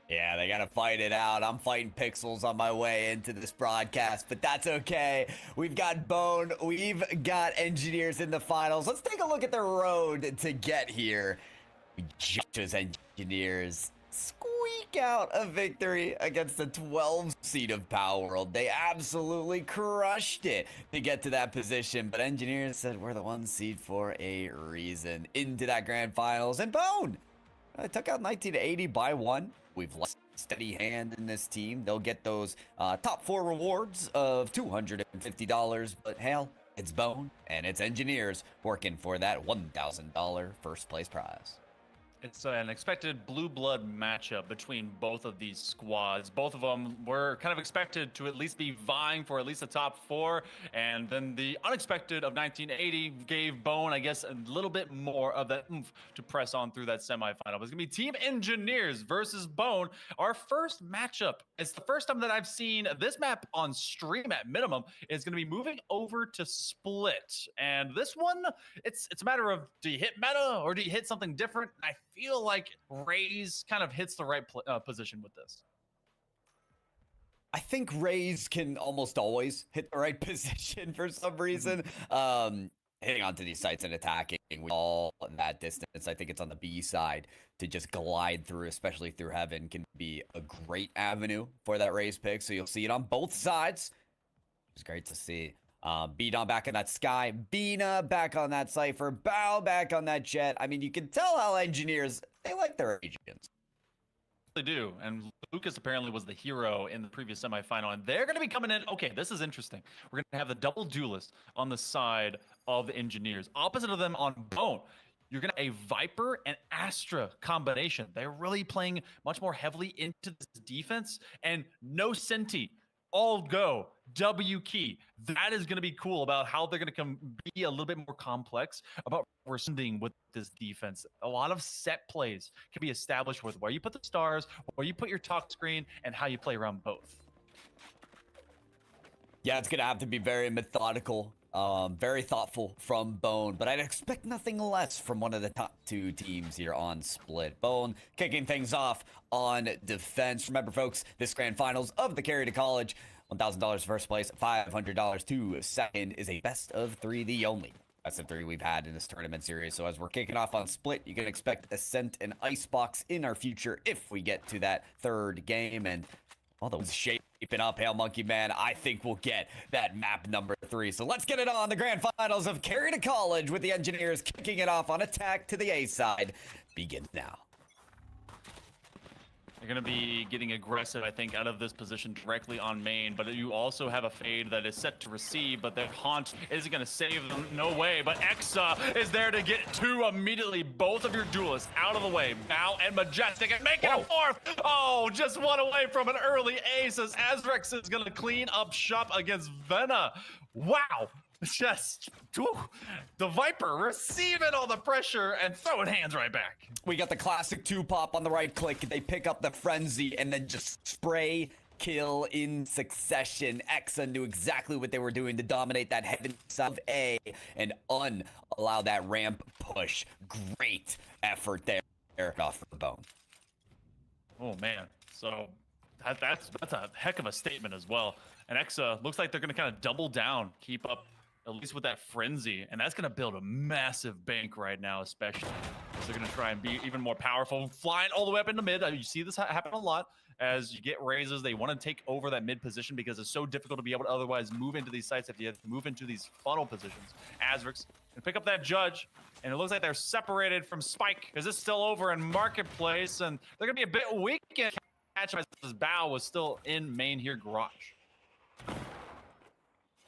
Yeah, they gotta fight it out. I'm fighting pixels on my way into this broadcast, but that's okay. We've got Bone, we've got Engineers in the finals. Let's take a look at the road to get here. Just Engineers squeak out a victory against the 12 seed of Power World. They absolutely crushed it to get to that position, but Engineers said we're the 1 seed for a reason. Into that grand finals, and Bone took out 1980 by 1. We've left a steady hand in this team. They'll get those top 4 rewards of $250, but hell, it's Bone and it's Engineers working for that $1,000 first place prize. It's an expected blue blood matchup between both of these squads. Both of them were kind of expected to at least be vying for at least the top 4. And then the unexpected of 1980 gave Bone, I guess, a little bit more of that oomph to press on through that semifinal. It's going to be Team Engineers versus Bone. Our first matchup. It's the first time that I've seen this map on stream at minimum. Is going to be moving over to Split. And this one, it's a matter of, do you hit meta or do you hit something different? I feel like Raze kind of hits the right position with this. I think Raze can almost always hit the right position for some reason. Hitting onto these sites and attacking with all that distance, I think it's on the B side to just glide through, especially through Heaven, can be a great avenue for that Raze pick. So you'll see it on both sides. It's great to see. Beat on back on that Sky, Bina back on that Cypher, Bow back on that Jet. I mean, you can tell how Engineers, they like their agents. They do, and Lucas apparently was the hero in the previous semifinal, and they're going to be coming in. Okay, this is interesting. We're going to have the double duelist on the side of the Engineers. Opposite of them on Bone, you're going to have a Viper and Astra combination. They're really playing much more heavily into this defense, and no Senti. All go W key. That is going to be cool about how they're going to be a little bit more complex about responding with this defense. A lot of set plays can be established with where you put the stars, where you put your talk screen, and how you play around both. Yeah, it's going to have to be very methodical, very thoughtful from Bone, but I'd expect nothing less from one of the top 2 teams here on Split. Bone kicking things off on defense. Remember, folks, this grand finals of the Carry2College, $1,000 first place, $500 to second is a best of 3, the only best of 3 we've had in this tournament series. So as we're kicking off on Split, you can expect Ascent and Icebox in our future if we get to that 3rd game. And well, the shaping up, Hail Monkey Man, I think we'll get that map number 3. So let's get it on. The grand finals of Carry2College with the Engineers kicking it off on attack to the A side begins now. They're going to be getting aggressive, I think, out of this position directly on main, but you also have a fade that is set to receive, but their haunt isn't going to save them. No way, but Exa is there to get 2 immediately. Both of your duelists out of the way. Bow and Majestic and make it a 4th. Oh, just 1 away from an early ace as Azrex is going to clean up shop against Vena. Wow. Just the Viper receiving all the pressure and throwing hands right back. We got the classic 2-pop on the right click. They pick up the frenzy and then just spray kill in succession. Exa knew exactly what they were doing to dominate that heaven side of A and allow that ramp push. Great effort there off the Bone. Oh man, so that's a heck of a statement as well. And Exa looks like they're going to kind of double down, keep up at least with that frenzy, and that's going to build a massive bank right now, especially. So they're going to try and be even more powerful, flying all the way up into mid. You see this happen a lot as you get raises. They want to take over that mid position because it's so difficult to be able to otherwise move into these sites if you have to move into these funnel positions. Azrix can pick up that Judge, and it looks like they're separated from Spike. Is this still over in Marketplace? And they're going to be a bit weak in catch as Bow was still in main here garage.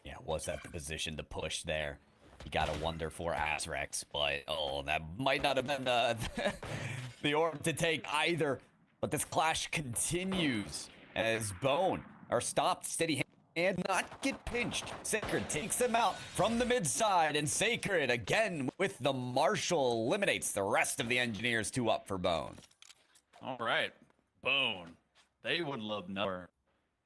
Yeah, was that the position to push there? You gotta wonder for Azrex, but oh, that might not have been the orb to take either. But this clash continues as Bone are stopped. Steady and not get pinched. Sacred takes him out from the mid side, and Sacred again with the Marshall eliminates the rest of the Engineers. 2 up for Bone. All right, Bone. They would love nothing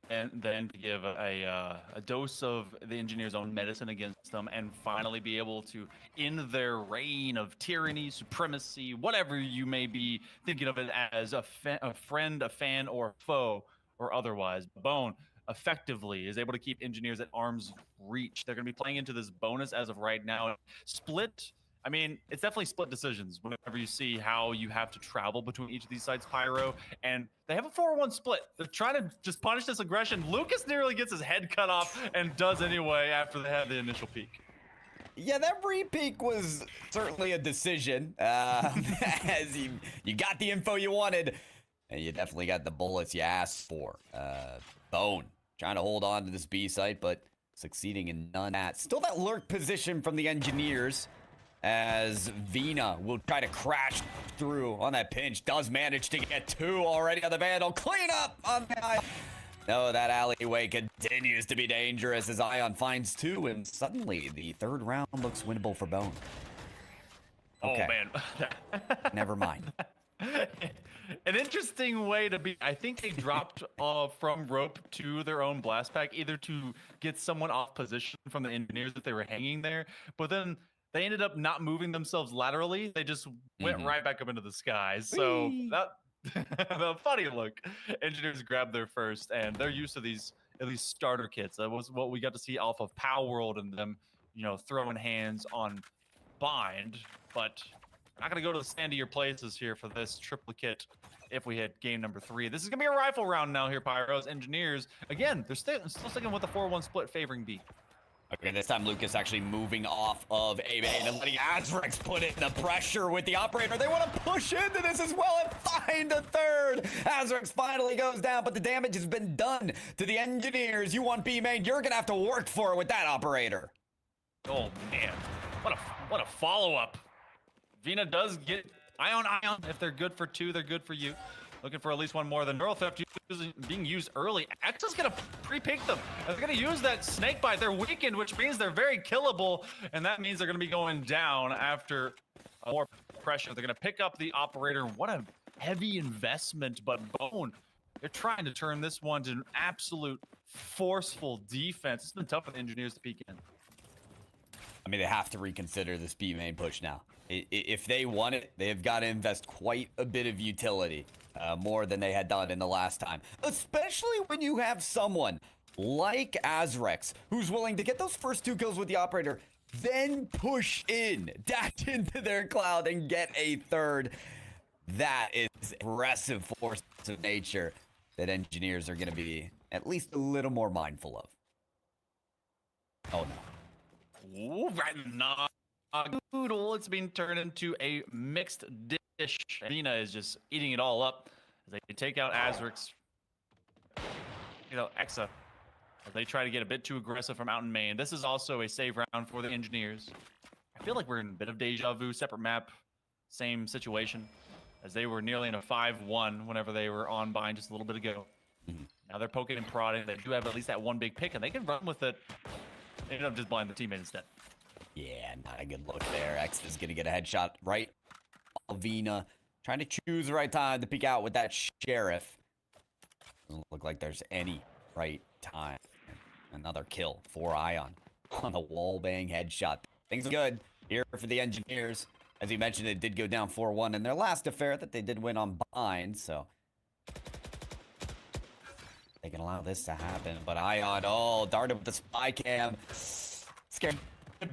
and then to give a dose of the Engineers' own medicine against them and finally be able to end their reign of tyranny, supremacy, whatever you may be thinking of it as, a friend, a fan, or foe, or otherwise. Bone effectively is able to keep Engineers at arm's reach. They're going to be playing into this bonus as of right now. Split. I mean, it's definitely split decisions whenever you see how you have to travel between each of these sites, Pyro, and they have a 4-1 split. They're trying to just punish this aggression. Lucas nearly gets his head cut off and does anyway after they had the initial peek. Yeah, that re-peek was certainly a decision, as you got the info you wanted, and you definitely got the bullets you asked for. Bone trying to hold on to this B site, but succeeding in none at. Still that lurk position from the Engineers, as Vina will try to crash through on that pinch. Does manage to get 2 already on the Vandal. Clean up on the Ion. No, that alleyway continues to be dangerous as Ion finds 2, and suddenly the 3rd round looks winnable for Bone. Okay. Oh, man. Never mind. An interesting way to be. I think they dropped from rope to their own blast pack, either to get someone off position from the Engineers that they were hanging there, but then they ended up not moving themselves laterally. They just went right back up into the sky. So that the funny look. Engineers grabbed their first, and they're used to these at least starter kits. That was what we got to see off of Power World and them, throwing hands on Bind. But we're not going to go to the sandier places here for this triplicate if we hit game number 3. This is going to be a rifle round now here, Pyros. Engineers, again, they're still sticking with the 4-1 split favoring B. Okay, this time Lucas actually moving off of A main and letting Azrex put in the pressure with the operator. They want to push into this as well and find a 3rd. Azrex finally goes down, but the damage has been done to the Engineers. You want B main, you're going to have to work for it with that operator. Oh, man. What a follow-up. Vina does get Ion. If they're good for 2, they're good for you. Looking for at least one more. The Neural Theft being used early. X is going to pre-pick them. They're going to use that snake bite. They're weakened, which means they're very killable, and that means they're going to be going down after more pressure. They're going to pick up the operator. What a heavy investment, but Bone, they're trying to turn this one to an absolute forceful defense. It's been tough for the Engineers to peek in. I mean, they have to reconsider this B main push now. If they want it, they've got to invest quite a bit of utility, more than they had done in the last time. Especially when you have someone like Azrex, who's willing to get those first 2 kills with the operator, then push in, dash into their cloud, and get a 3rd. That is aggressive force of nature that Engineers are going to be at least a little more mindful of. Oh, no. Ooh, right now. Noodle, it's being turned into a mixed dish. Vina is just eating it all up as they take out Azrex. Exa, as they try to get a bit too aggressive from out in main. This is also a save round for the Engineers. I feel like we're in a bit of deja vu, separate map, same situation, as they were nearly in a 5-1 whenever they were on Bind just a little bit ago. Now they're poking and prodding. They do have at least that one big pick, and they can run with it. They end up just blinding the teammate instead. Yeah, not a good look there. X is going to get a headshot right. Vina trying to choose the right time to peek out with that Sheriff. Doesn't look like there's any right time. Another kill for Ion on the wallbang headshot. Things are good here for the Engineers. As you mentioned, it did go down 4-1 in their last affair that they did win on Bind, so they can allow this to happen. But Ion, darted with the spy cam. Scared.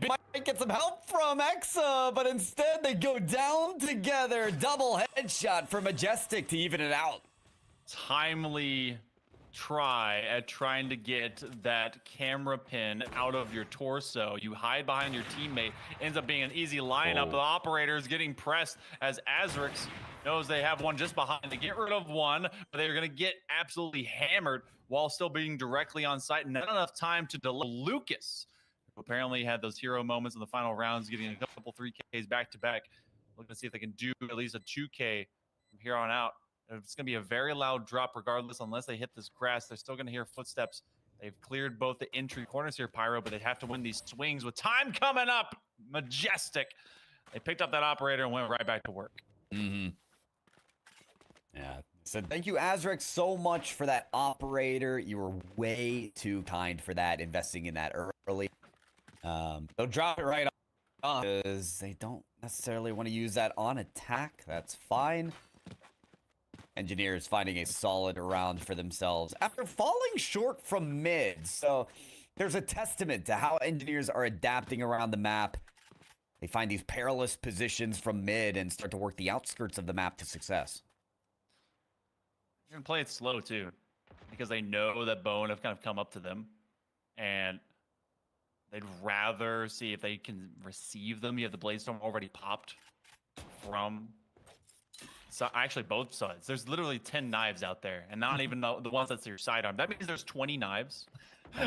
Might get some help from Exa, but instead they go down together. Double headshot for Majestic to even it out. Timely try at trying to get that camera pin out of your torso. You hide behind your teammate. Ends up being an easy lineup. The operators getting pressed as Azrex knows they have one just behind to get rid of one, but they're going to get absolutely hammered while still being directly on site. Not enough time to delay Lucas, who apparently had those hero moments in the final rounds, getting a couple 3Ks back to back. Looking to see if they can do at least a 2K from here on out. It's going to be a very loud drop regardless, unless they hit this grass. They're still going to hear footsteps. They've cleared both the entry corners here, Pyro, but they have to win these swings with time coming up. Majestic. They picked up that operator and went right back to work. Mm-hmm. Yeah. So thank you, Azrex, so much for that operator. You were way too kind for that, investing in that early. They'll drop it right on because they don't necessarily want to use that on attack. That's fine. Engineers finding a solid round for themselves after falling short from mid. So there's a testament to how engineers are adapting around the map. They find these perilous positions from mid and start to work the outskirts of the map to success. You're gonna play it slow too, because they know that Bone have kind of come up to them, and they'd rather see if they can receive them. You have the Bladestorm already popped from. So actually, both sides. There's literally 10 knives out there, and not even the ones that's your sidearm. That means there's 20 knives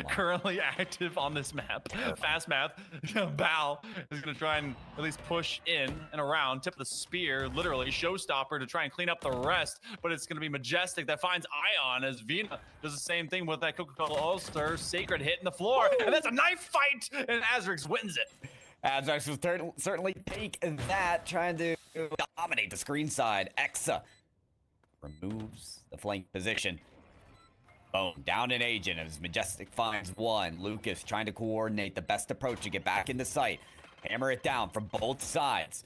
currently active on this map. Fast math. Bao is going to try and at least push in and around, tip of the spear, literally showstopper to try and clean up the rest. But it's going to be Majestic that finds Ion as Vina does the same thing with that Coca-Cola Ulster. Sacred hitting the floor, and that's a knife fight, and Azrex wins it. Azrex will certainly take that, trying to dominate the screen side. Exa removes the flank position. Boom, down in agent as Majestic finds one. Lucas trying to coordinate the best approach to get back into sight. Hammer it down from both sides.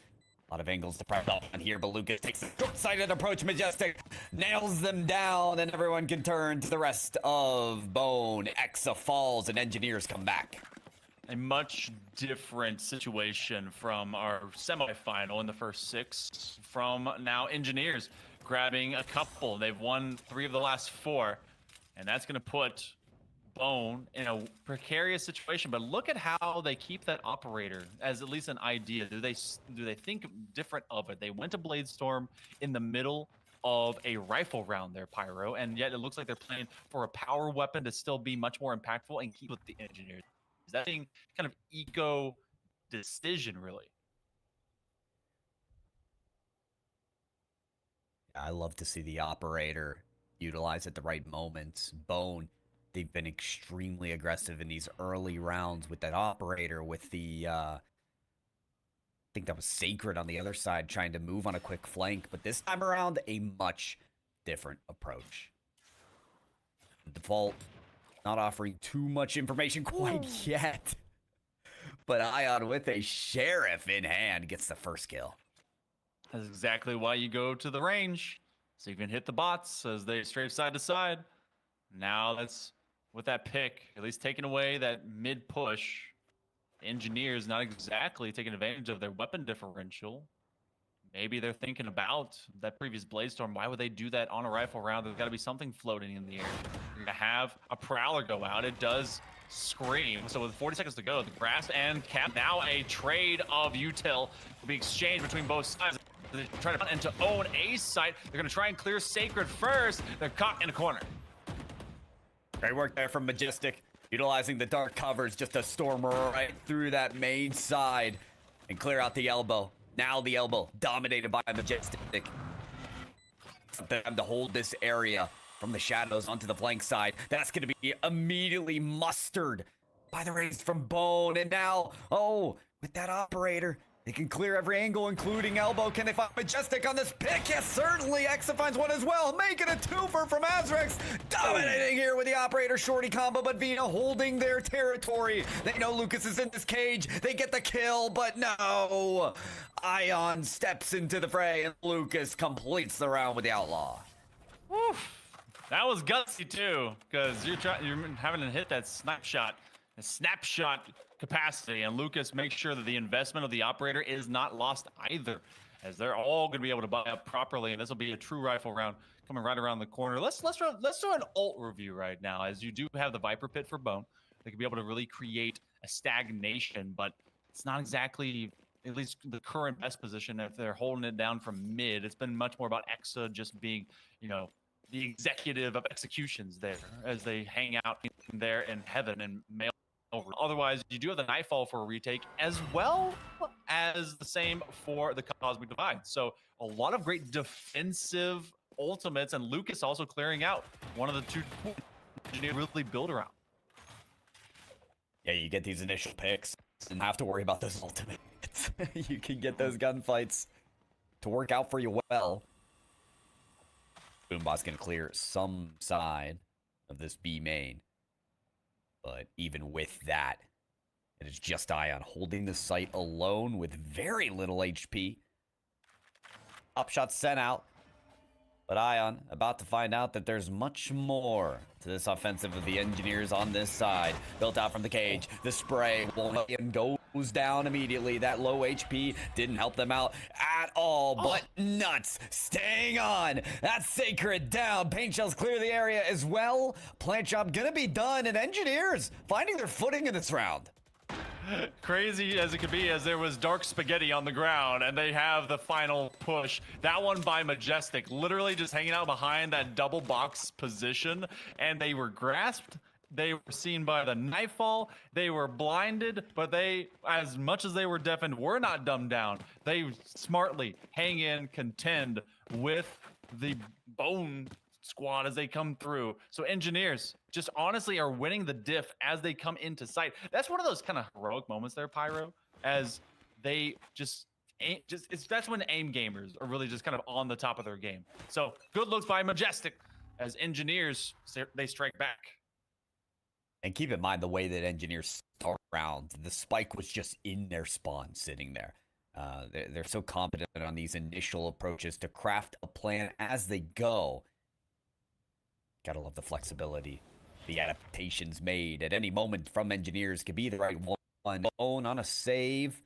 A lot of angles to press on here, but Lucas takes a short-sighted approach. Majestic nails them down, and everyone can turn to the rest of Bone. Exa falls, and Engineers come back. A much different situation from our semifinal in the first 6 from now Engineers grabbing a couple. They've won 3 of the last 4, and that's going to put Bone in a precarious situation. But look at how they keep that operator as at least an idea. Do they think different of it? They went to Bladestorm in the middle of a rifle round there, Pyro, and yet it looks like they're playing for a power weapon to still be much more impactful and keep with the Engineers. Is that being kind of eco decision, really? I love to see the operator utilize at the right moments. Bone, they've been extremely aggressive in these early rounds with that operator, with the, I think that was Sacred on the other side, trying to move on a quick flank. But this time around, a much different approach. The default, not offering too much information quite yet. But Ion with a Sheriff in hand gets the first kill. That's exactly why you go to the range. So you can hit the bots as they strafe side to side. Now that's with that pick, at least taking away that mid push. Engineers not exactly taking advantage of their weapon differential. Maybe they're thinking about that previous Bladestorm. Why would they do that on a rifle round? There's got to be something floating in the air. You're going to have a Prowler go out. It does scream. So with 40 seconds to go, the grass and cap, now a trade of util will be exchanged between both sides. They're trying to and to own a site. They're going to try and clear Sacred first. They're caught in a corner. Great work there from Majestic, utilizing the dark covers just to storm right through that main side and clear out the elbow. Now the elbow dominated by Majestic. For them to hold this area from the shadows onto the flank side. That's going to be immediately mustered by the raise from Bone. And now, oh, with that operator, they can clear every angle, including elbow. Can they find Majestic on this pick? Yes, certainly. Exa finds one as well, making a twofer from Azrex. Dominating here with the operator shorty combo, but Vina holding their territory. They know Lucas is in this cage. They get the kill, but no. Ion steps into the fray, and Lucas completes the round with the Outlaw. Woo. That was gutsy too, because you're having to hit that snapshot capacity, and Lucas makes sure that the investment of the operator is not lost either, as they're all going to be able to buy up properly, and this will be a true rifle round coming right around the corner. Let's do an ult review right now, as you do have the Viper Pit for Bone. They can be able to really create a stagnation, but it's not exactly at least the current best position if they're holding it down from mid. It's been much more about Exa just being, you know, the executive of executions there as they hang out there in heaven and mail over. Otherwise, you do have the Nightfall for a retake, as well as the same for the Cosmic Divide. So a lot of great defensive ultimates, and Lucas also clearing out one of the two engineers really build around. Yeah, you get these initial picks and have to worry about those ultimates. You can get those gunfights to work out for you well. Boombot's gonna clear some side of this B main. But even with that, it is just Ion holding the site alone with very little HP. Upshot sent out. But Ion about to find out that there's much more to this offensive of the Engineers on this side. Built out from the cage. The spray goes down immediately. That low HP didn't help them out at all. But Nuts staying on. That's Sacred down. Paint shells clear the area as well. Plant job gonna be done. And Engineers finding their footing in this round. Crazy as it could be, as there was dark spaghetti on the ground, and they have the final push. That one by Majestic, literally just hanging out behind that double box position, and they were grasped. They were seen by the nightfall. They were blinded, but they, as much as they were deafened, were not dumbed down. They smartly hang in, contend with the Bone squad as they come through. So Engineers just honestly are winning the diff as they come into sight. That's one of those kind of heroic moments there, Pyro, as they that's when aim gamers are really just kind of on the top of their game. So good looks by Majestic as Engineers, they strike back. And keep in mind the way that Engineers start around. The spike was just in their spawn sitting there. They're so confident on these initial approaches to craft a plan as they go. Gotta love the flexibility. The adaptations made at any moment from Engineers could be the right one. Bone on a save.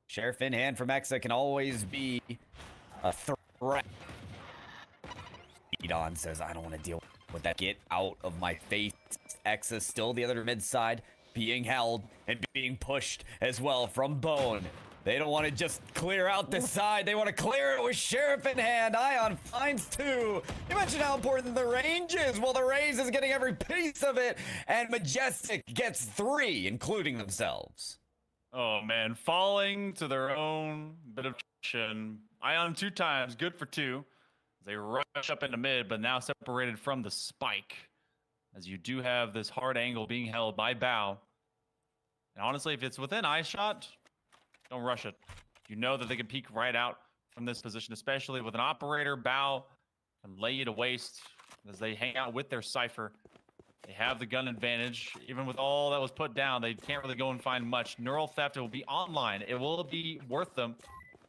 Sheriff in hand from Exa can always be a threat. Edon says, I don't want to deal with that. Get out of my face. Exa still the other mid side being held and being pushed as well from Bone. They don't want to just clear out this side. They want to clear it with Sheriff in hand. Ion finds 2. You mentioned how important the range is. Well, the Raze is getting every piece of it. And Majestic gets 3, including themselves. Oh, man. Falling to their own bit of action. Ion 2 times. Good for 2. They rush up into mid, but now separated from the spike. As you do have this hard angle being held by Bao. And honestly, if it's within eye shot, don't rush it. You know that they can peek right out from this position, especially with an operator. Bao can lay you to waste as they hang out with their Cypher. They have the gun advantage. Even with all that was put down, they can't really go and find much. Neural Theft will be online. It will be worth them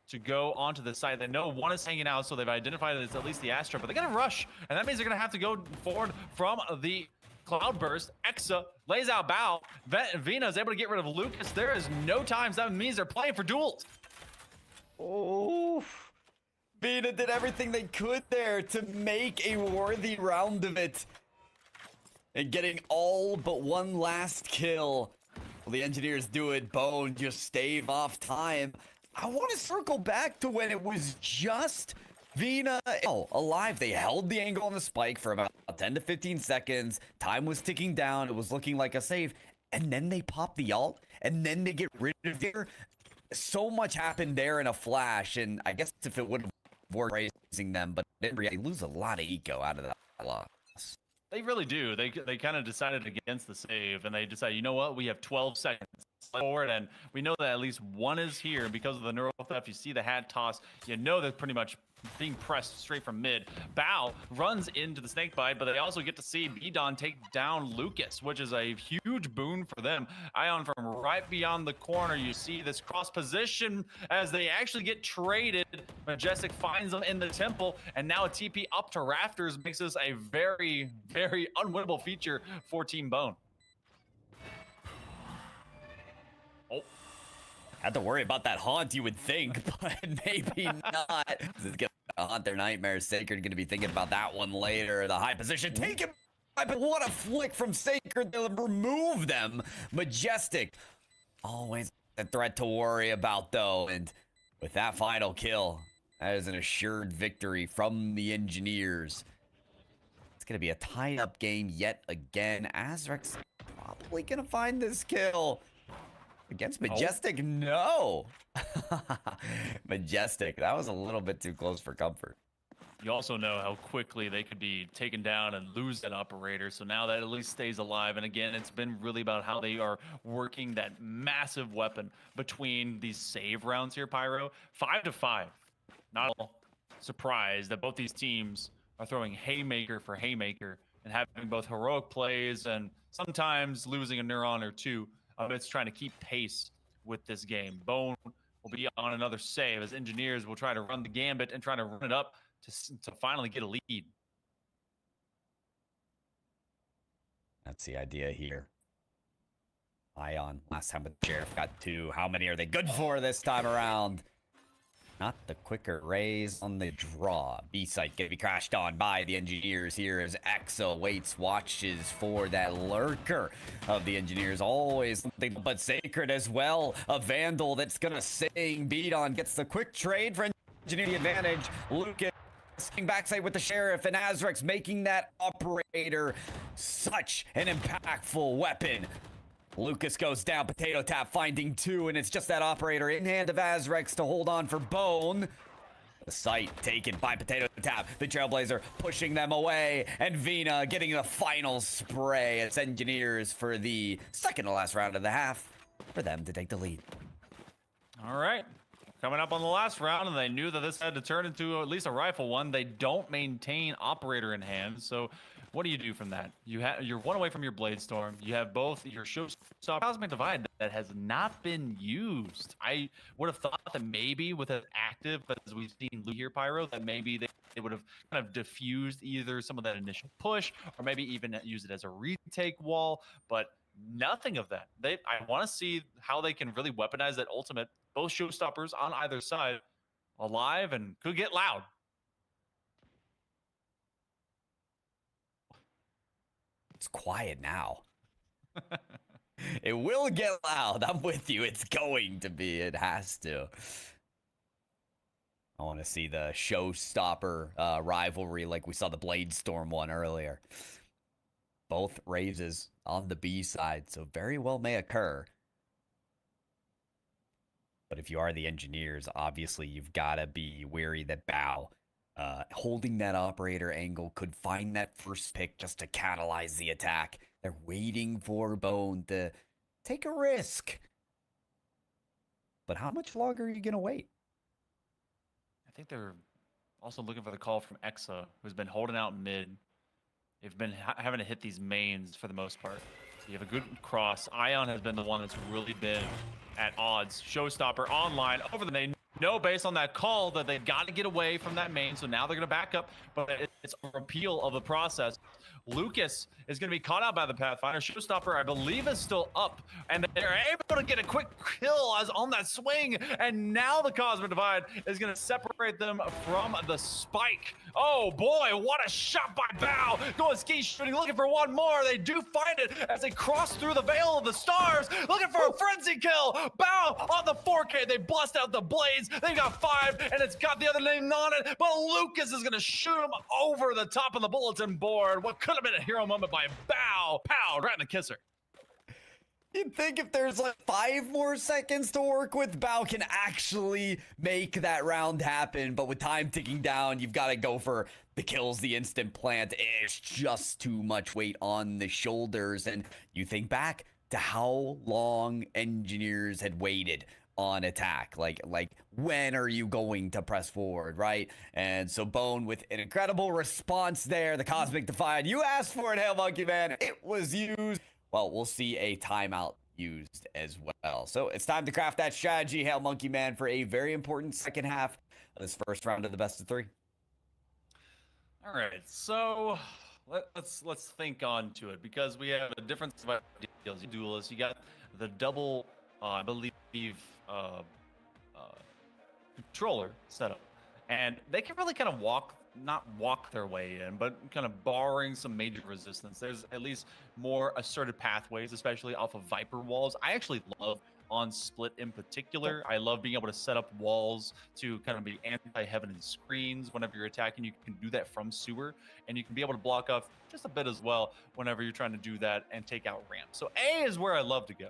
to go onto the site. They know one is hanging out, so they've identified that it's at least the Astra, but they got to rush, and that means they're going to have to go forward from the Cloudburst. Exa lays out Bao. Vina is able to get rid of Lucas. There is no time, so that means they're playing for duels. Oh, Vina did everything they could there to make a worthy round of it. And getting all but one last kill. Well, the Engineers do it. Bone just stave off time. I want to circle back to when it was just Vina alive. They held the angle on the spike for about 10 to 15 seconds. Time was ticking down. It was looking like a save. And then they pop the ult. And then they get rid of there. So much happened there in a flash. And I guess if it would have worked raising them, but they lose a lot of eco out of that loss. They really do. They kind of decided against the save, and they decided, you know what? We have 12 seconds forward, and we know that at least one is here because of the neural theft. You see the hat toss. You know they're pretty much being pressed straight from mid. Bao runs into the snake bite, but they also get to see Bidon take down Lucas, which is a huge boon for them. Ion from right beyond the corner. You see this cross position as they actually get traded. Majestic finds them in the temple, and now a TP up to Rafters makes this a very, very unwinnable feature for Team Bone. Had to worry about that haunt, you would think, but maybe not. This is gonna haunt their nightmares. Sacred gonna be thinking about that one later. The high position taken. But what a flick from Sacred to remove them. Majestic, always a threat to worry about though. And with that final kill, that is an assured victory from the Engineers. It's gonna be a tied-up game yet again. Azrek's probably gonna find this kill. Against Majestic, no. Majestic, that was a little bit too close for comfort. you also know how quickly they could be taken down and lose that operator. So now that at least stays alive. And again, it's been really about how they are working that massive weapon between these save rounds here, Pyro. 5-5. Not all surprised that both these teams are throwing haymaker for haymaker and having both heroic plays and sometimes losing a neuron or two amidst trying to keep pace with this game. Bone will be on another save as engineers will try to run the gambit and try to run it up to finally get a lead. That's the idea here. Ion, last time with Sheriff got 2. How many are they good for this time around? Not the quicker raise on the draw. B-site gonna be crashed on by the engineers here as Exa waits, watches for that lurker of the engineers. Always something but sacred as well. A vandal that's gonna sing. Beat on gets the quick trade for engineer the advantage. Lucas backside with the Sheriff and Azrex making that operator such an impactful weapon. Lucas goes down, Potato Tap finding 2, and it's just that operator in hand of Azrex to hold on for Bone. The site taken by Potato Tap, the Trailblazer pushing them away, and Vina getting the final spray. It's engineers for the second to last round of the half for them to take the lead. All right. Coming up on the last round, and they knew that this had to turn into at least a rifle one. They don't maintain operator in hand, so what do you do from that? You're one away from your Blade Storm. You have both your Showstopper Cosmic Divide that has not been used. I would have thought that maybe with it active, but as we've seen Lou here, Pyro, that maybe they would have kind of diffused either some of that initial push or maybe even use it as a retake wall, but nothing of that. I want to see how they can really weaponize that ultimate. Both Showstoppers on either side alive and could get loud. It's quiet now. It will get loud. I'm with you. It's going to be. It has to. I want to see the Showstopper rivalry like we saw the Blade Storm one earlier. Both raises on the B side, so very well may occur. But if you are the engineers, obviously you've got to be wary that Bao holding that operator angle could find that first pick just to catalyze the attack. They're waiting for Bone to take a risk. But how much longer are you going to wait? I think they're also looking for the call from Exa, who's been holding out mid. They've been having to hit these mains for the most part. So you have a good cross. Ion has been the one that's really been at odds. Showstopper online over the main. No, based on that call that they've got to get away from that main, so now they're going to back up, but it's a repeal of the process. Lucas is going to be caught out by the Pathfinder. Showstopper, I believe, is still up, and they're able to get a quick kill as on that swing, and now the Cosmic Divide is going to separate them from the spike. Oh boy, what a shot by Bao! Going ski shooting, looking for one more. They do find it as they cross through the veil of the stars, looking for a frenzy kill. Bao on the 4K, they bust out the blades. They got 5, and it's got the other name on it, but Lucas is going to shoot him over the top of the bulletin board. What could have been a hero moment by Bao. Pow, right in the kisser. You'd think if there's like 5 more seconds to work with, Bao can actually make that round happen. But with time ticking down, you've got to go for the kills, the instant plant. It's just too much weight on the shoulders. And you think back to how long engineers had waited on attack. Like when are you going to press forward, right? And so Bone with an incredible response there. The Cosmic Divide, you asked for it, Hail Monkey Man. It was used. Well, we'll see a timeout used as well. So it's time to craft that strategy, Hail Monkey Man, for a very important second half of this first round of the best of 3. All right, so let's think on to it, because we have a difference of ideals. Duelists, you got the double, I believe, controller setup, and they can really kind of not walk their way in, but kind of barring some major resistance. There's at least more asserted pathways, especially off of Viper walls. I actually love on split in particular. I love being able to set up walls to kind of be anti-heaven and screens whenever you're attacking. You can do that from sewer, and you can be able to block off just a bit as well whenever you're trying to do that and take out ramp. So A is where I love to go.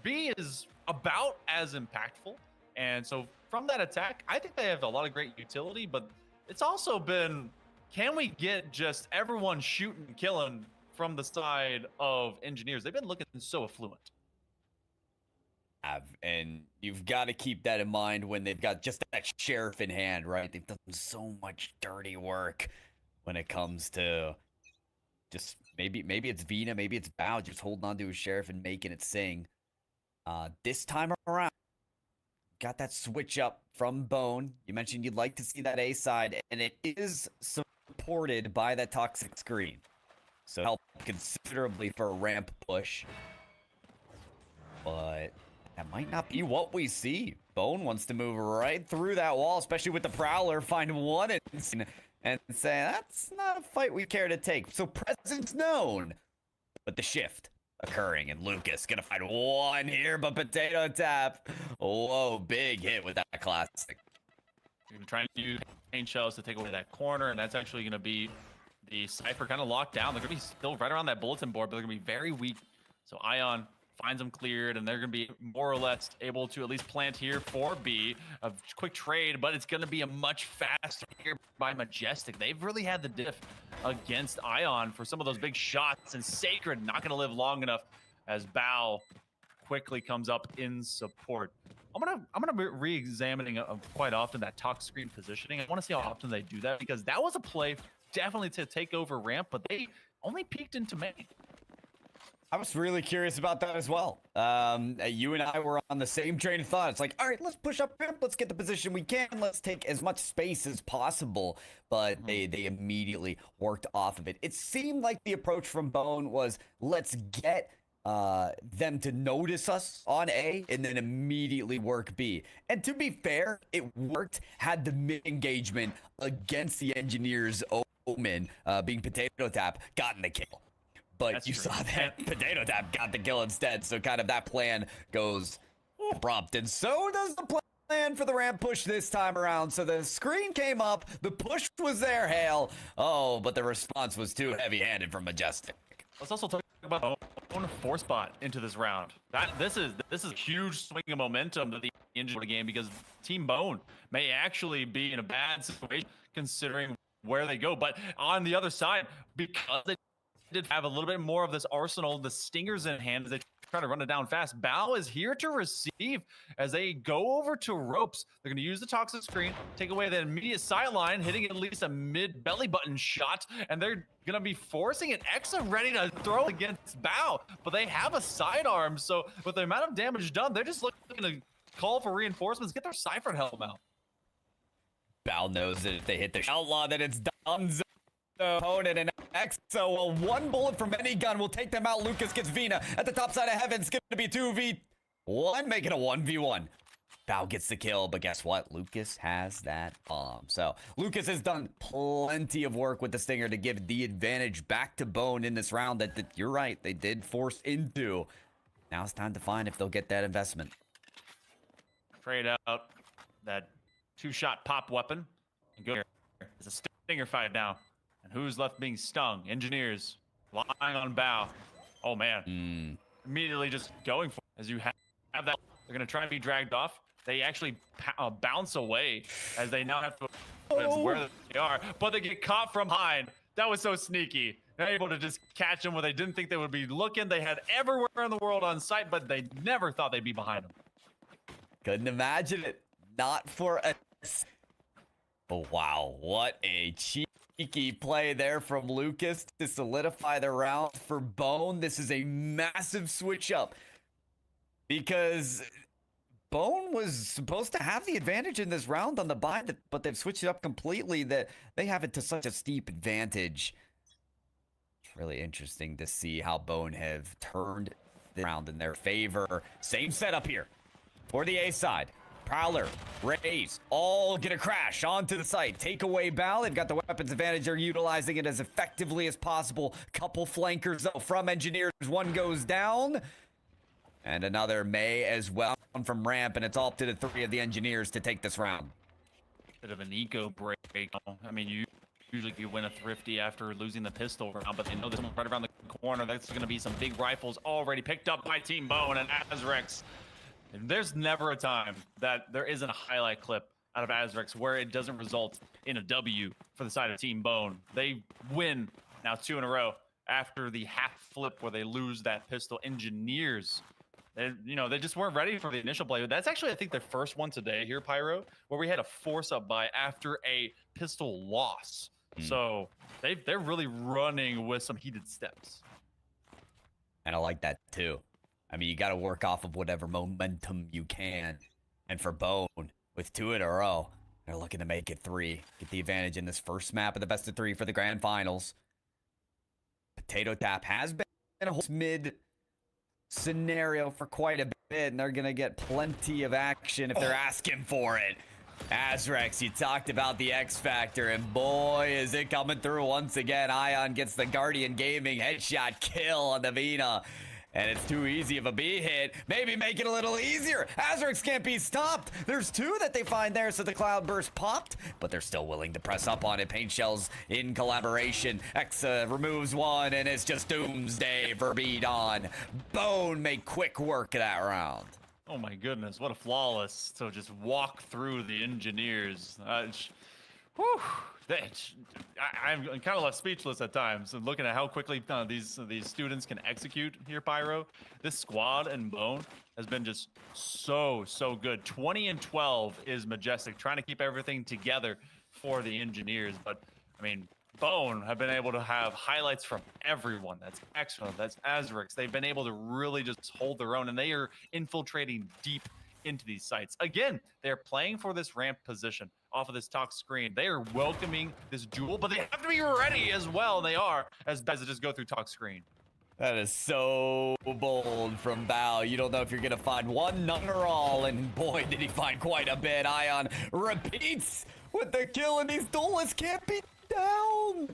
B is about as impactful. And so from that attack, I think they have a lot of great utility, but it's also been, can we get just everyone shooting and killing from the side of engineers? They've been looking so affluent. And you've got to keep that in mind when they've got just that sheriff in hand, right? They've done so much dirty work when it comes to just maybe it's Vina, maybe it's Bao just holding on to his sheriff and making it sing. This time around, got that switch up from Bone. You mentioned you'd like to see that A side, and it is supported by that toxic screen. So help considerably for a ramp push. But that might not be what we see. Bone wants to move right through that wall, especially with the Prowler, find one and say, that's not a fight we care to take. So presence known, but the shift occurring, and Lucas gonna find one here, but Potato Tap. Whoa, big hit with that classic. You're trying to use paint shells to take away that corner, and that's actually gonna be the Cypher kind of locked down. They're gonna be still right around that bulletin board, but they're gonna be very weak. So Ion finds them cleared, and they're going to be more or less able to at least plant here for B. A quick trade, but it's going to be a much faster here by Majestic. They've really had the diff against Ion for some of those big shots, and Sacred not going to live long enough as Bao quickly comes up in support. I'm gonna be re-examining quite often that top screen positioning. I want to see how often they do that, because that was a play definitely to take over ramp, but they only peeked into main. I was really curious about that as well. You and I were on the same train of thought. It's like, all right, let's push up ramp. Let's get the position we can. Let's take as much space as possible. But they immediately worked off of it. It seemed like the approach from Bone was, let's get them to notice us on A and then immediately work B. And to be fair, it worked. Had the mid-engagement against the Engineers' Omen, being Potato Tap, gotten the kill. But That's you true. saw that Potato Tap got the kill instead, so kind of that plan goes abrupt. And so does the plan for the ramp push this time around. So the screen came up, the push was there, Hale. Oh, but the response was too heavy-handed from Majestic. Let's also talk about Bone 4 spot into this round. This is a huge swing of momentum to the engine of the game, because Team Bone may actually be in a bad situation considering where they go. But on the other side, because they did have a little bit more of this arsenal, the stingers in hand as they try to run it down fast. Bao is here to receive as they go over to ropes. They're going to use the toxic screen, take away the immediate sideline, hitting at least a mid belly button shot, and they're going to be forcing an Exa ready to throw against Bao, but they have a sidearm, so with the amount of damage done, they're just looking to call for reinforcements, get their Cypher helm out. Bao knows that if they hit the outlaw, that it's done. Opponent and Exa, well, one bullet from any gun will take them out. Lucas gets Vina at the top side of heaven. It's going to be 2v1, make it a 1v1. Bao gets the kill, but guess what? Lucas has that bomb. So Lucas has done plenty of work with the Stinger to give the advantage back to Bone in this round that you're right, they did force into. Now it's time to find if they'll get that investment. Trade out that 2-shot pop weapon and go here. It's a Stinger fight now. And who's left being stung? Engineers lying on Bao. Oh man. Immediately just going for it. As you have that, they're going to try and be dragged off. They actually bounce away as they now have to where they are, but they get caught from behind. That was so sneaky. They're able to just catch them where they didn't think they would be looking. They had everywhere in the world on sight, but they never thought they'd be behind them. Couldn't imagine it. Not for a... But wow, what a cheeky play there from Lucas to solidify the round for Bone. This is a massive switch up, because Bone was supposed to have the advantage in this round on the buy, but they've switched it up completely that they have it to such a steep advantage. It's really interesting to see how Bone have turned the round in their favor. Same setup here for the A side. Prowler, Raze, all gonna crash onto the site. Take away Bao. They've got the weapons advantage. They're utilizing it as effectively as possible. Couple flankers though from Engineers. One goes down. And another may as well from ramp. And it's all up to the 3 of the Engineers to take this round. Bit of an eco break. I mean, you usually win a thrifty after losing the pistol round, but they know this one right around the corner. That's gonna be some big rifles already picked up by Team Bone and Azrex. And there's never a time that there isn't a highlight clip out of Azrex where it doesn't result in a W for the side of Team Bone. They win now 2 in a row after the half flip where they lose that pistol. Engineers, they just weren't ready for the initial play. That's actually, I think, their first one today here, Pyro, where we had a force up buy after a pistol loss. So they're really running with some heated steps. And I like that too. I mean, you got to work off of whatever momentum you can. And for Bone, with 2 in a row, they're looking to make it 3. Get the advantage in this first map of the best of 3 for the grand finals. Potato Tap has been a whole mid scenario for quite a bit, and they're going to get plenty of action if they're asking for it. Azrex, you talked about the X Factor, and boy, is it coming through once again. Ion gets the Guardian Gaming headshot kill on the Vina. And it's too easy of a B hit. Maybe make it a little easier. Azrex can't be stopped. There's 2 that they find there, so the Cloud Burst popped, but they're still willing to press up on it. Paint Shells in collaboration. Exa removes 1, and it's just doomsday for B-Don. Bone make quick work of that round. Oh my goodness, what a flawless to just walk through the Engineers. I'm kind of left speechless at times, and looking at how quickly these students can execute here, Pyro. This squad and Bone has been just so good. 20 and 12 is Majestic, trying to keep everything together for the Engineers. But I mean, Bone have been able to have highlights from everyone. That's Extra, that's Azrex. They've been able to really just hold their own, and they are infiltrating deep into these sites. Again, they're playing for this ramp position off of this top screen. They are welcoming this duel, but they have to be ready as well. They are, as they just go through top screen. That is so bold from Bao. You don't know if you're going to find one, none, or all, and boy, did he find quite a bit. Ion repeats with the kill, and these duelists can't be down.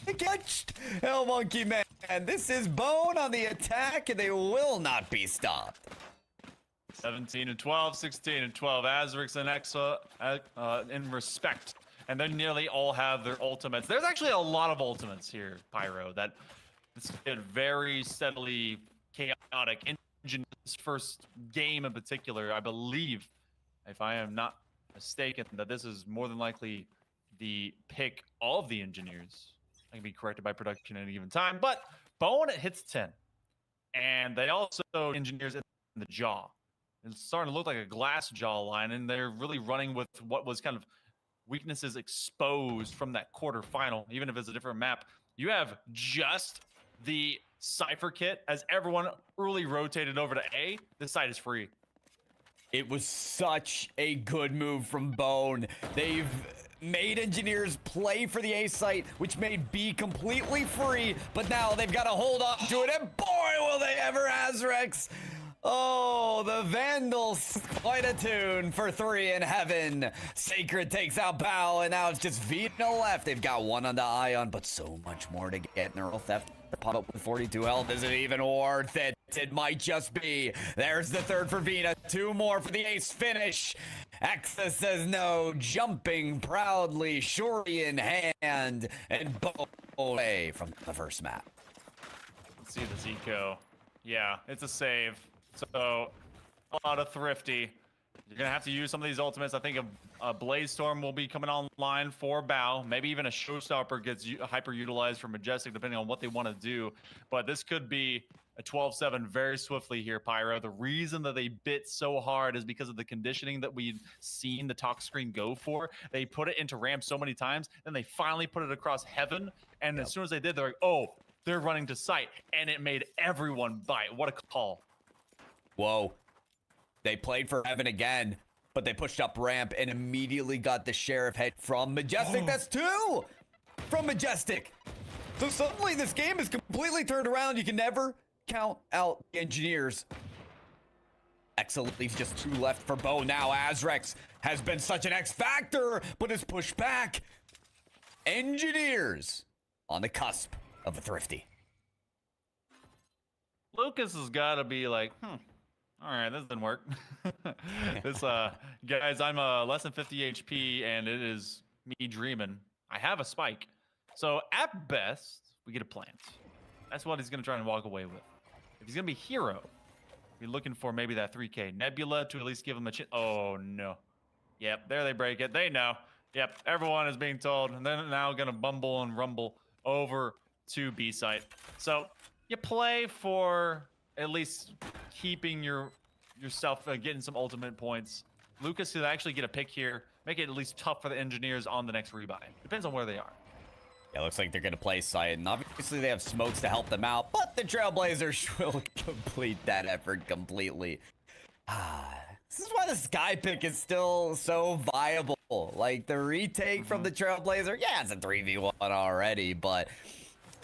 They catched Hell Monkey Man. This is Bone on the attack, and they will not be stopped. 17 and 12, 16 and 12. Azrex and Exa in respect. And they nearly all have their ultimates. There's actually a lot of ultimates here, Pyro, that it's been very steadily chaotic. Engine's first game in particular, I believe, if I am not mistaken, that this is more than likely the pick of the Engineers. I can be corrected by production at any given time, but Bone hits 10. And they also Engineers in the jaw. It's starting to look like a glass jawline, and they're really running with what was kind of weaknesses exposed from that quarterfinal, even if it's a different map. You have just the Cypher kit as everyone early rotated over to A. This side is free. It was such a good move from Bone. They've made Engineers play for the A site, which made B completely free, but now they've got to hold on to it, and boy, will they ever, Azrex. Oh, the Vandals, quite a tune for 3 in heaven. Sacred takes out Bao, and now it's just Vina left. They've got 1 on the Ion, but so much more to get. Neural Theft to pop up with 42 health isn't even worth it. It might just be. There's the 3rd for Vina. 2 more for the ace finish. Exa says no, jumping proudly, Shuri in hand, and Bo away from the first map. Let's see this eco. Yeah, it's a save. So, a lot of Thrifty. You're going to have to use some of these ultimates. I think a Blaze Storm will be coming online for Bao. Maybe even a Showstopper gets hyper-utilized for Majestic, depending on what they want to do. But this could be a 12-7 very swiftly here, Pyro. The reason that they bit so hard is because of the conditioning that we've seen the talk screen go for. They put it into ramp so many times, then they finally put it across heaven. And as soon as they did, they're like, oh, they're running to site. And it made everyone bite. What a call. Whoa. They played for heaven again, but they pushed up ramp and immediately got the Sheriff head from Majestic. Oh. That's 2 from Majestic. So suddenly this game is completely turned around. You can never count out the Engineers. Excellent leaves just 2 left for Bo. Now Azrex has been such an X factor, but is pushed back. Engineers on the cusp of a Thrifty. Lucas has got to be like, all right, this didn't work. This, guys, I'm less than 50 HP, and it is me dreaming. I have a spike. So at best, we get a plant. That's what he's going to try and walk away with. If he's going to be hero, be looking for maybe that 3K Nebula to at least give him a chance. Oh, no. Yep, there they break it. They know. Yep, everyone is being told, and they're now gonna bumble and rumble over to B site. So you play for at least keeping yourself getting some ultimate points. Lucas could actually get a pick here, make it at least tough for the engineers on the next rebuy. Depends on where they are. Yeah, looks like they're going to play site, and obviously they have smokes to help them out, but the Trailblazers will complete that effort completely. This is why the Sky pick is still so viable. Like, the retake from the Trailblazer, yeah, it's a 3v1 already, but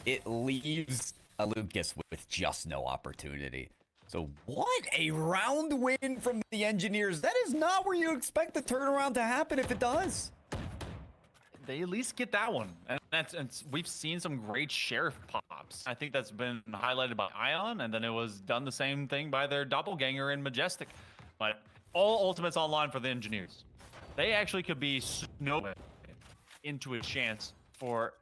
it leaves Lucas with just no opportunity. So what a round win from the Engineers. That is not where you expect the turnaround to happen if it does. They at least get that one, and we've seen some great sheriff pops. I think that's been highlighted by Ion, and then it was done the same thing by their doppelganger in Majestic. But all ultimates online for the Engineers. They actually could be snowing into a chance for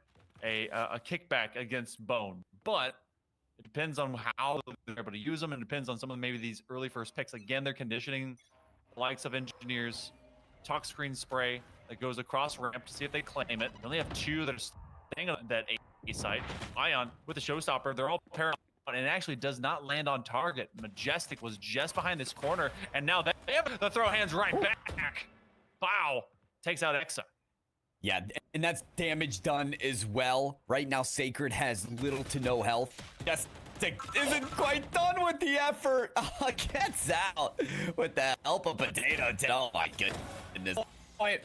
a kickback against Bone, but it depends on how they're able to use them, and it depends on some of maybe these early first picks. Again, they're conditioning the likes of Engineers, talk screen spray that goes across ramp to see if they claim it. They only have 2 that are staying on that A site. Ion with the showstopper, they're all parallel, and it actually does not land on target. Majestic was just behind this corner, and now they have the throw hands right back. Wow, takes out Exa. Yeah, and that's damage done as well. Right now, Sacred has little to no health. Yes, isn't quite done with the effort. Gets out with the help of Potato. Oh my goodness. Point.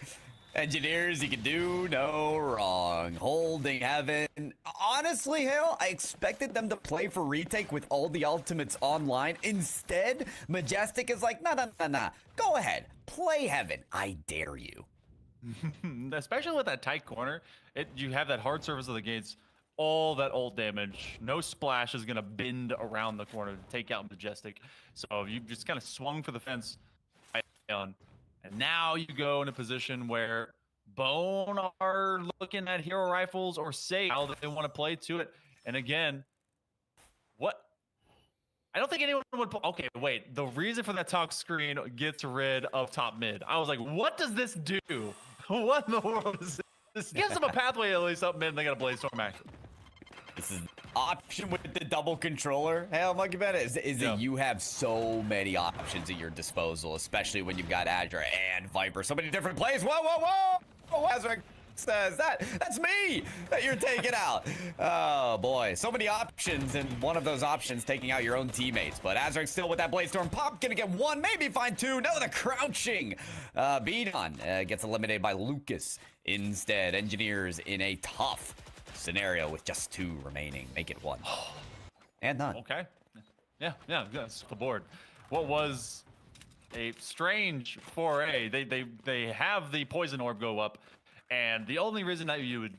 Engineers, you can do no wrong. Holding heaven. Honestly, Hale, I expected them to play for retake with all the ultimates online. Instead, Majestic is like, nah. Go ahead, play heaven. I dare you. Especially with that tight corner, you have that hard surface of the gates, all that ult damage. No splash is gonna bend around the corner to take out Majestic. So you just kind of swung for the fence, and now you go in a position where Bone are looking at hero rifles or Sage how they want to play to it. And again, what? I don't think anyone would. Okay, wait. The reason for that talk screen gets rid of top mid. I was like, what does this do? What in the world is this? Gives them a pathway at least up mid, and they got a Blaze Storm action. This is option with the double controller. Hey, I'm looking at it. Is that you have so many options at your disposal, especially when you've got Azure and Viper. So many different plays. Whoa. Azure says that's me that you're taking out. Oh boy, so many options, and one of those options taking out your own teammates. But Azrac still with that Blade Storm pop, gonna get 1, maybe find 2. No, the crouching beat on gets eliminated by Lucas. Instead, Engineers in a tough scenario with just 2 remaining, make it 1 and none. Okay, yeah, that's the board. What was a strange foray? They have the poison orb go up. And the only reason that you would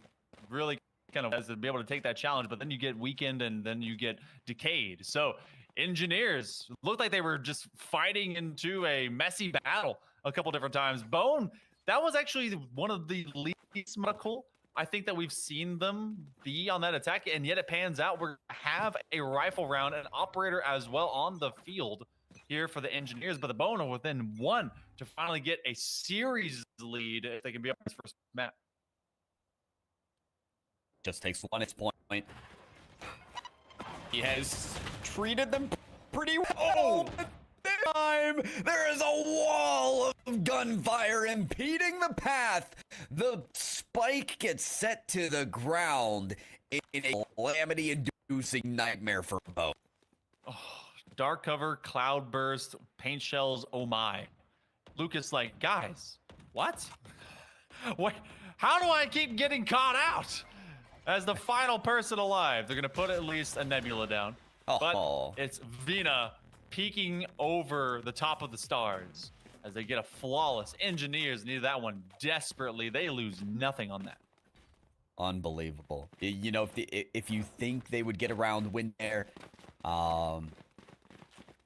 really kind of is to be able to take that challenge, but then you get weakened and then you get decayed. So Engineers looked like they were just fighting into a messy battle a couple different times. Bone, that was actually one of the least medical I think that we've seen them be on that attack, and yet it pans out. We're gonna have a rifle round, an operator as well on the field here for the Engineers, but the Bone are within 1 to finally get a series lead if they can be up on his first map. Just takes 1 its point. He has treated them pretty well. This time, there is a wall of gunfire impeding the path. The spike gets set to the ground in a calamity-inducing nightmare for Bo. Oh, dark cover, cloud burst, paint shells, oh my. Lucas like, guys, what? Wait, how do I keep getting caught out? As the final person alive, they're gonna put at least a Nebula down. But it's Vina peeking over the top of the stars as they get a flawless. Engineers need that one desperately. They lose nothing on that. Unbelievable. You know, if you think they would get around win there,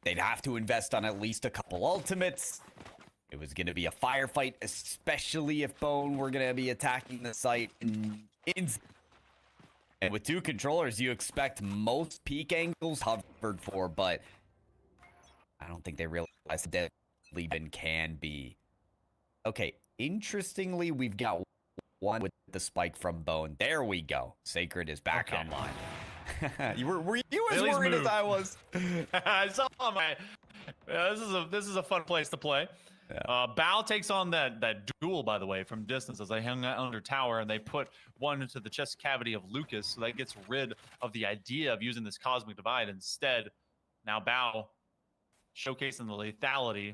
they'd have to invest on at least a couple ultimates. It was going to be a firefight, especially if Bone were going to be attacking the site. And with 2 controllers, you expect most peak angles hovered for, but I don't think they realize that deadly bin can be Okay, interestingly, we've got one with the spike from Bone. There we go. Sacred is back Okay. online. were you as At least worried as move. I was? I saw my. This is a fun place to play. Yeah. Bao takes on that duel, by the way, from distance as they hung out under tower and they put one into the chest cavity of Lucas, so that gets rid of the idea of using this cosmic divide. Instead, now Bao showcasing the lethality.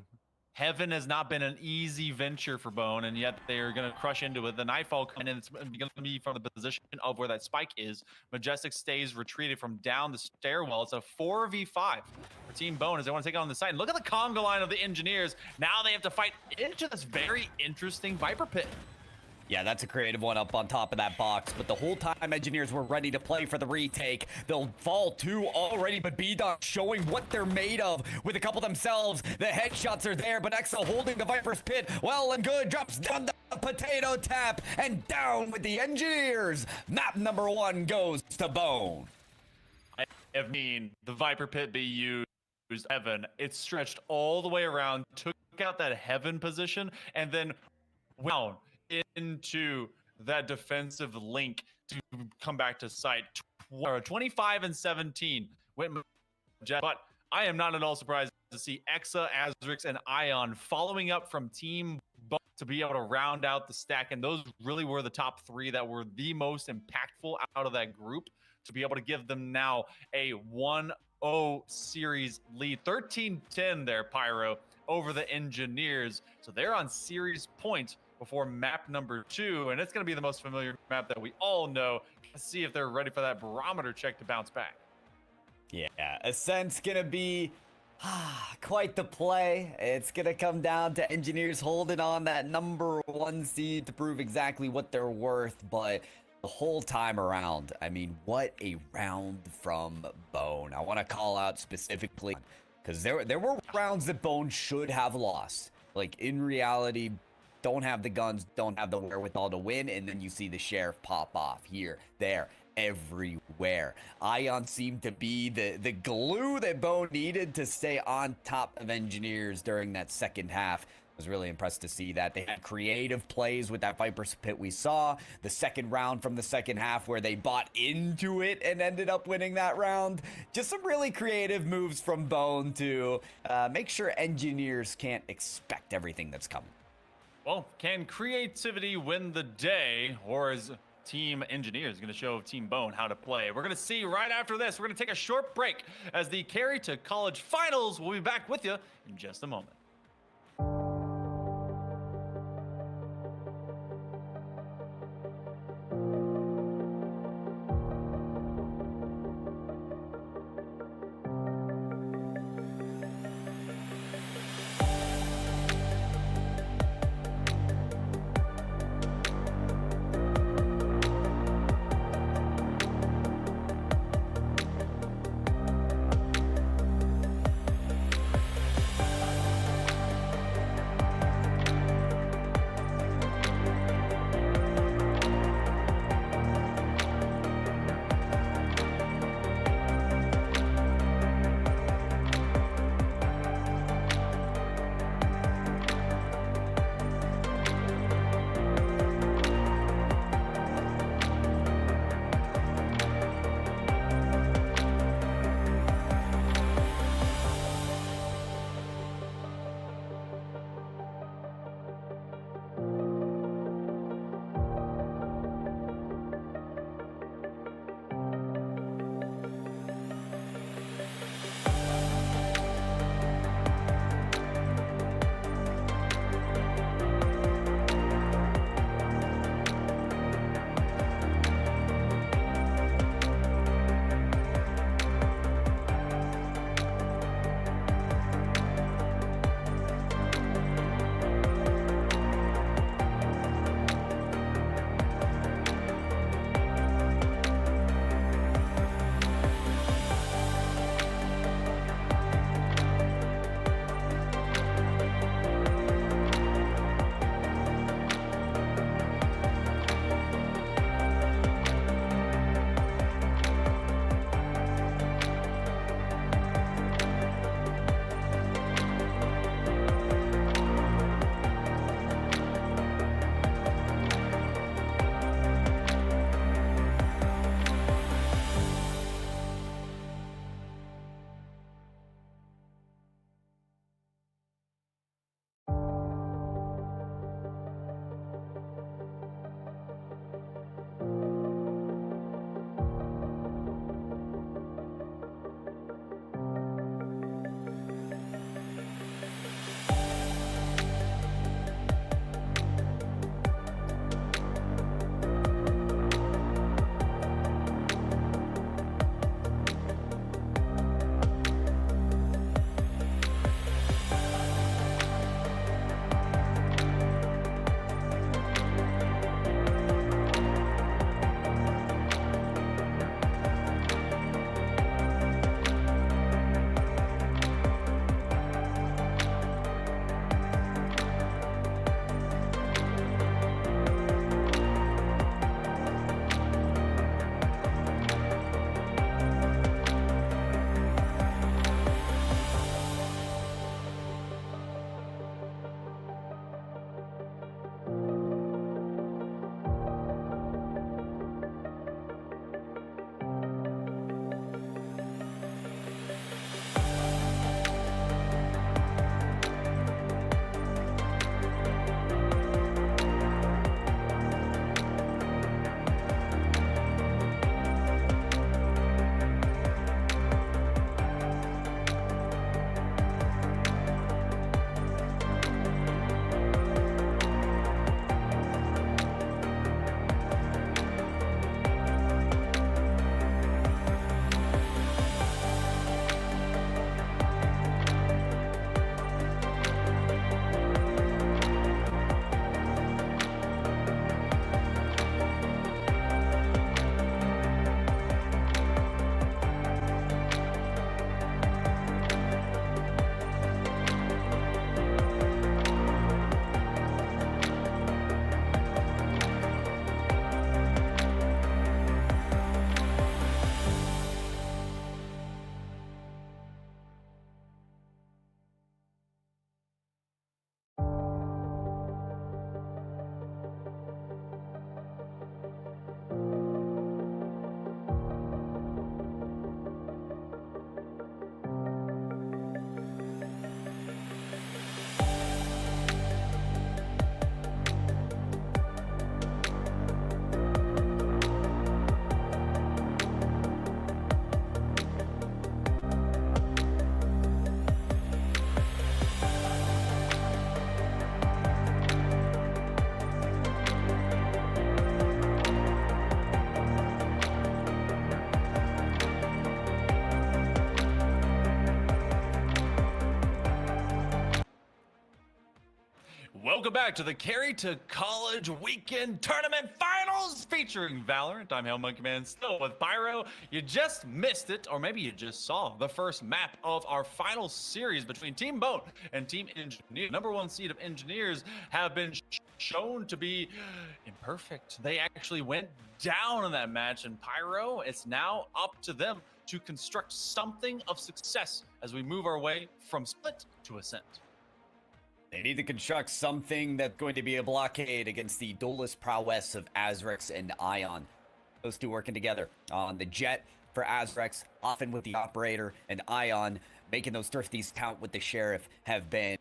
Heaven has not been an easy venture for Bone, and yet they're going to crush into it. The Nightfall coming in, it's going to be from the position of where that spike is. Majestic stays retreated from down the stairwell. It's a 4v5 for Team Bone as they want to take on the side. And look at the conga line of the engineers. Now they have to fight into this very interesting Viper Pit. Yeah, that's a creative one up on top of that box. But the whole time engineers were ready to play for the retake. They'll fall two already, but B-Dot showing what they're made of with a couple themselves. The headshots are there, but Exo holding the Viper's Pit. Well and good, drops down the potato tap and down with the engineers. Map number 1 goes to Bone. I mean, the Viper Pit be used. Heaven, it stretched all the way around, took out that Heaven position, and then down into that defensive link to come back to site. 25 and 17 went Majestic, but I am not at all surprised to see Exa, Azrix, and Ion following up from Team Bone to be able to round out the stack, and those really were the top 3 that were the most impactful out of that group to be able to give them now a 1-0 series lead. 13-10 there, Pyro, over the Engineers, so they're on series point before map number 2, and it's going to be the most familiar map that we all know. Let's see if they're ready for that barometer check to bounce back. Yeah, Ascent's gonna be quite the play. It's gonna come down to engineers holding on that number 1 seed to prove exactly what they're worth, but the whole time around, I mean, what a round from Bone. I want to call out specifically because there were rounds that Bone should have lost. Like, in reality, don't have the guns, don't have the wherewithal to win, and then you see the sheriff pop off here, there, everywhere. Ion seemed to be the glue that Bone needed to stay on top of engineers during that second half. I was really impressed to see that. They had creative plays with that Viper's Pit we saw. The second round from the second half where they bought into it and ended up winning that round. Just some really creative moves from Bone to make sure engineers can't expect everything that's coming. Well, can creativity win the day, or is Team Engineers going to show Team Bone how to play? We're going to see right after this. We're going to take a short break as the Carry2College finals. We'll be back with you in just a moment. Welcome back to the Carry2College Weekend Tournament Finals featuring Valorant. I'm Hail Monkey Man, still with Pyro. You just missed it, or maybe you just saw the first map of our final series between Team Bone and Team Engineer. Number 1 seed of Engineers have been shown to be imperfect. They actually went down in that match, and Pyro, it's now up to them to construct something of success as we move our way from Split to Ascent. They need to construct something that's going to be a blockade against the duelist prowess of Azrex and Ion. Those two working together on the jet for Azrex, often with the operator, and Ion making those thrifties count with the sheriff have been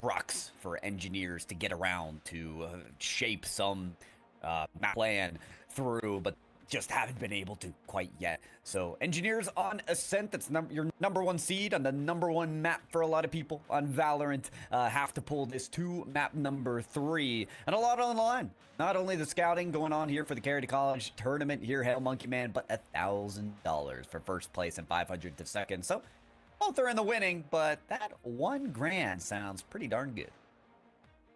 crux for Engineers to get around, to shape some map plan through, but just haven't been able to quite yet. So Engineers on Ascent, that's your number 1 seed on the number 1 map for a lot of people on Valorant, have to pull this to map number 3, and a lot on the line. Not only the scouting going on here for the Carry2College tournament here, Hail Monkey Man, but $1,000 for first place and 500 to second. So both are in the winning, but that $1,000 sounds pretty darn good.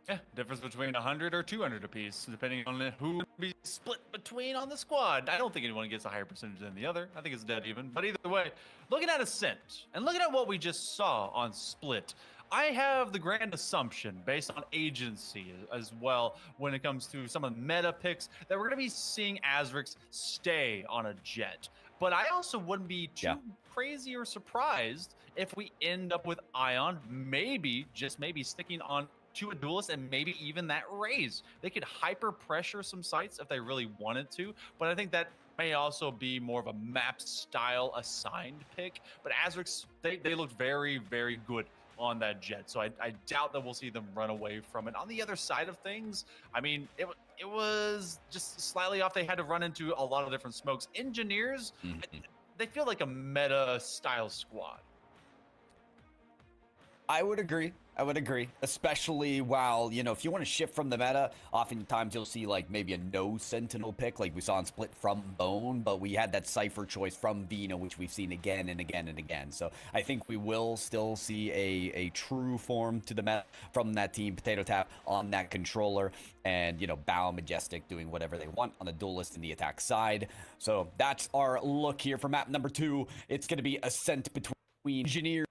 Yeah, difference between 100 or 200 apiece, depending on who will be split between on the squad. I don't think anyone gets a higher percentage than the other. I think it's dead even. But either way, looking at Ascent and looking at what we just saw on Split, I have the grand assumption, based on agency as well, when it comes to some of the meta picks, that we're going to be seeing Azrex stay on a jet. But I also wouldn't be too crazy or surprised if we end up with Ion, maybe, just maybe, sticking on to a duelist and maybe even that raise. They could hyper pressure some sites if they really wanted to, but I think that may also be more of a map style assigned pick. But Azrex, they looked very, very good on that jet, so I doubt that we'll see them run away from it. On the other side of things, I mean, it was just slightly off. They had to run into a lot of different smokes. Engineers, they feel like a meta style squad. I would agree. Especially while, if you want to shift from the meta, oftentimes you'll see like maybe a no Sentinel pick like we saw in Split from Bone, but we had that Cypher choice from Vina, which we've seen again and again and again. So I think we will still see a true form to the meta from that team. Potato Tap on that controller, and, Bow Majestic doing whatever they want on the duelist and the attack side. So that's our look here for map number 2. It's going to be Ascent between Engineers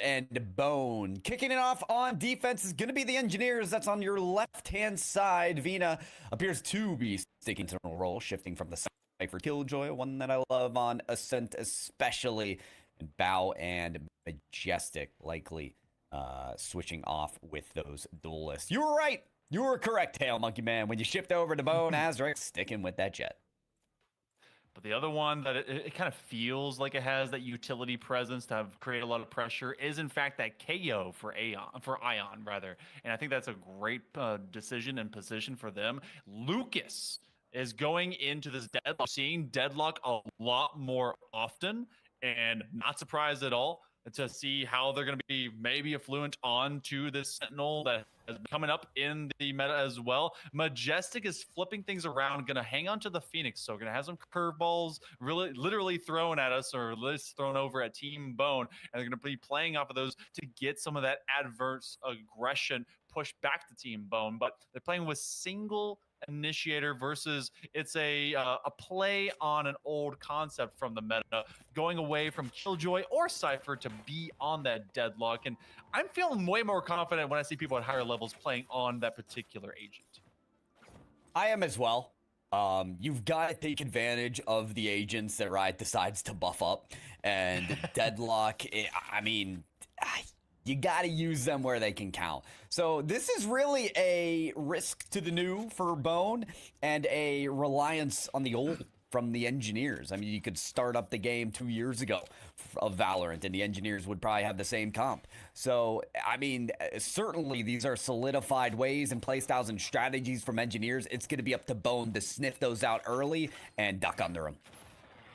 and Bone. Kicking it off on defense is going to be the Engineers. That's on your left-hand side. Vina appears to be sticking to a role, shifting from the Cypher Killjoy, one that I love on Ascent especially. And Bow and Majestic likely switching off with those duelists. You were right. You were correct, Hail Monkey Man. When you shift over to Bone, Azrex sticking with that jet. But the other one that it kind of feels like it has that utility presence to create a lot of pressure is, in fact, that KO for Ion rather. And I think that's a great decision and position for them. Lucas is going into this deadlock, seeing deadlock a lot more often, and not surprised at all to see how they're going to be maybe affluent onto this Sentinel that is coming up in the meta as well. Majestic is flipping things around, going to hang on to the Phoenix, so going to have some curveballs really literally thrown at us, or just thrown over at Team Bone, and they're going to be playing off of those to get some of that adverse aggression pushed back to Team Bone. But they're playing with single initiator versus it's a play on an old concept from the meta, going away from Killjoy or Cypher to be on that deadlock. And I'm feeling way more confident when I see people at higher levels playing on that particular agent. I am as well. You've got to take advantage of the agents that Riot decides to buff up, and deadlock, you got to use them where they can count. So this is really a risk to the new for Bone and a reliance on the old from the Engineers. I mean, you could start up the game 2 years ago of Valorant, and the Engineers would probably have the same comp. So, I mean, certainly these are solidified ways and playstyles and strategies from Engineers. It's going to be up to Bone to sniff those out early and duck under them.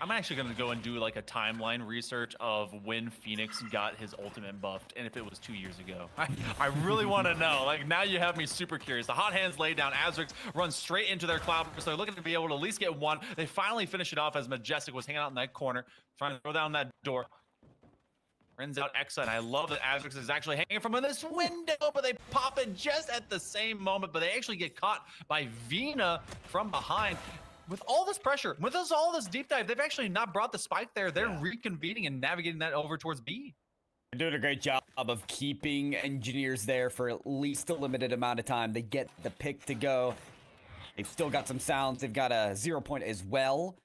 I'm actually going to go and do like a timeline research of when Phoenix got his ultimate buffed, and if it was 2 years ago. I really want to know. Like, now you have me super curious. The hot hands laid down. Azrex runs straight into their cloud, so they're looking to be able to at least get one. They finally finish it off as Majestic was hanging out in that corner, trying to throw down that door. Runs out Exa, and I love that Azrix is actually hanging from this window, but they pop it just at the same moment, but they actually get caught by Vina from behind. With all this pressure, with all this deep dive, they've actually not brought the spike there. They're reconvening and navigating that over towards B. They're doing a great job of keeping engineers there for at least a limited amount of time. They get the pick to go. They've still got some sounds. They've got a 0 point as well,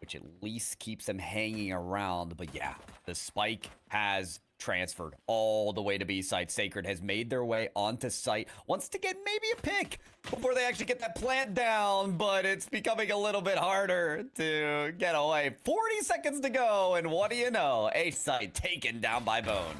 which at least keeps them hanging around. But yeah, the spike has transferred all the way to B site. Sacred has made their way onto site, wants to get maybe a pick before they actually get that plant down, but it's becoming a little bit harder to get away. 40 seconds to go, and what do you know? A site taken down by Bone.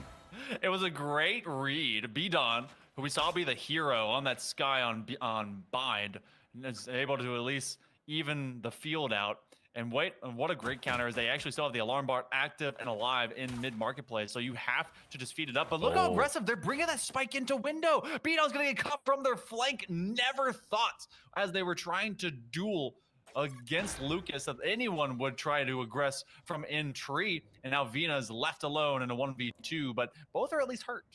It was a great read. B-Don, who we saw be the hero on that Sky on Bind, is able to at least even the field out. And wait, what a great counter is they actually still have the alarm bar active and alive in mid-marketplace. So you have to just feed it up. But look how aggressive they're bringing that spike into window. B-Don's going to get cut from their flank. Never thought as they were trying to duel against Lucas that anyone would try to aggress from in tree. And now Vina's left alone in a 1v2, but both are at least hurt.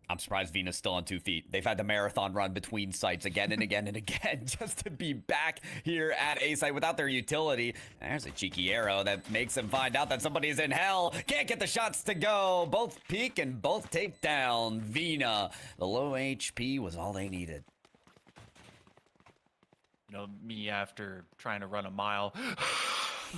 I'm surprised Vina's still on 2 feet. They've had the marathon run between sites again and again and again just to be back here at A site without their utility. There's a cheeky arrow that makes them find out that somebody's in hell. Can't get the shots to go. Both peek and both take down Vina. The low HP was all they needed. You know, me after trying to run a mile.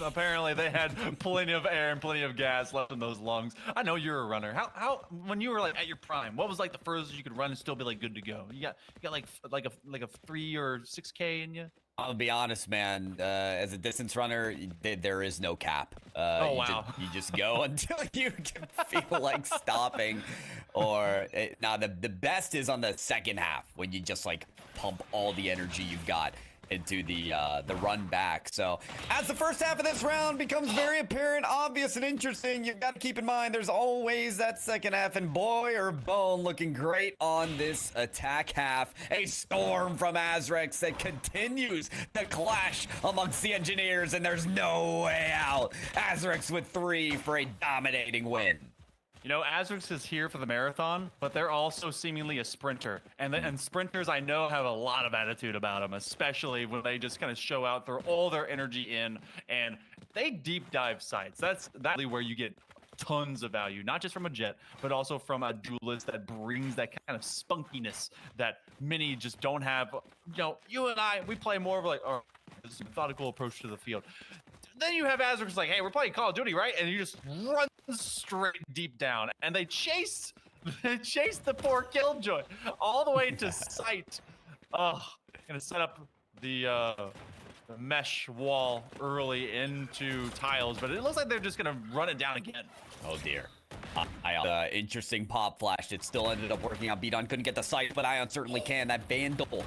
Apparently they had plenty of air and plenty of gas left in those lungs. I know you're a runner. How when you were like at your prime, what was like the furthest you could run and still be like good to go? You got like a 3 or 6K in you? I'll be honest, man. As a distance runner, there is no cap. Oh, wow. You just go until you can feel like stopping. Now the best is on the second half when you just like pump all the energy you've got into the run back. So as the first half of this round becomes very apparent, obvious, and interesting, you've got to keep in mind there's always that second half, and boy or Bone looking great on this attack half. A storm from Azrex that continues to clash amongst the engineers, and there's no way out. Azrex with 3 for a dominating win. You know, Azrix is here for the marathon, but they're also seemingly a sprinter. And sprinters, I know, have a lot of attitude about them, especially when they just kind of show out, throw all their energy in, and they deep dive sites. That's really where you get tons of value, not just from a Jet, but also from a duelist that brings that kind of spunkiness that many just don't have. You know, you and I, we play more of like, oh, this is a methodical approach to the field. Then you have Azrix like, hey, we're playing Call of Duty, right? And you just run straight deep down, and they chase the poor Killjoy all the way to site. Gonna set up the mesh wall early into tiles, but it looks like they're just gonna run it down again. Oh dear. Interesting pop flash. It still ended up working out. B-Don couldn't get the sight, but Ion certainly can. That Vandal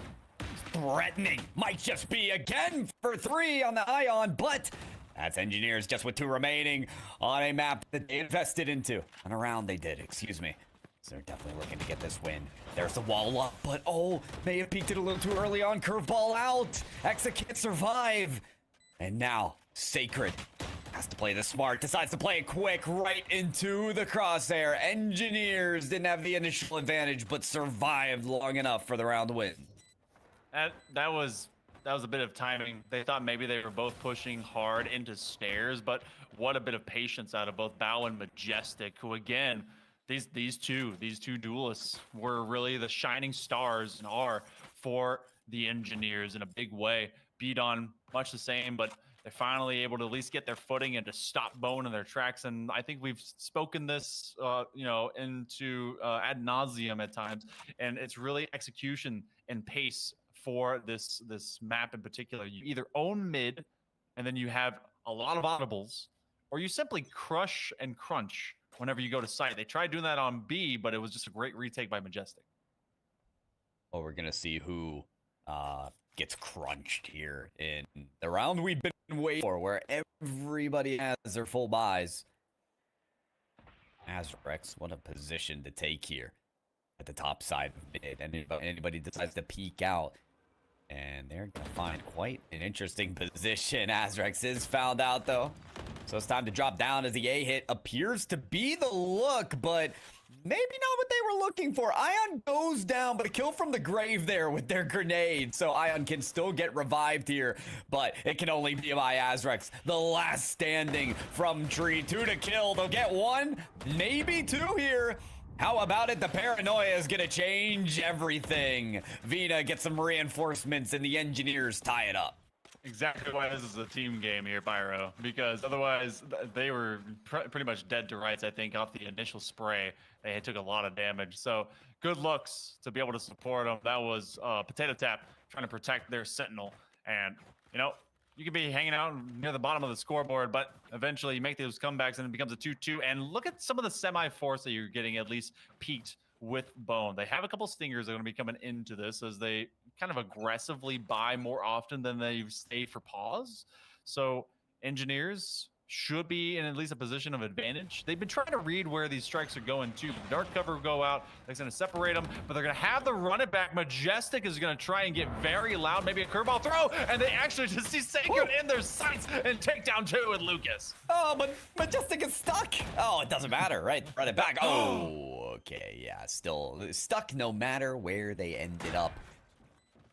threatening might just be again for 3 on the Ion, but that's Engineers just with 2 remaining on a map that they invested into. And around they did, excuse me. So they're definitely looking to get this win. There's the wall up, but may have peeked it a little too early on. Curveball out. Exa can't survive. And now, Sacred has to play this smart, decides to play it quick right into the crosshair. Engineers didn't have the initial advantage, but survived long enough for the round to win. That was a bit of timing. They thought maybe they were both pushing hard into stairs, but what a bit of patience out of both Bao and Majestic, who again, these two duelists were really the shining stars and are for the Engineers in a big way. B-Don much the same, but they're finally able to at least get their footing and to stop Bone in their tracks. And I think we've spoken this, into ad nauseum at times, and it's really execution and pace for this map in particular. You either own mid, and then you have a lot of audibles, or you simply crush and crunch whenever you go to site. They tried doing that on B, but it was just a great retake by Majestic. Well, we're gonna see who gets crunched here in the round we've been waiting for, where everybody has their full buys. Azrex, what a position to take here at the top side of mid. And anybody decides to peek out, and they're gonna find quite an interesting position. Azrex is found out though. So it's time to drop down as the A hit appears to be the look, but maybe not what they were looking for. Ion goes down, but a kill from the grave there with their grenade. So Ion can still get revived here, but it can only be by Azrex. The last standing from Tree. 2 to kill. They'll get 1, maybe 2 here. How about it? The paranoia is going to change everything. Vina gets some reinforcements and the engineers tie it up. Exactly why this is a team game here, Pyro, because otherwise they were pretty much dead to rights, I think, off the initial spray. They took a lot of damage. So good looks to be able to support them. That was Potato Tap trying to protect their Sentinel. And, you know, you could be hanging out near the bottom of the scoreboard, but eventually you make those comebacks and it becomes a 2-2. And look at some of the semi-force that you're getting at least peaked with Bone. They have a couple stingers that are going to be coming into this as they kind of aggressively buy more often than they've stayed for pause. So engineers should be in at least a position of advantage. They've been trying to read where these strikes are going to. The dark cover will go out. They're going to separate them, but they're going to have the run it back. Majestic is going to try and get very loud, maybe a curveball throw, and they actually just see Sacred in their sights and take down 2 with Lucas. Oh, but Majestic is stuck. Oh, it doesn't matter, right? Run it back. Oh, okay, yeah, still stuck no matter where they ended up.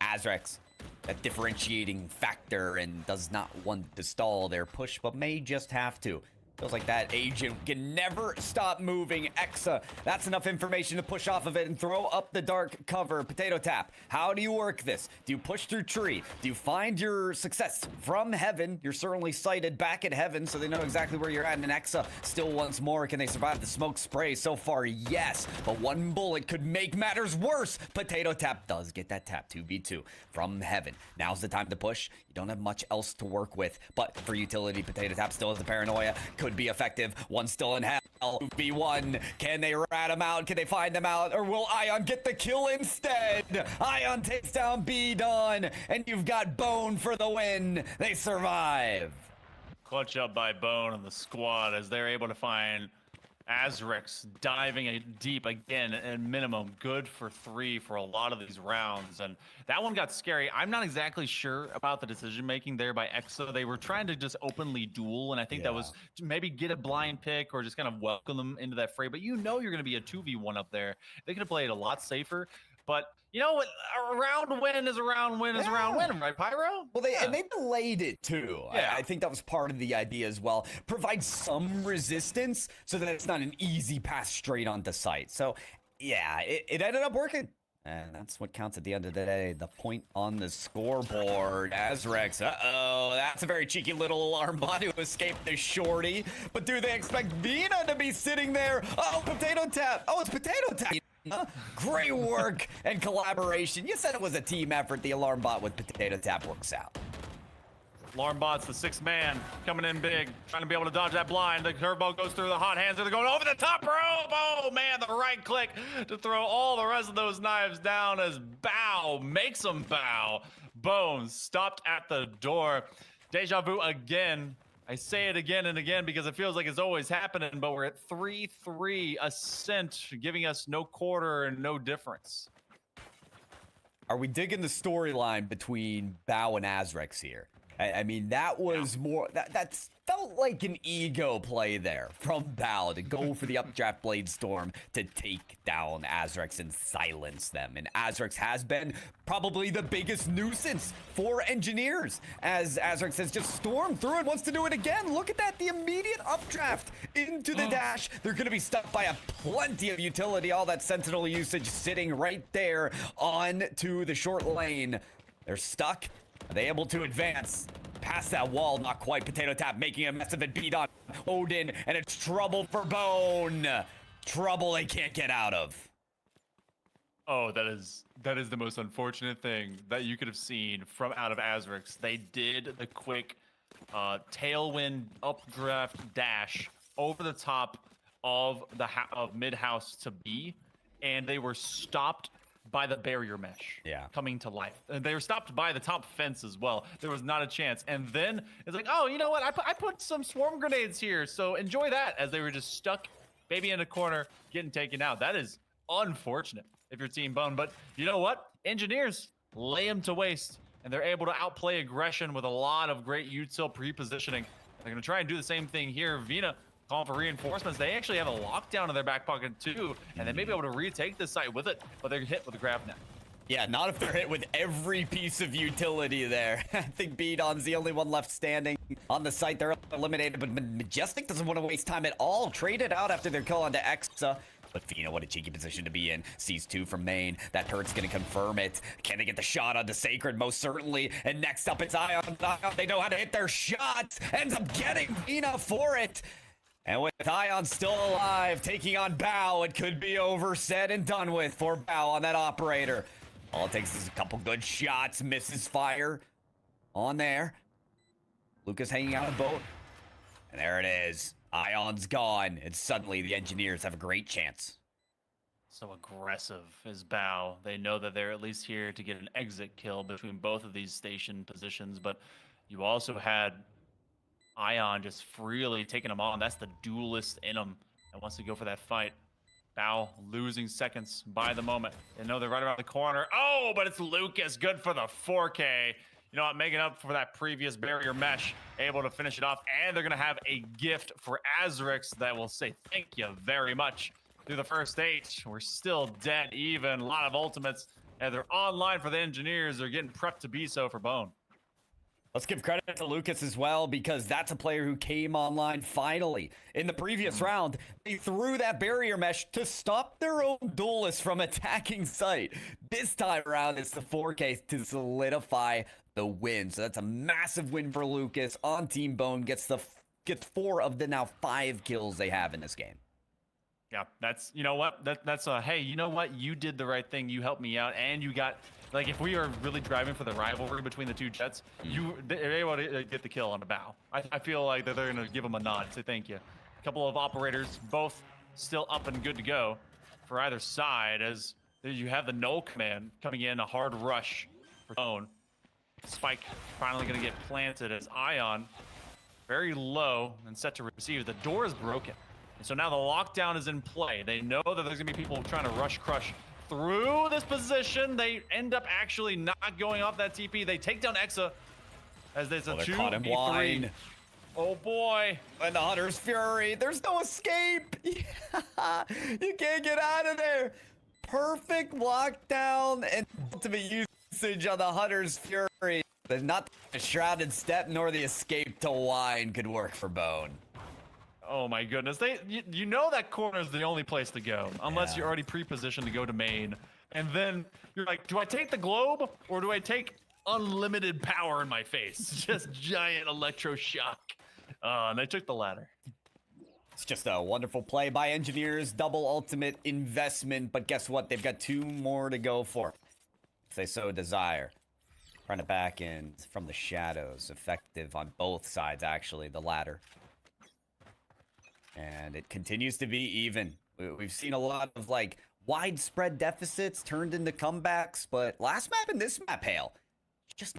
Azrex, that differentiating factor, and does not want to stall their push, but may just have to. Feels like that agent can never stop moving. Exa, that's enough information to push off of it and throw up the dark cover. Potato Tap, how do you work this? Do you push through Tree? Do you find your success from heaven? You're certainly sighted back at heaven, so they know exactly where you're at. And Exa still once more. Can they survive the smoke spray? So far, yes. But one bullet could make matters worse. Potato Tap does get that tap 2v2 from heaven. Now's the time to push. You don't have much else to work with, but for utility, Potato Tap still has the paranoia. Could be effective. One still in hell. 2v1. Can they rat him out? Can they find them out? Or will Ion get the kill instead? Ion takes down B Dawn, and you've got Bone for the win. They survive. Clutch up by Bone and the squad as they're able to find Azrex diving deep again at minimum. Good for 3 for a lot of these rounds, and that one got scary. I'm not exactly sure about the decision making there by Exa. They were trying to just openly duel, and I think that was to maybe get a blind pick or just kind of welcome them into that fray. But you know you're going to be a 2v1 up there. They could have played a lot safer. But you know what? A round win is a round win is a round win, right, Pyro? Well, and they delayed it too. Yeah. I think that was part of the idea as well. Provide some resistance so that it's not an easy pass straight onto site. So, yeah, it ended up working. And that's what counts at the end of the day. The point on the scoreboard. Azrex, uh-oh, that's a very cheeky little alarm bot to escape the shorty. But do they expect Vina to be sitting there? Oh, Potato Tap. Oh, it's Potato Tap. Great work and collaboration. You said it was a team effort. The alarm bot with Potato Tap works out. Alarm bot's the 6th man coming in big, trying to be able to dodge that blind. The curveball goes through the hot hands. They're going over the top rope. Oh man, the right click to throw all the rest of those knives down as Bow makes them bow. Bones stopped at the door. Deja vu again. I say it again and again because it feels like it's always happening, but we're at 3-3 Ascent, giving us no quarter and no difference. Are we digging the storyline between Bow and Azrex here? I mean, that was more, that's felt like an ego play there from Bow to go for the updraft Blade Storm to take down Azrex and silence them. And Azrex has been probably the biggest nuisance for engineers as Azrex has just stormed through and wants to do it again. Look at that, the immediate updraft into the dash. They're going to be stuck by a plenty of utility, all that Sentinel usage sitting right there onto the short lane. They're stuck. Are they able to advance past that wall? Not quite. Potato Tap making a mess of it. Beat on Odin, and it's trouble for Bone. Trouble they can't get out of. Oh, that is the most unfortunate thing that you could have seen from out of Azrex. They did the quick tailwind updraft dash over the top of the mid house to B, and they were stopped by the barrier mesh coming to life. And they were stopped by the top fence as well. There was not a chance. And then it's like, oh, you know what? I put some swarm grenades here, so enjoy that, as they were just stuck maybe in a corner getting taken out. That is unfortunate if you're Team Bone. But you know what? Engineers lay them to waste, and they're able to outplay aggression with a lot of great util pre-positioning. They're going to try and do the same thing here. Vina calling for reinforcements. They actually have a lockdown in their back pocket too, and they may be able to retake this site with it, but they're hit with a grab net. Yeah, not if they're hit with every piece of utility there. I think Beadon's the only one left standing on the site. They're eliminated, but Majestic doesn't want to waste time at all. Traded out after their kill onto Exa. But Fina, what a cheeky position to be in. Sees 2 from main. That hurt's going to confirm it. Can they get the shot on the Sacred? Most certainly. And next up, it's Ion. They know how to hit their shots. Ends up getting Fina for it. And with Ion still alive, taking on Bao, it could be over, said and done with for Bao on that operator. All it takes is a couple good shots. Misses fire on there. Lucas hanging out a boat. And there it is. Ion's gone. And suddenly the engineers have a great chance. So aggressive is Bao. They know that they're at least here to get an exit kill between both of these station positions. But you also had Ion just freely taking them on. That's the duelist in him that wants to go for that fight. Bao losing seconds by the moment. They know they're right around the corner. Oh, but it's Lucas. Good for the 4K. You know what? Making up for that previous barrier mesh. Able to finish it off. And they're going to have a gift for Azrix that will say thank you very much. Through the first 8, we're still dead even. A lot of ultimates. And they're online for the engineers. They're getting prepped to be so for Bone. Let's give credit to Lucas as well, because that's a player who came online finally. In the previous round, they threw that barrier mesh to stop their own duelists from attacking site. This time around, it's the 4K to solidify the win. So that's a massive win for Lucas on Team Bone. Gets 4 of the now 5 kills they have in this game. Yeah, that's, you know what? That's hey, you know what? You did the right thing. You helped me out, and you got, like, if we are really driving for the rivalry between the two jets, they're able to get the kill on the Bao. I feel like that they're going to give them a nod, say thank you. A couple of operators, both still up and good to go for either side, as you have the null command coming in, a hard rush for Bone. Spike finally going to get planted as Ion, very low and set to receive. The door is broken. And so now the lockdown is in play. They know that there's going to be people trying to rush crush through this position. They end up actually not going off that TP. They take down Exa as there's a 2v3. Oh boy. And the Hunter's Fury. There's no escape. You can't get out of there. Perfect lockdown and ultimate usage on the Hunter's Fury. But not the Shrouded Step nor the escape to Wine could work for Bone. Oh my goodness. You know that corner is the only place to go, unless you're already pre-positioned to go to main. And then you're like, do I take the globe or do I take unlimited power in my face? Just giant electroshock. And they took the latter. It's just a wonderful play by engineers, double ultimate investment, but guess what? They've got 2 more to go for, if they so desire. Trying to back in from the shadows, effective on both sides, actually, the latter. And it continues to be even. We've seen a lot of, like, widespread deficits turned into comebacks, but last map and this map, Hale, just...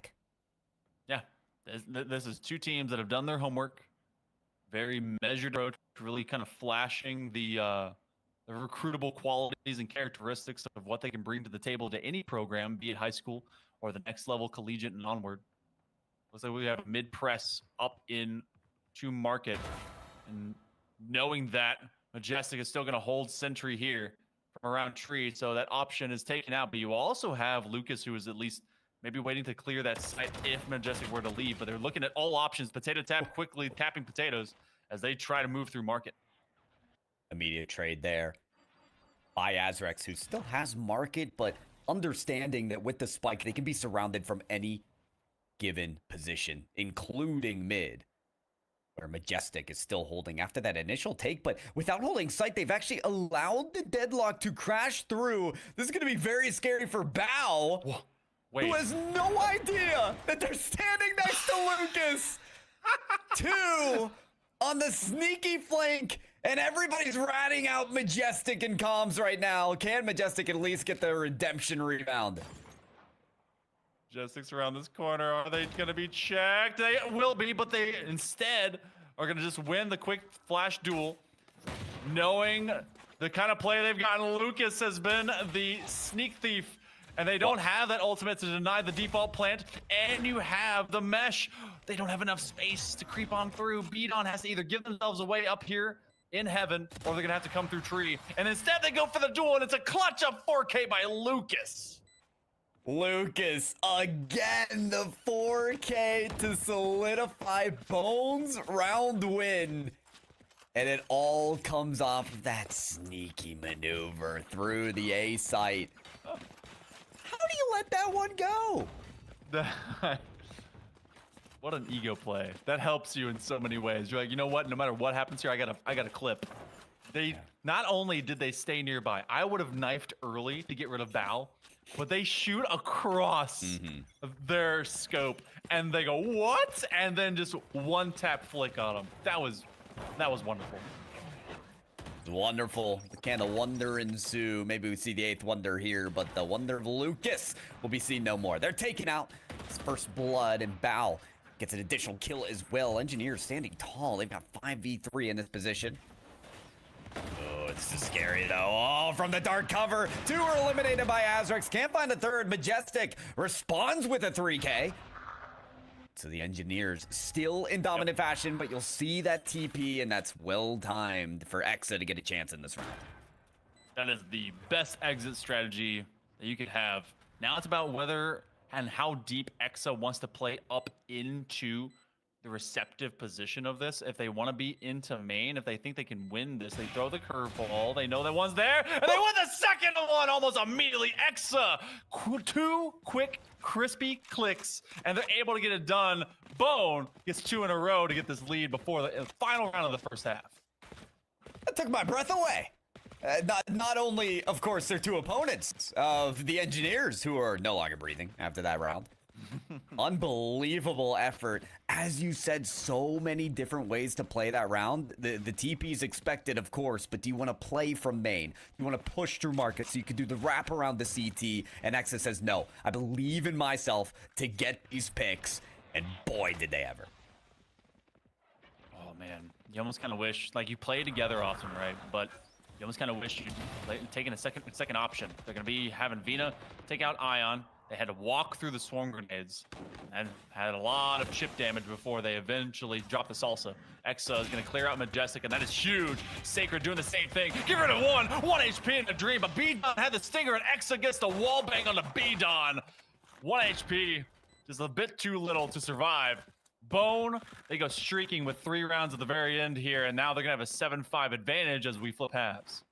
Yeah, this is 2 teams that have done their homework. Very measured approach, really kind of flashing the recruitable qualities and characteristics of what they can bring to the table to any program, be it high school or the next level, collegiate and onward. Looks like we have mid-press up in to market, and knowing that Majestic is still going to hold sentry here from around tree, so that option is taken out. But you also have Lucas, who is at least maybe waiting to clear that site if Majestic were to leave. But they're looking at all options. Potato tap, quickly tapping potatoes as they try to move through market. Immediate trade there by Azrex, who still has market, but understanding that with the spike, they can be surrounded from any given position, including mid, where Majestic is still holding after that initial take, but without holding sight, they've actually allowed the deadlock to crash through. This is going to be very scary for Bao, who has no idea that they're standing next to Lucas. 2 on the sneaky flank, and everybody's ratting out Majestic in comms right now. Can Majestic at least get the redemption rebound? Majestic's around this corner. Are they going to be checked? They will be, but they instead are going to just win the quick flash duel. Knowing the kind of play they've gotten, Lucas has been the sneak thief, and they don't have that ultimate to deny the default plant. And you have the mesh. they don't have enough space to creep on through. Beaton has to either give themselves away up here in heaven, or they're gonna have to come through tree. And instead they go for the duel, and it's a clutch up 4K by Lucas. Lucas, again, the 4K to solidify Bones' round win. And it all comes off of that sneaky maneuver through the A site. How do you let that one go? What an ego play. That helps you in so many ways. You're like, you know what? No matter what happens here, I got a clip. They not only did they stay nearby, I would have knifed early to get rid of Bao, but they shoot across their scope and they go, what? And then just one tap flick on them. That was wonderful. Wonderful. Can the wonder ensue? Maybe we see the 8th wonder here, but the wonder of Lucas will be seen no more. They're taking out his first blood, and Bao gets an additional kill as well. Engineers standing tall. They've got 5v3 in this position. Oh, this is scary though. Oh, from the dark cover. 2 are eliminated by Azrex. Can't find a third. Majestic responds with a 3K. So the Engineers still in dominant fashion, but you'll see that TP, and that's well timed for Exa to get a chance in this round. That is the best exit strategy that you could have. Now it's about whether and how deep Exa wants to play up into the receptive position of this. If they want to be into main, if they think they can win this, they throw the curveball. They know that one's there, and they win the second one almost immediately. Exa, 2 quick, crispy clicks, and they're able to get it done. Bone gets 2 in a row to get this lead before the final round of the first half. That took my breath away. Not only, of course, their 2 opponents of the Engineers, who are no longer breathing after that round. Unbelievable effort. As you said, so many different ways to play that round. The TP is expected, of course, but do you want to play from main? Do you want to push through market so you can do the wrap around the CT? And Exa says, no, I believe in myself to get these picks. And boy, did they ever. Oh, man. You almost kind of wish, like, you play together often, right? But you almost kind of wish you'd taken a second option. They're going to be having Vina take out Ion. They had to walk through the swarm grenades and had a lot of chip damage before they eventually dropped the salsa. Exa is going to clear out Majestic, and that is huge. Sacred doing the same thing. Get rid of one HP in the dream, but B-Don had the stinger, and Exa gets the wall bang on the B-Don. 1 HP, just a bit too little to survive. Bone, they go streaking with 3 rounds at the very end here, and now they're going to have a 7-5 advantage as we flip halves.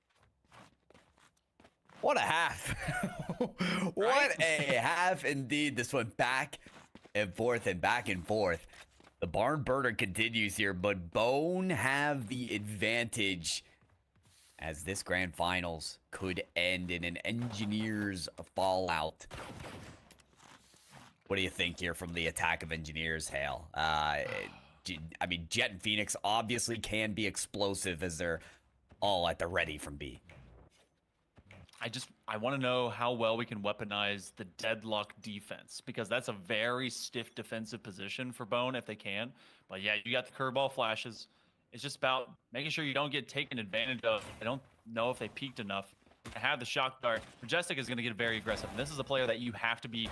What a half. What a half indeed. This went back and forth and back and forth. The barn burner continues here, but Bone have the advantage as this grand finals could end in an Engineers fallout. What do you think here from the attack of Engineers, Hale? I mean, Jet and Phoenix obviously can be explosive as they're all at the ready from B. I want to know how well we can weaponize the deadlock defense, because that's a very stiff defensive position for Bone if they can. But yeah, you got the curveball flashes. It's just about making sure you don't get taken advantage of. I don't know if they peaked enough. I have the shock dart. Majestic is going to get very aggressive. And this is a player that you have to be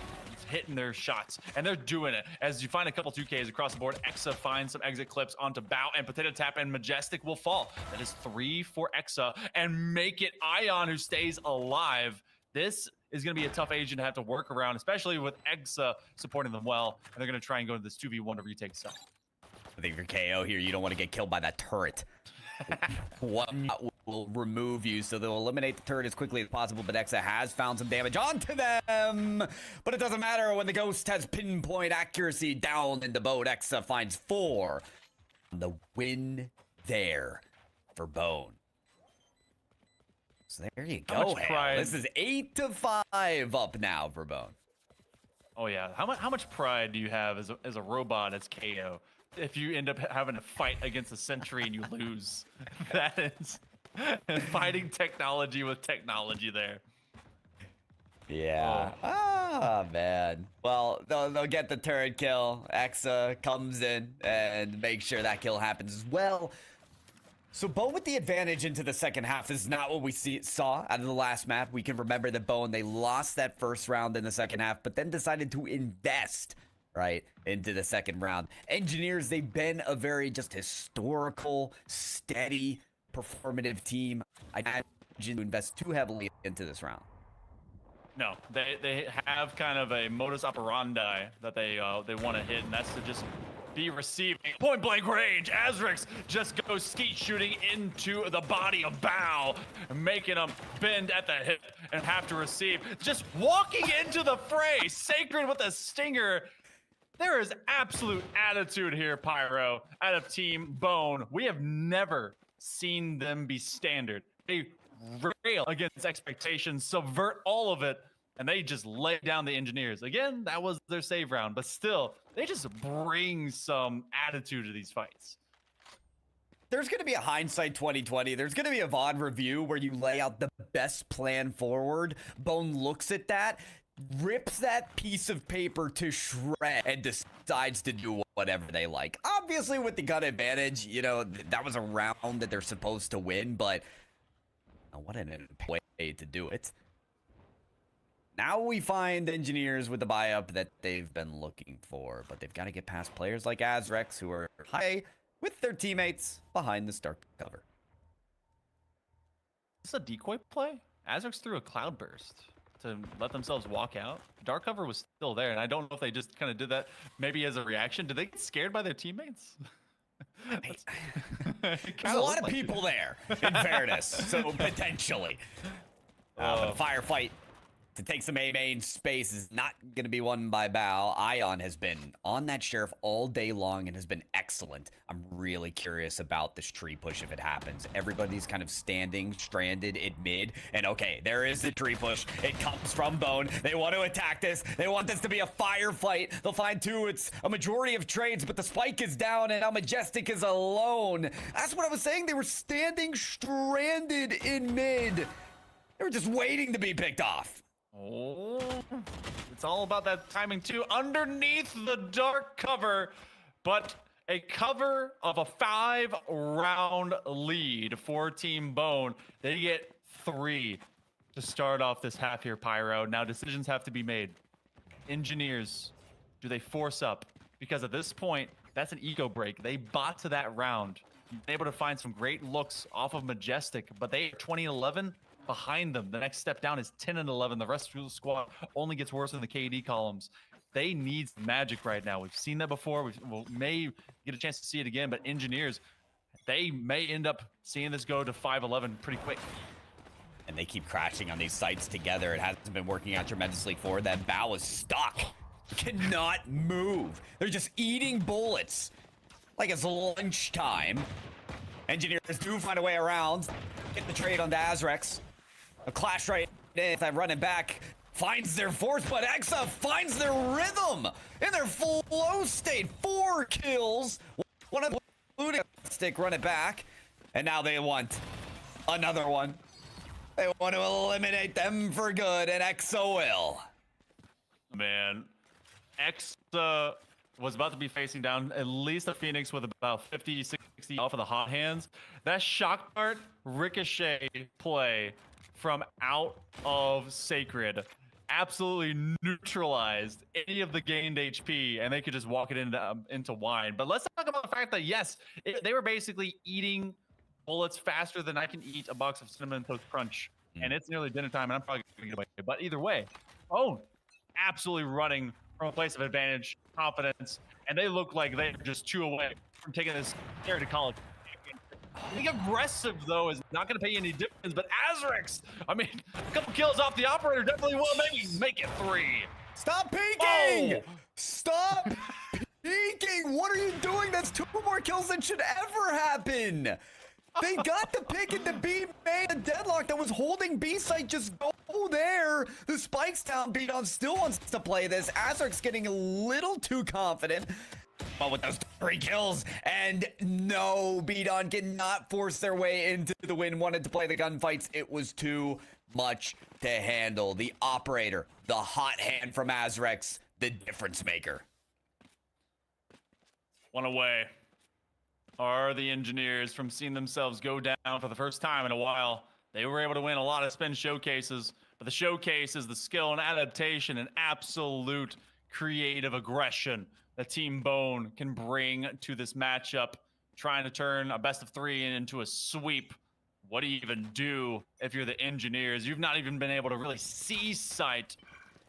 hitting their shots. And they're doing it. As you find a couple 2Ks across the board, Exa finds some exit clips onto Bao and Potato Tap, and Majestic will fall. That is 3 for Exa. And make it Ion, who stays alive. This is going to be a tough agent to have to work around, especially with Exa supporting them well. And they're going to try and go to this 2v1 to retake stuff. I think for KO here, you don't want to get killed by that turret. One will remove you, so they'll eliminate the turret as quickly as possible, but Exa has found some damage onto them. But it doesn't matter when the Ghost has pinpoint accuracy down in the boat. Exa finds 4. The win there for Bone. So there you go, Hale. This is 8-5 up now for Bone. Oh yeah, how much pride do you have as a robot as KO? If you end up having a fight against a sentry and you lose, that is fighting technology with technology there. Yeah. Oh, man. Well, they'll get the turret kill. Exa comes in and makes sure that kill happens as well. So Bone with the advantage into the second half. This is not what we saw out of the last map. We can remember that Bone, they lost that first round in the second half, but then decided to invest right, into the second round. Engineers, they've been a very just historical, steady, performative team. I imagine to invest too heavily into this round. No, they have kind of a modus operandi that they want to hit, and that's to just be receiving point blank range. Azrix just goes skeet shooting into the body of Bao, making him bend at the hip and have to receive. Just walking into the fray, Sacred with a stinger. There is absolute attitude here, Pyro, out of Team Bone. We have never seen them be standard. They rail against expectations, subvert all of it, and they just lay down the Engineers. Again, that was their save round, but still, they just bring some attitude to these fights. There's going to be a hindsight 2020. There's going to be a VOD review where you lay out the best plan forward. Bone looks at that, rips that piece of paper to shred, and decides to do whatever they like. Obviously, with the gun advantage, you know, that was a round that they're supposed to win, but what an way to do it. Now we find Engineers with the buy-up that they've been looking for, but they've got to get past players like Azrex, who are high with their teammates behind the dark cover. Is this a decoy play? Azrex threw a cloud burst to let themselves walk out. Dark cover was still there, and I don't know if they just kind of did that maybe as a reaction. Did they get scared by their teammates? There's a lot of people there, in fairness, so potentially. But a firefight to take some A main space is not going to be won by Bao. Ion has been on that Sheriff all day long and has been excellent. I'm really curious about this tree push if it happens. Everybody's kind of standing, stranded in mid, and okay, there is the tree push. It comes from Bone. They want to attack this. They want this to be a firefight. They'll find two. It's a majority of trades, but the spike is down, and now Majestic is alone. That's what I was saying. They were standing stranded in mid. They were just waiting to be picked off. Oh, it's all about that timing too. Underneath the dark cover, but a cover of a 5-round lead for Team Bone. They get 3 to start off this half here, Pyro. Now decisions have to be made. Engineers, do they force up? Because at this point, that's an eco break. They bought to that round. Been able to find some great looks off of Majestic, but they are 20-11. Behind them, the next step down is 10-11. The rest of the squad only gets worse in the KD columns. They need magic right now. We've seen that before. We may get a chance to see it again, but Engineers, they may end up seeing this go to 5-11 pretty quick. And they keep crashing on these sites together. It hasn't been working out tremendously for them. Bao is stuck. Cannot move. They're just eating bullets like it's lunchtime. Engineers do find a way around. Get the trade onto Azrex. A clash right in. That running back finds their force, but Exa finds their rhythm in their flow state. 4 kills. One of the stick run it back. And now they want another one. They want to eliminate them for good, and Exa will. Man, Exa was about to be facing down at least a Phoenix with about 50, 60 off of the hot hands. That shock dart ricochet play from out of Sacred absolutely neutralized any of the gained HP, and they could just walk it into wine. But let's talk about the fact that, yes, they were basically eating bullets faster than I can eat a box of Cinnamon Toast Crunch. And it's nearly dinner time, and I'm probably going to get away. But either way, absolutely running from a place of advantage, confidence, and they look like they're just 2 away from taking this Carry2College. Being aggressive, though, is not going to pay you any dividends, but Azrex, I mean, a couple kills off the operator definitely will maybe make it 3. Stop peeking! Stop peeking! What are you doing? That's 2 more kills than should ever happen. They got the pick at the B main. The deadlock that was holding B site just go there. The spikes down. B-Don still wants to play this. Azrek's getting a little too confident. But with those 3 kills, and no, B-Don cannot force their way into the win. Wanted to play the gunfights. It was too much to handle. The operator, the hot hand from Azrex, the difference maker. One away are the Engineers from seeing themselves go down for the first time in a while. They were able to win a lot of spin showcases, but the showcase is the skill and adaptation and absolute creative aggression that Team Bone can bring to this matchup, trying to turn a best of 3 into a sweep. What do you even do if you're the Engineers? You've not even been able to really see sight.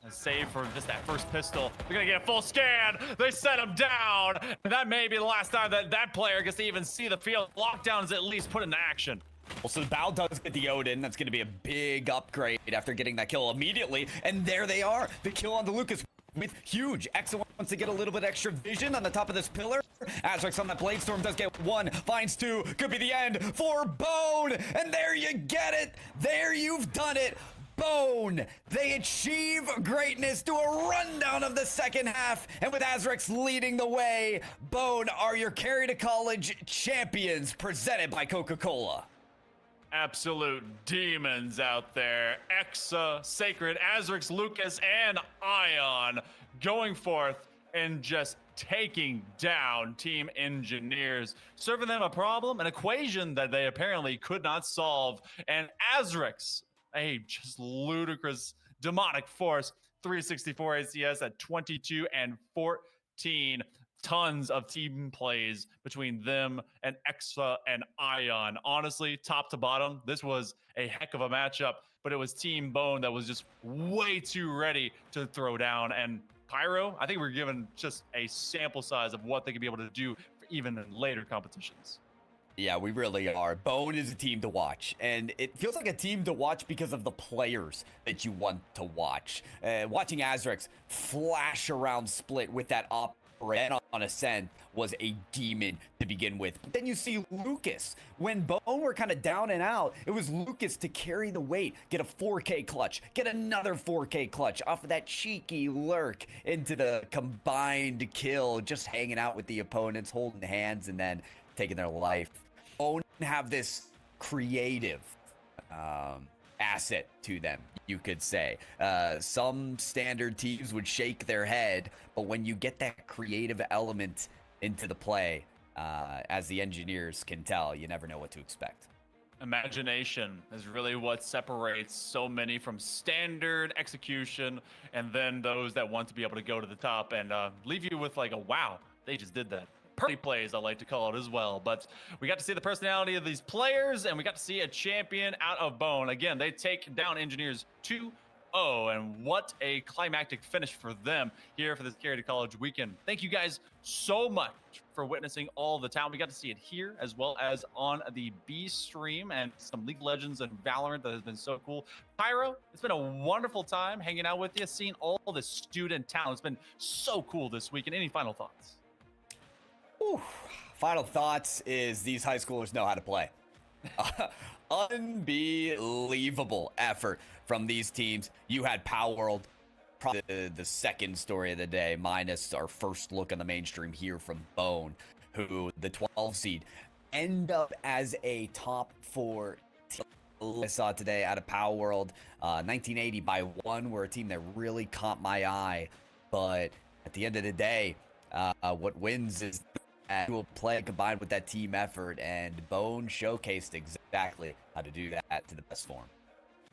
Save for just that first pistol. They're gonna get a full scan. They set him down. And that may be the last time that that player gets to even see the field. Lockdown is at least put into action. Well, so Bao does get the Odin. That's going to be a big upgrade after getting that kill immediately. And there they are. The kill on the Lucas with huge. Exa wants to get a little bit extra vision on the top of this pillar. Azrex on that Blade Storm does get 1, finds 2. Could be the end for Bone. And there you get it. There you've done it. Bone, they achieve greatness. Do a rundown of the second half, and with Azrex leading the way, Bone are your Carry2College champions, presented by Coca-Cola. Absolute demons out there. Exa, Sacred, Azrex, Lucas, and Ion going forth and just taking down Team Engineers, serving them a problem, an equation that they apparently could not solve. And Azrex, a just ludicrous demonic force, 364 ACS at 22 and 14. Tons of team plays between them and Exa and Ion. Honestly, top to bottom, this was a heck of a matchup, but it was Team Bone that was just way too ready to throw down. And Pyro, I think we're given just a sample size of what they could be able to do even in later competitions. Yeah, we really are. Bone is a team to watch, and it feels like a team to watch because of the players that you want to watch. Watching Azrex flash around split with that op and on Ascend was a demon to begin with. But then you see Lucas. When Bone were kind of down and out, it was Lucas to carry the weight, get a 4K clutch, get another 4K clutch off of that cheeky lurk into the combined kill, just hanging out with the opponents, holding hands, and then taking their life. Bone have this creative asset to them, you could say. Some standard teams would shake their head, but when you get that creative element into the play, as the Engineers can tell, you never know what to expect. Imagination is really what separates so many from standard execution, and then those that want to be able to go to the top and leave you with like a wow, they just did that. Pretty plays, I like to call it as well. But we got to see the personality of these players, and we got to see a champion out of Bone. Again, they take down Engineers 2-0, and what a climactic finish for them here for this Carry2College weekend. Thank you guys so much for witnessing all the talent. We got to see it here as well as on the B stream and some League of Legends and Valorant that has been so cool. Pyro, it's been a wonderful time hanging out with you, seeing all the student talent. It's been so cool this weekend. Any final thoughts? Whew. Final thoughts is these high schoolers know how to play. Unbelievable effort from these teams. You had Power World, probably the second story of the day, minus our first look on the mainstream here from Bone, who the 12 seed end up as a top 4 team. I saw today out of Power World, 1980 by 1 were a team that really caught my eye. But at the end of the day, what wins is will play combined with that team effort, and Bone showcased exactly how to do that to the best form.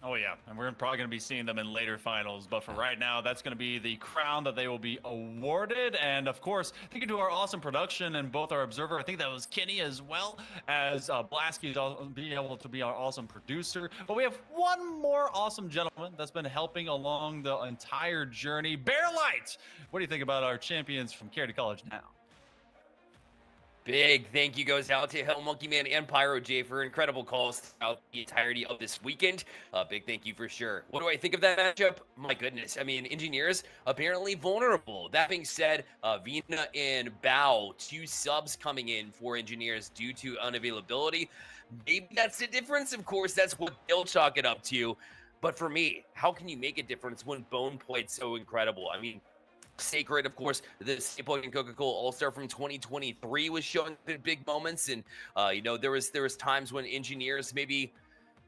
Oh yeah, and we're probably going to be seeing them in later finals, but for right now, that's going to be the crown that they will be awarded. And of course, thank you to our awesome production and both our observer, I think that was Kenny, as well as Blasky being able to be our awesome producer. But we have one more awesome gentleman that's been helping along the entire journey. Bear Light, what do you think about our champions from Carry2College now? Big thank you goes out to Hell Monkey Man and Pyro J for incredible calls throughout the entirety of this weekend. Big thank you for sure. What do I think of that matchup? My goodness. I mean, Engineers apparently vulnerable. That being said, Vina and Bao, 2 subs coming in for Engineers due to unavailability. Maybe that's the difference. Of course, that's what they'll chalk it up to. But for me, how can you make a difference when Bone played so incredible? I mean, Sacred, of course, the Staple and Coca-Cola All-Star from 2023 was showing big moments, and you know, there was times when Engineers maybe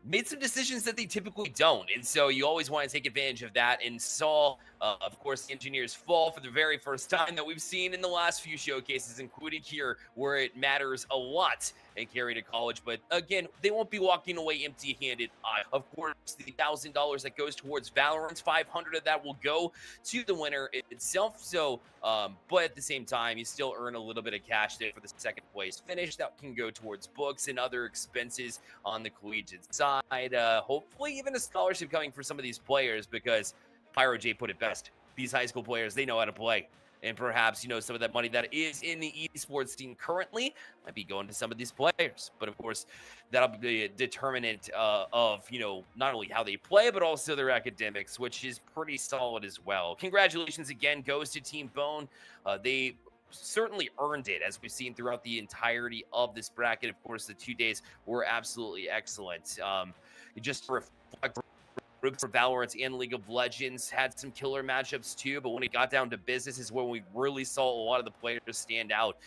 made some decisions that they typically don't, and so you always want to take advantage of that. And saw Of course, the engineers fall for the very first time that we've seen in the last few showcases, including here where it matters a lot in Carry2College. But again, they won't be walking away empty-handed. Of course, the $1,000 that goes towards Valorant, 500 of that will go to the winner itself. So, but at the same time, you still earn a little bit of cash there for the second place finish that can go towards books and other expenses on the collegiate side. Hopefully, even a scholarship coming for some of these players, because Pyro J put it best. These high school players, they know how to play. And perhaps, some of that money that is in the esports team currently might be going to some of these players. But of course, that'll be the determinant of, not only how they play, but also their academics, which is pretty solid as well. Congratulations again goes to Team Bone. They certainly earned it, as we've seen throughout the entirety of this bracket. Of course, the 2 days were absolutely excellent. Just to reflect, groups for Valorant and League of Legends had some killer matchups too, but when it got down to business is when we really saw a lot of the players stand out.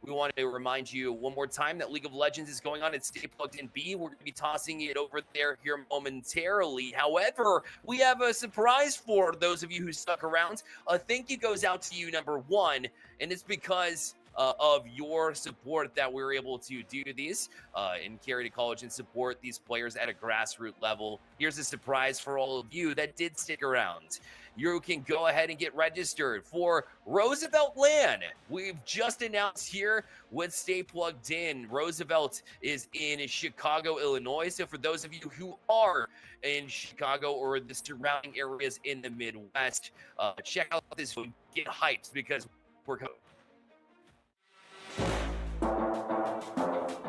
We wanted to remind you one more time that League of Legends is going on at Stay Plugged In B. We're going to be tossing it over there here momentarily. However, we have a surprise for those of you who stuck around. A thank you goes out to you, number one, and it's because of your support that we're able to do these in Carry2College and support these players at a grassroots level. Here's a surprise for all of you that did stick around. You can go ahead and get registered for Roosevelt LAN. We've just announced here with Stay Plugged In. Roosevelt is in Chicago, Illinois. So for those of you who are in Chicago or the surrounding areas in the Midwest, check out this one. Get hyped, because we're coming.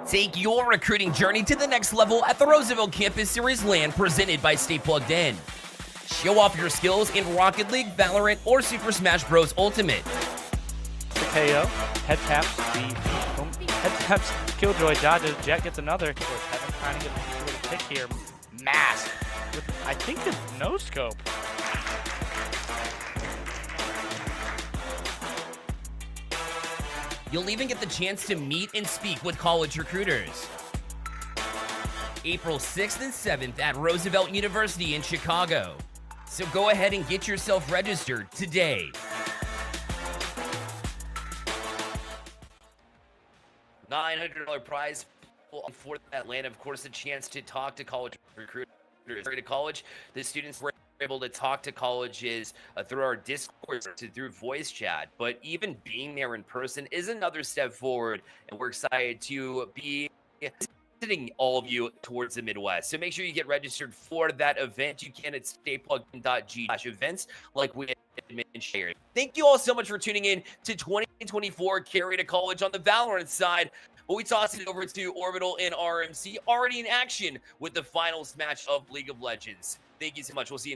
Take your recruiting journey to the next level at the Roosevelt Campus Series LAN presented by Stay Plugged In. Show off your skills in Rocket League, Valorant, or Super Smash Bros. Ultimate. KO, head taps, head taps, Killjoy dodges, Jet gets another. Heaven trying to get a little pick here. Mask with, I think, it's no scope. You'll even get the chance to meet and speak with college recruiters. April 6th and 7th at Roosevelt University in Chicago. So go ahead and get yourself registered today. $900 prize for that land. Of course, a chance to talk to college recruiters. To college, the students were able to talk to colleges through our Discord, through voice chat, but even being there in person is another step forward, and we're excited to be visiting all of you towards the Midwest. So make sure you get registered for that event. You can at stayplugged.g/events, like we mentioned. Thank you all so much for tuning in to 2024 Carry2College on the Valorant side. But we toss it over to Orbital and RMC, already in action with the finals match of League of Legends. Thank you so much. We'll see you next.